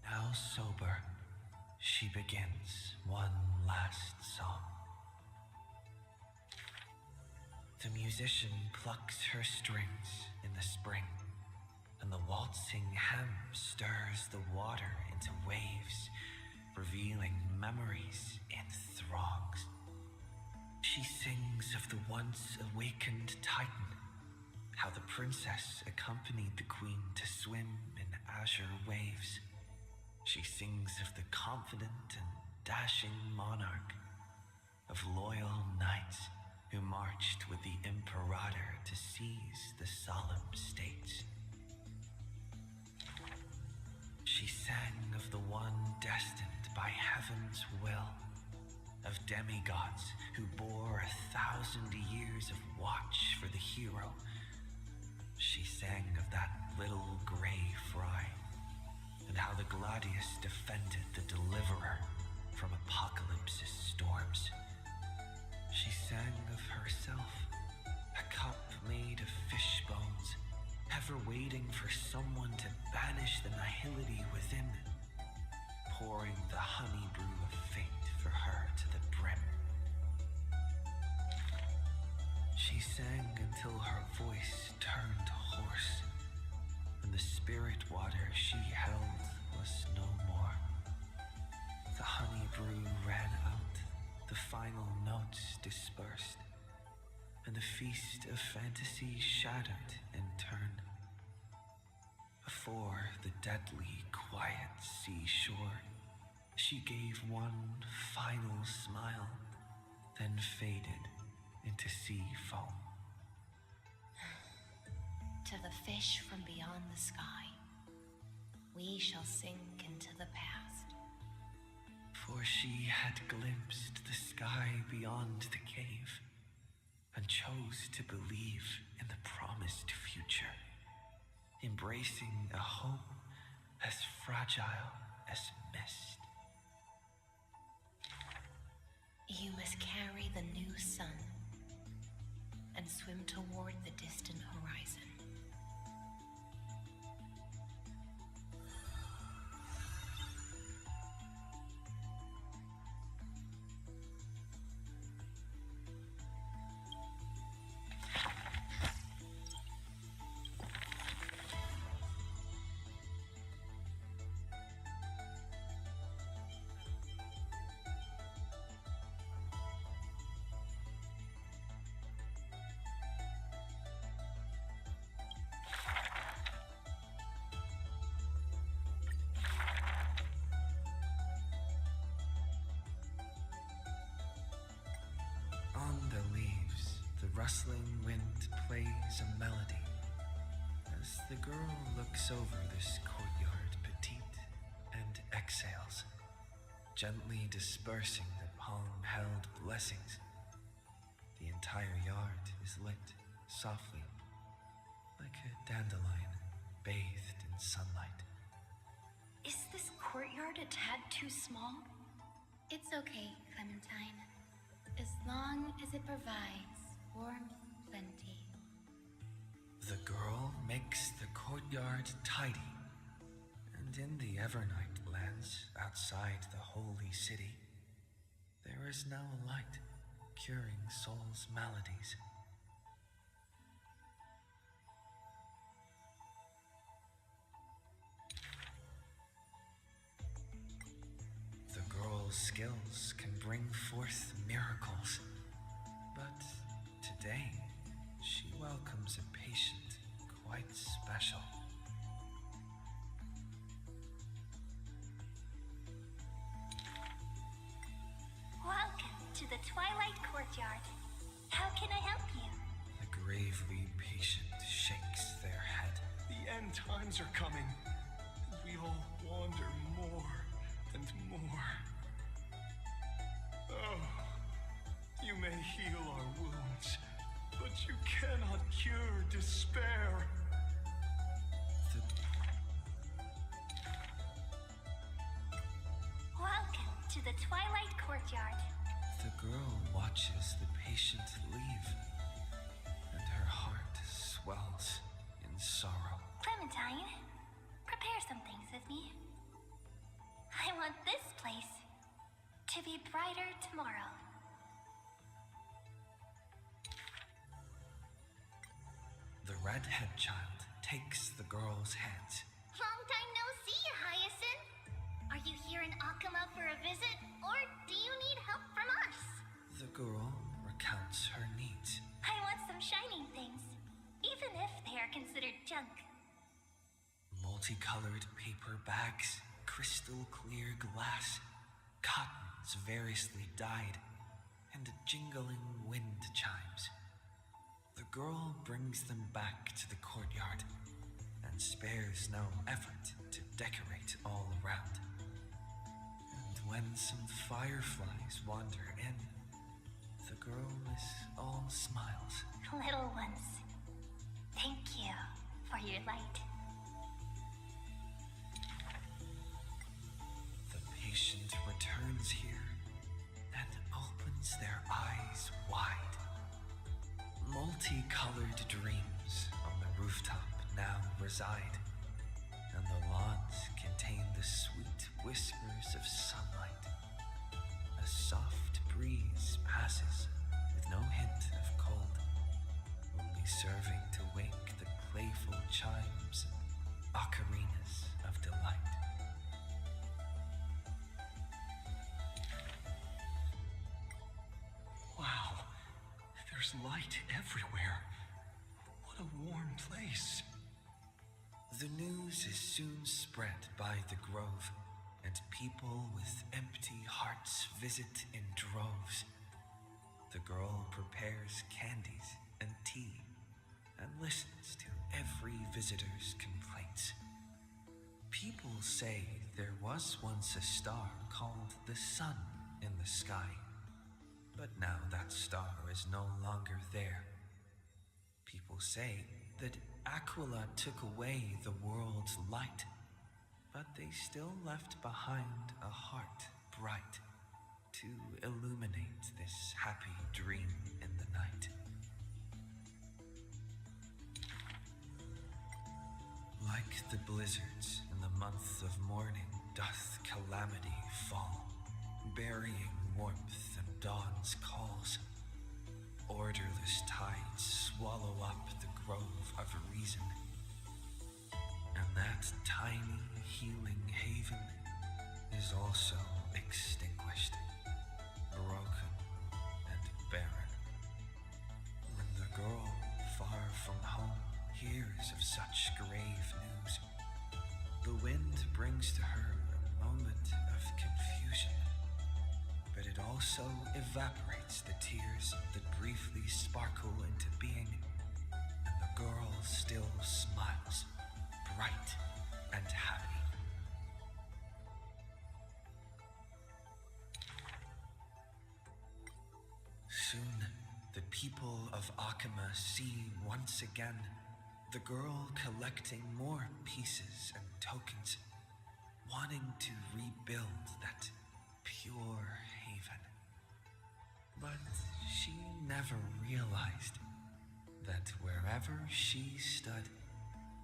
Now sober, she begins one last song. The musician plucks her strings in the spring, and the waltzing hem stirs the water into waves, revealing memories in throngs. She sings of the once awakened Titan, how the princess accompanied the queen to swim in azure waves. She sings of the confident and dashing monarch, of loyal knights who marched with the imperator to seize the solemn states. She sang of the one destined by heaven's will, of demigods who bore 1,000 years of watch for the hero. She sang of that little gray fry and how the Gladius defended the Deliverer from Apocalypse's storms. She sang of herself, a cup made of fish bones, ever waiting for someone to banish the nihility within, pouring the honey brew of fate for her to the brim. She sang until her voice turned hoarse, and the spirit water she held was no more. The honey brew ran out, the final notes dispersed, and the feast of fantasy shattered in turn. Before the deadly quiet seashore, she gave one final smile, then faded into sea foam. To the fish from beyond the sky, we shall sink into the past. For she had glimpsed the sky beyond the cave, and chose to believe in the promised future, embracing a hope as fragile as mist. You must carry the new sun and swim toward the distant horizon. Rustling wind plays a melody as the girl looks over this courtyard petite and exhales, gently dispersing the palm-held blessings. The entire yard is lit softly, like a dandelion bathed in sunlight. Is this courtyard a tad too small? It's okay, Clementine. As long as it provides warmth plenty. The girl makes the courtyard tidy, and in the Evernight lands outside the holy city, there is now a light curing souls' maladies. The girl's skills can bring forth miracles, but today, she welcomes a patient quite special. Welcome to the Twilight Courtyard. How can I help you? The gravely patient shakes their head. The end times are coming, and we all wander more and more. Oh, you may heal our wounds, but you cannot cure despair. Welcome to the Twilight Courtyard. The girl watches the patient leave, and her heart swells in sorrow. Clementine, prepare some things with me. I want this place to be brighter tomorrow. The redhead child takes the girl's hands. Long time no see, Hyacinth. Are you here in Akama for a visit, or do you need help from us? The girl recounts her needs. I want some shining things, even if they are considered junk. Multicolored paper bags, crystal clear glass, cottons variously dyed, and jingling wind chimes. The girl brings them back to the courtyard and spares no effort to decorate all around. And when some fireflies wander in, the girl is all smiles. Little ones, thank you for your light. multicolored dreams on the rooftop now reside, and the lawns contain the sweet whispers of sunlight. A soft breeze passes with no hint of cold, only serving to wake the playful chimes and ocarinas of delight. Wow, there's light everywhere. What a warm place. The news is soon spread by the grove, and people with empty hearts visit in droves. The girl prepares candies and tea and listens to every visitor's complaints. People say there was once a star called the sun in the sky, but now that star is no longer there. People say that Aquila took away the world's light, but they still left behind a heart bright to illuminate this happy dream in the night. Like the blizzards in the month of mourning doth calamity fall, burying warmth and dawn's calls. Orderless tides swallow up the grove of reason, and that tiny healing haven is also extinguished, broken and barren. When the girl, far from home, hears of such grave news, the wind brings to her a moment of confusion, but it also evaporates the tears that briefly sparkle into being, and the girl still smiles, bright and happy. Soon, the people of Akima see once again the girl collecting more pieces and tokens, wanting to rebuild that pure haven. But she never realized that wherever she stood,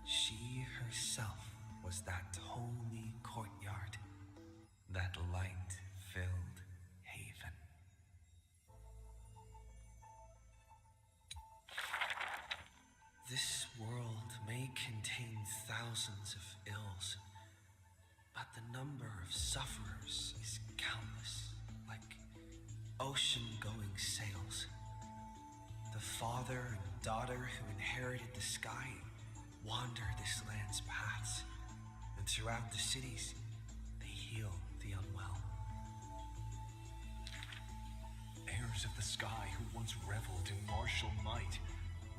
she herself was that holy courtyard, that light-filled haven. This world may contain thousands of ills, but the number of sufferers is countless, like ocean-going sails. The father and daughter who inherited the sky wander this land's paths, and throughout the cities, they heal the unwell. Heirs of the sky who once reveled in martial might,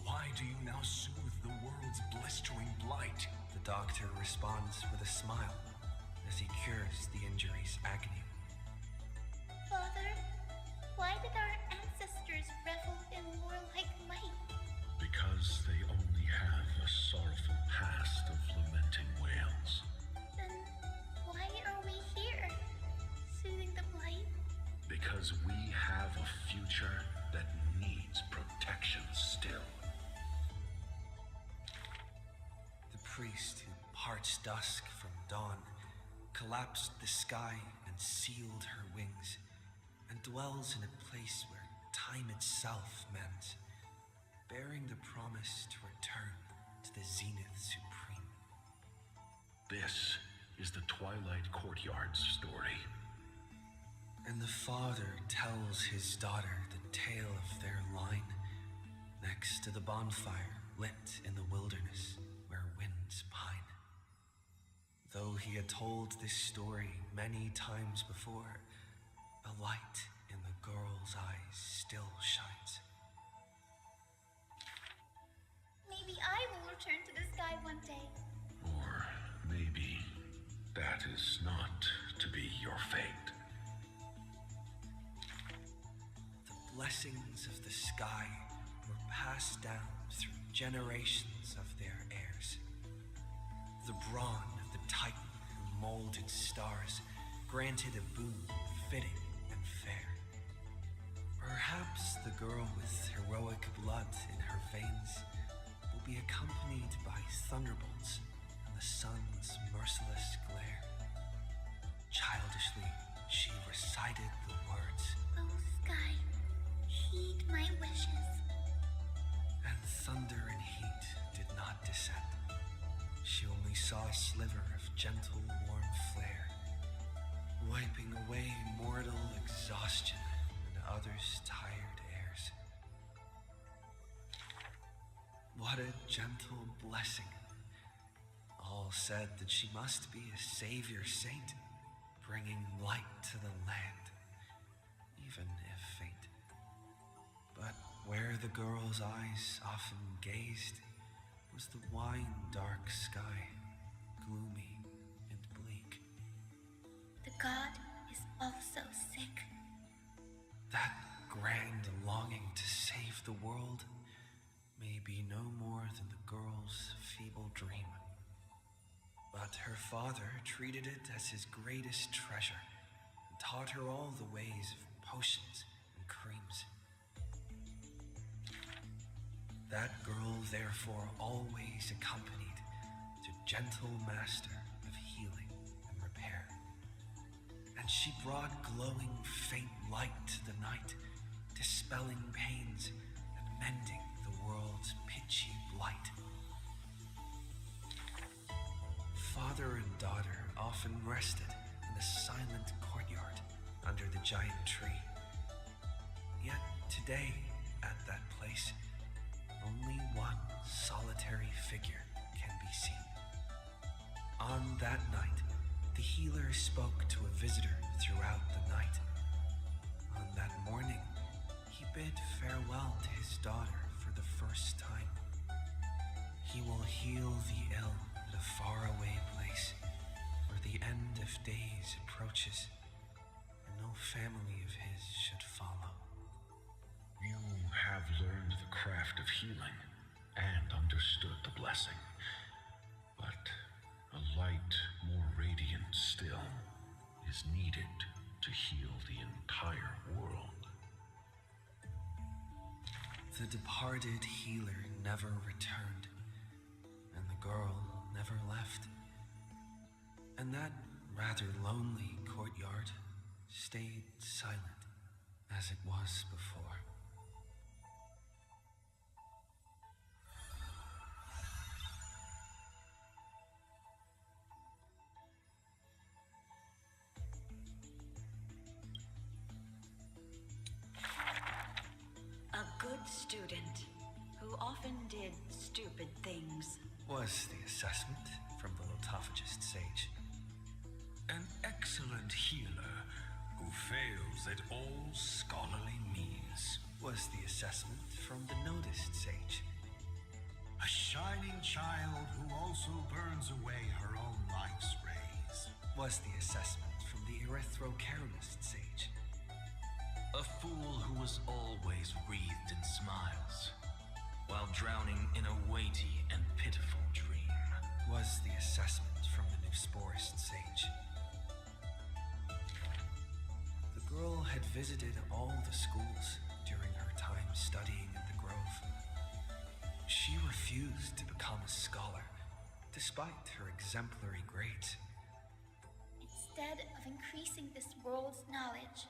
why do you now soothe the world's blistering blight? The doctor responds with a smile as he cures the injury's agony. Father, why did our ancestors revel in warlike might? Because they only have a sorrowful past of lamenting wails. Then why are we here, soothing the blight? Because we have a future that needs protection still. The priest who parts dusk from dawn collapsed the sky and sealed her wings, and dwells in a place where time itself mends, bearing the promise to return to the zenith supreme. This is the Twilight Courtyard's story. And the father tells his daughter the tale of their line, next to the bonfire lit in the wilderness where winds pine. Though he had told this story many times before, a light in the girl's eyes still shines. Maybe I will return to the sky one day. Or maybe that is not to be your fate. The blessings of the sky were passed down through generations of their heirs. The brawn of the Titan who molded stars granted a boon fitting and fair. Perhaps the girl with heroic blood in her veins will be accompanied by thunderbolts and the sun's merciless glare. Childishly, she recited the words, "Oh, sky, heed my wishes." and thunder and heat did not descend. She only saw a sliver of gentle, warm flare, wiping away mortal exhaustion and others' tired airs. What a gentle blessing. All said that she must be a savior saint, bringing light to the land, even if faint. But where the girl's eyes often gazed was the wine-dark sky, gloomy and bleak. The god is also sick. That grand longing to save the world may be no more than the girl's feeble dream. But her father treated it as his greatest treasure and taught her all the ways of potions and creams. That girl therefore always accompanied the gentle master of healing and repair. And she brought glowing faint light to the night, dispelling pains and mending the world's pitchy blight. Father and daughter often rested in the silent courtyard under the giant tree. Yet today, at that place, only one solitary figure can be seen. On that night, the healer spoke to a visitor throughout the night. On that morning, he bid farewell to his daughter for the first time. He will heal the ill at a faraway place where the end of days approaches and no family of his should follow. You have learned the craft of healing and understood the blessing, but a light more radiant still is needed to heal the entire world. The departed healer never returned, and the girl never left. And that rather lonely courtyard stayed silent as it was before. A good student who often did stupid things. Was the assessment from the Lotophagist sage. An excellent healer who fails at all scholarly means. Was the assessment from the Noticed sage. A shining child who also burns away her own life's rays. Was the assessment from the Erythrocaramist sage. A fool who was always wreathed in smiles, while drowning in a weighty and pitiful dream. Was the assessment from the Newsporist sage. The girl had visited all the schools during her time studying at the Grove. She refused to become a scholar, despite her exemplary grades. Instead of increasing this world's knowledge,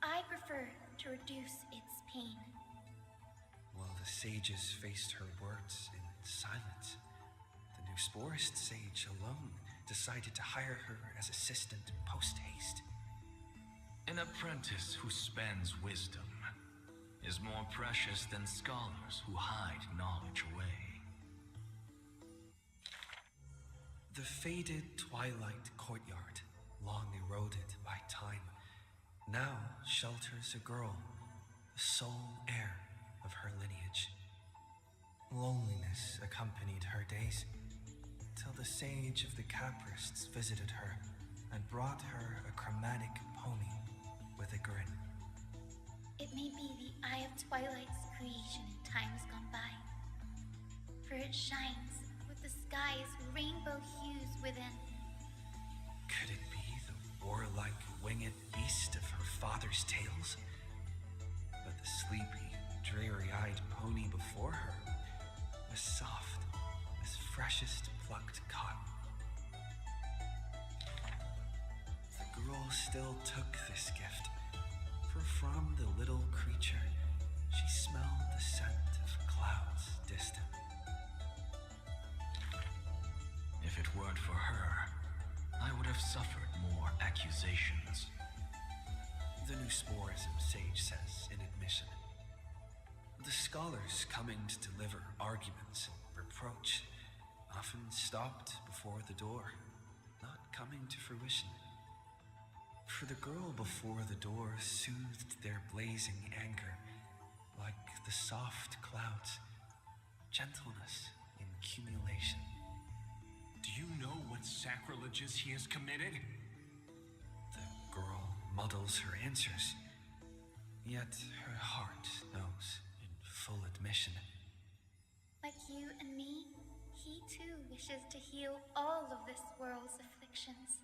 I prefer to reduce its pain. While the sages faced her words in silence, the Newsporist sage alone decided to hire her as assistant post-haste. An apprentice who spends wisdom is more precious than scholars who hide knowledge away. The faded twilight courtyard, long eroded by time, now shelters a girl, the sole heir of her lineage. Loneliness accompanied her days, till the sage of the Caprists visited her and brought her a chromatic pony with a grin. It may be the Eye of Twilight's creation in times gone by, for it shines with the sky's rainbow hues within. Could it be the warlike winged beast of her father's tales? But the sleepy, dreary-eyed pony before her was soft as freshest plucked cotton. The girl still took this gift, for from the little creature she smelled the scent of clouds distant. If it weren't for her, I would have suffered more accusations. The new sporism sage says in admission. The scholars coming to deliver arguments and reproach often stopped before the door, not coming to fruition. For the girl before the door soothed their blazing anger like the soft clouds, gentleness in cumulation. Do you know what sacrileges he has committed? The girl muddles her answers, yet her heart knows in full admission. Like you and me, he too wishes to heal all of this world's afflictions.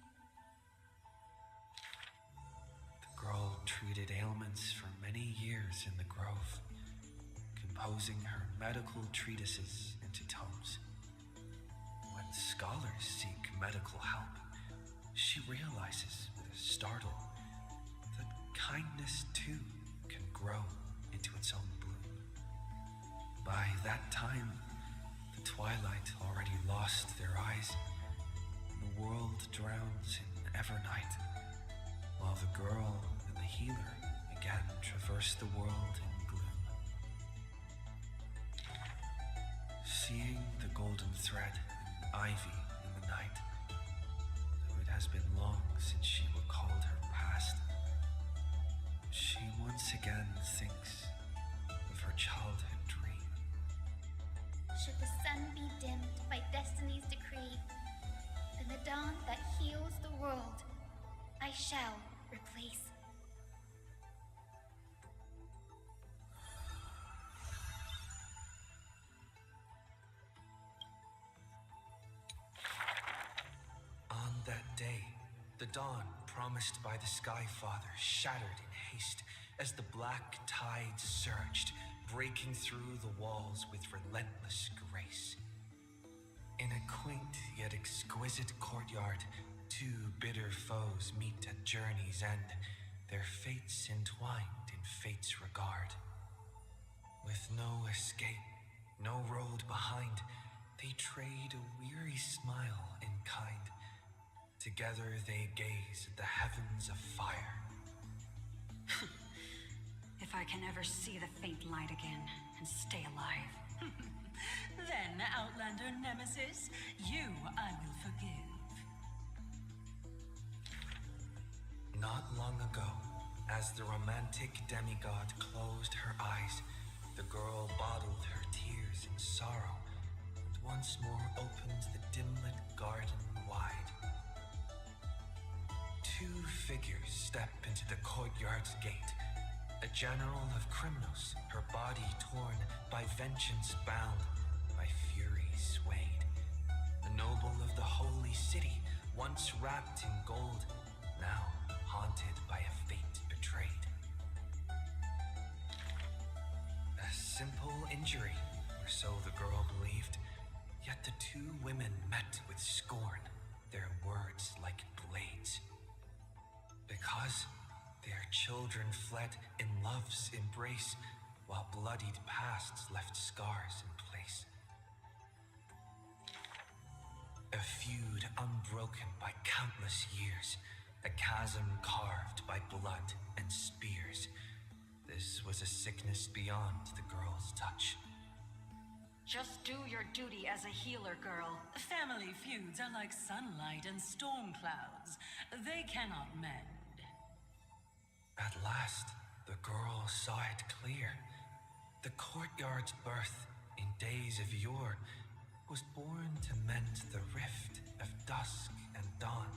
The girl treated ailments for many years in the grove, composing her medical treatises into tomes. When scholars seek medical help, she realizes with a startle that kindness too can grow into its own bloom. By that time, the twilight already lost their eyes, and the world drowns in evernight, while the girl and the healer again traverse the world in gloom. Seeing the golden thread and ivy in the night, though it has been long since she recalled her past, she once again thinks of her childhood dream. Should the sun be dimmed by destiny's decree, then the dawn that heals the world I shall replace. On that day, the dawn promised by the Sky Father shattered in haste as the black tide surged, breaking through the walls with relentless grace. In a quaint yet exquisite courtyard, two bitter foes meet at journey's end, their fates entwined in fate's regard. With no escape, no road behind, they trade a weary smile in kind. Together they gaze at the heavens of fire. If I can ever see the faint light again and stay alive, then, Outlander Nemesis, you I will forgive. Not long ago, as the romantic demigod closed her eyes, the girl bottled her tears in sorrow and once more opened the dim-lit garden wide. Two figures step into the courtyard's gate. A general of Crimnos, her body torn, by vengeance bound, by fury swayed. A noble of the holy city, once wrapped in gold, now haunted by a fate betrayed. A simple injury, or so the girl believed, yet the two women met with scorn, their words like blades. Because their children fled in love's embrace, while bloodied pasts left scars in place. A feud unbroken by countless years, a chasm carved by blood and spears. This was a sickness beyond the girl's touch. Just do your duty as a healer, girl. Family feuds are like sunlight and storm clouds. They cannot mend. At last, the girl saw it clear. The courtyard's birth, in days of yore, was born to mend the rift of dusk and dawn.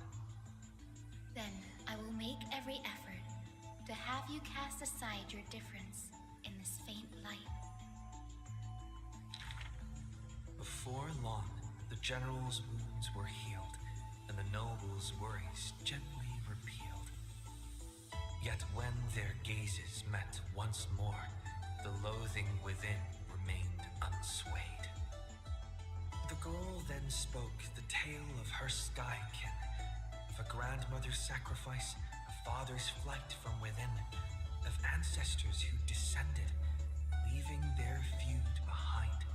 Then I will make every effort to have you cast aside your difference in this faint light. Before long, the general's wounds were healed, and the noble's worries gently repealed. Yet when their gazes met once more, The loathing within remained unswayed. The girl then spoke the tale of her skykin, of a grandmother's sacrifice, a father's flight from within, of ancestors who descended, leaving their feud behind.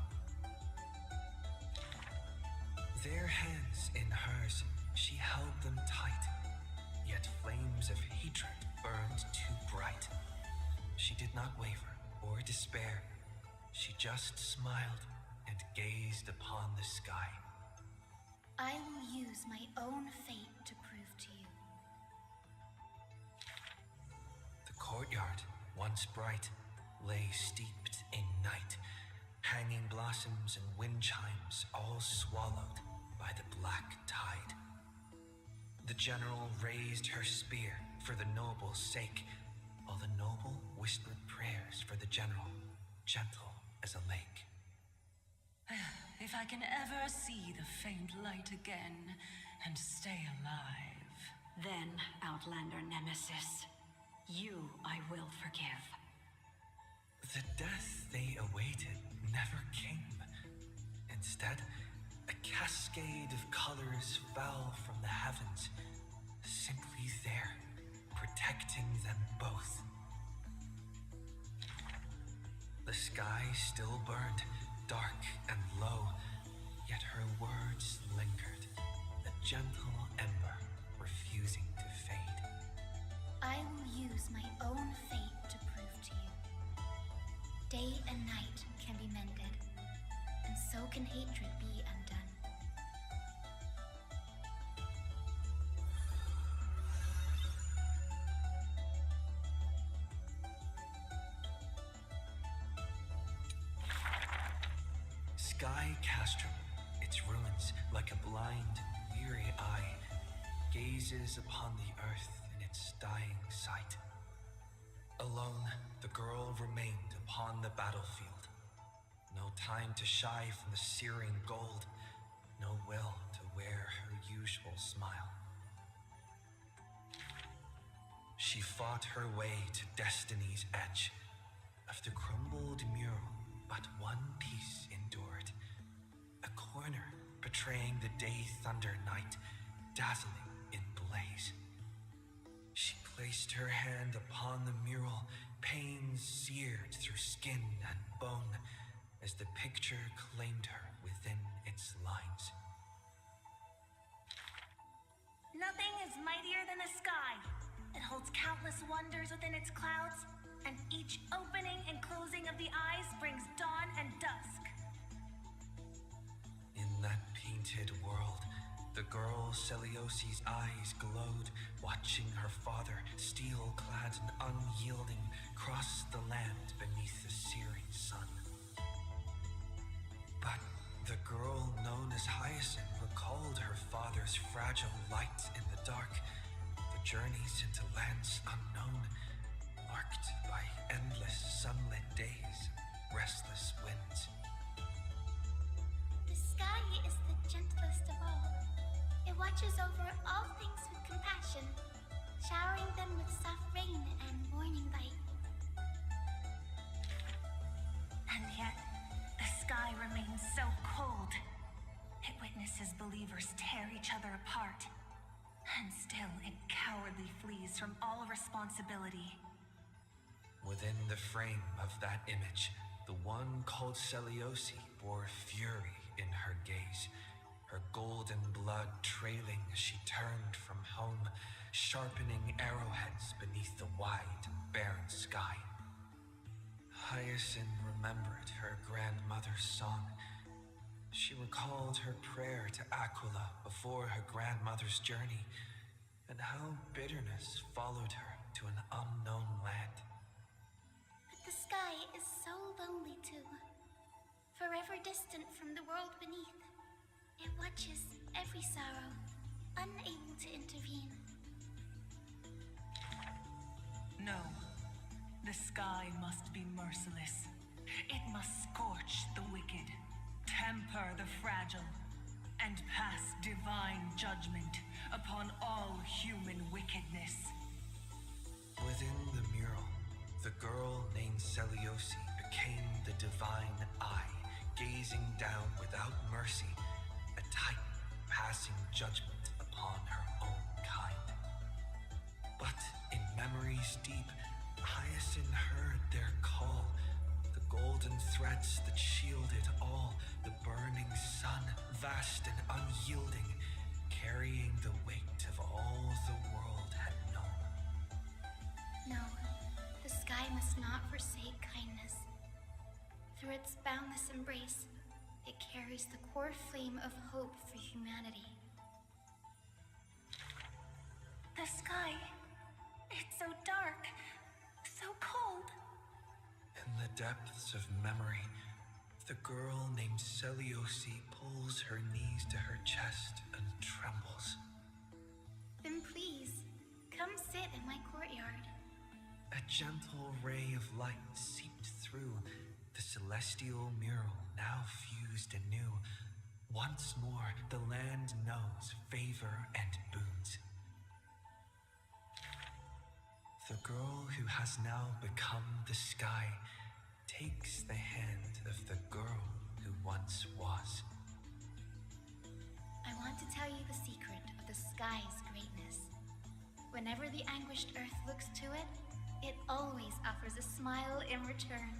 Their hands in hers, she held them tight, yet flames of hatred burned too bright. She did not waver or despair. She just smiled and gazed upon the sky. I will use my own fate to prove to you. The courtyard, once bright, lay steeped in night. Hanging blossoms and wind chimes all swallowed by the black tide. The general raised her spear for the noble's sake, while the noble whispered prayers for the general, gentle as a lake. If I can ever see the faint light again and stay alive. Then, Outlander Nemesis, you I will forgive. The death they awaited never came. Instead, a cascade of colors fell from the heavens, simply there, protecting them both. The sky still burned, dark and low, yet her words lingered, a gentle ember refusing to fade. I will use my own fate to prove to you. Day and night can be mended, and so can hatred be undone. Sky Castrum, its ruins like a blind, weary eye, gazes upon the earth in its dying sight. Alone, the girl remained upon the battlefield. No time to shy from the searing gold, no will to wear her usual smile. She fought her way to destiny's edge. Of the crumbled mural, but one piece endured. A corner betraying the day thunder night, dazzling in blaze. She placed her hand upon the mural, pain seared through skin and bone, as the picture claimed her within its lines. Nothing is mightier than the sky. It holds countless wonders within its clouds, and each opening and closing of the eyes brings dawn and dusk. In that painted world, the girl Celiosi's eyes glowed, watching her father, steel-clad and unyielding, cross the land beneath the searing sun. But the girl known as Hyacinth recalled her father's fragile light in the dark, the journeys into lands unknown, marked by endless sunlit days, restless winds. The sky is the gentlest of all. It watches over all things with compassion, showering them with soft rain and morning light. And yet, the sky remains so cold. It witnesses believers tear each other apart. And still, it cowardly flees from all responsibility. Within the frame of that image, the one called Celiosi bore fury in her gaze, her golden blood trailing as she turned from home, sharpening arrowheads beneath the wide, barren sky. Hyacinth remembered her grandmother's song. She recalled her prayer to Aquila before her grandmother's journey, and how bitterness followed her to an unknown land. But the sky is so lonely too. Forever distant from the world beneath. It watches every sorrow, unable to intervene. No. The sky must be merciless. It must scorch the wicked, temper the fragile, and pass divine judgment upon all human wickedness. Within the mural, the girl named Celiosi came the divine eye, gazing down without mercy, a titan passing judgment upon her own kind. But in memories deep, Hyacinth heard their call, the golden threads that shielded all, the burning sun, vast and unyielding, carrying the weight of all the world had known. No, the sky must not forsake kindness. Through its boundless embrace, it carries the core flame of hope for humanity. The sky, it's so dark, so cold. In the depths of memory, the girl named Celiosi pulls her knees to her chest and trembles. Then please, come sit in my courtyard. A gentle ray of light seeped through the celestial mural, now fused anew. Once more, the land knows favor and boons. The girl who has now become the sky takes the hand of the girl who once was. I want to tell you the secret of the sky's greatness. Whenever the anguished earth looks to it, it always offers a smile in return.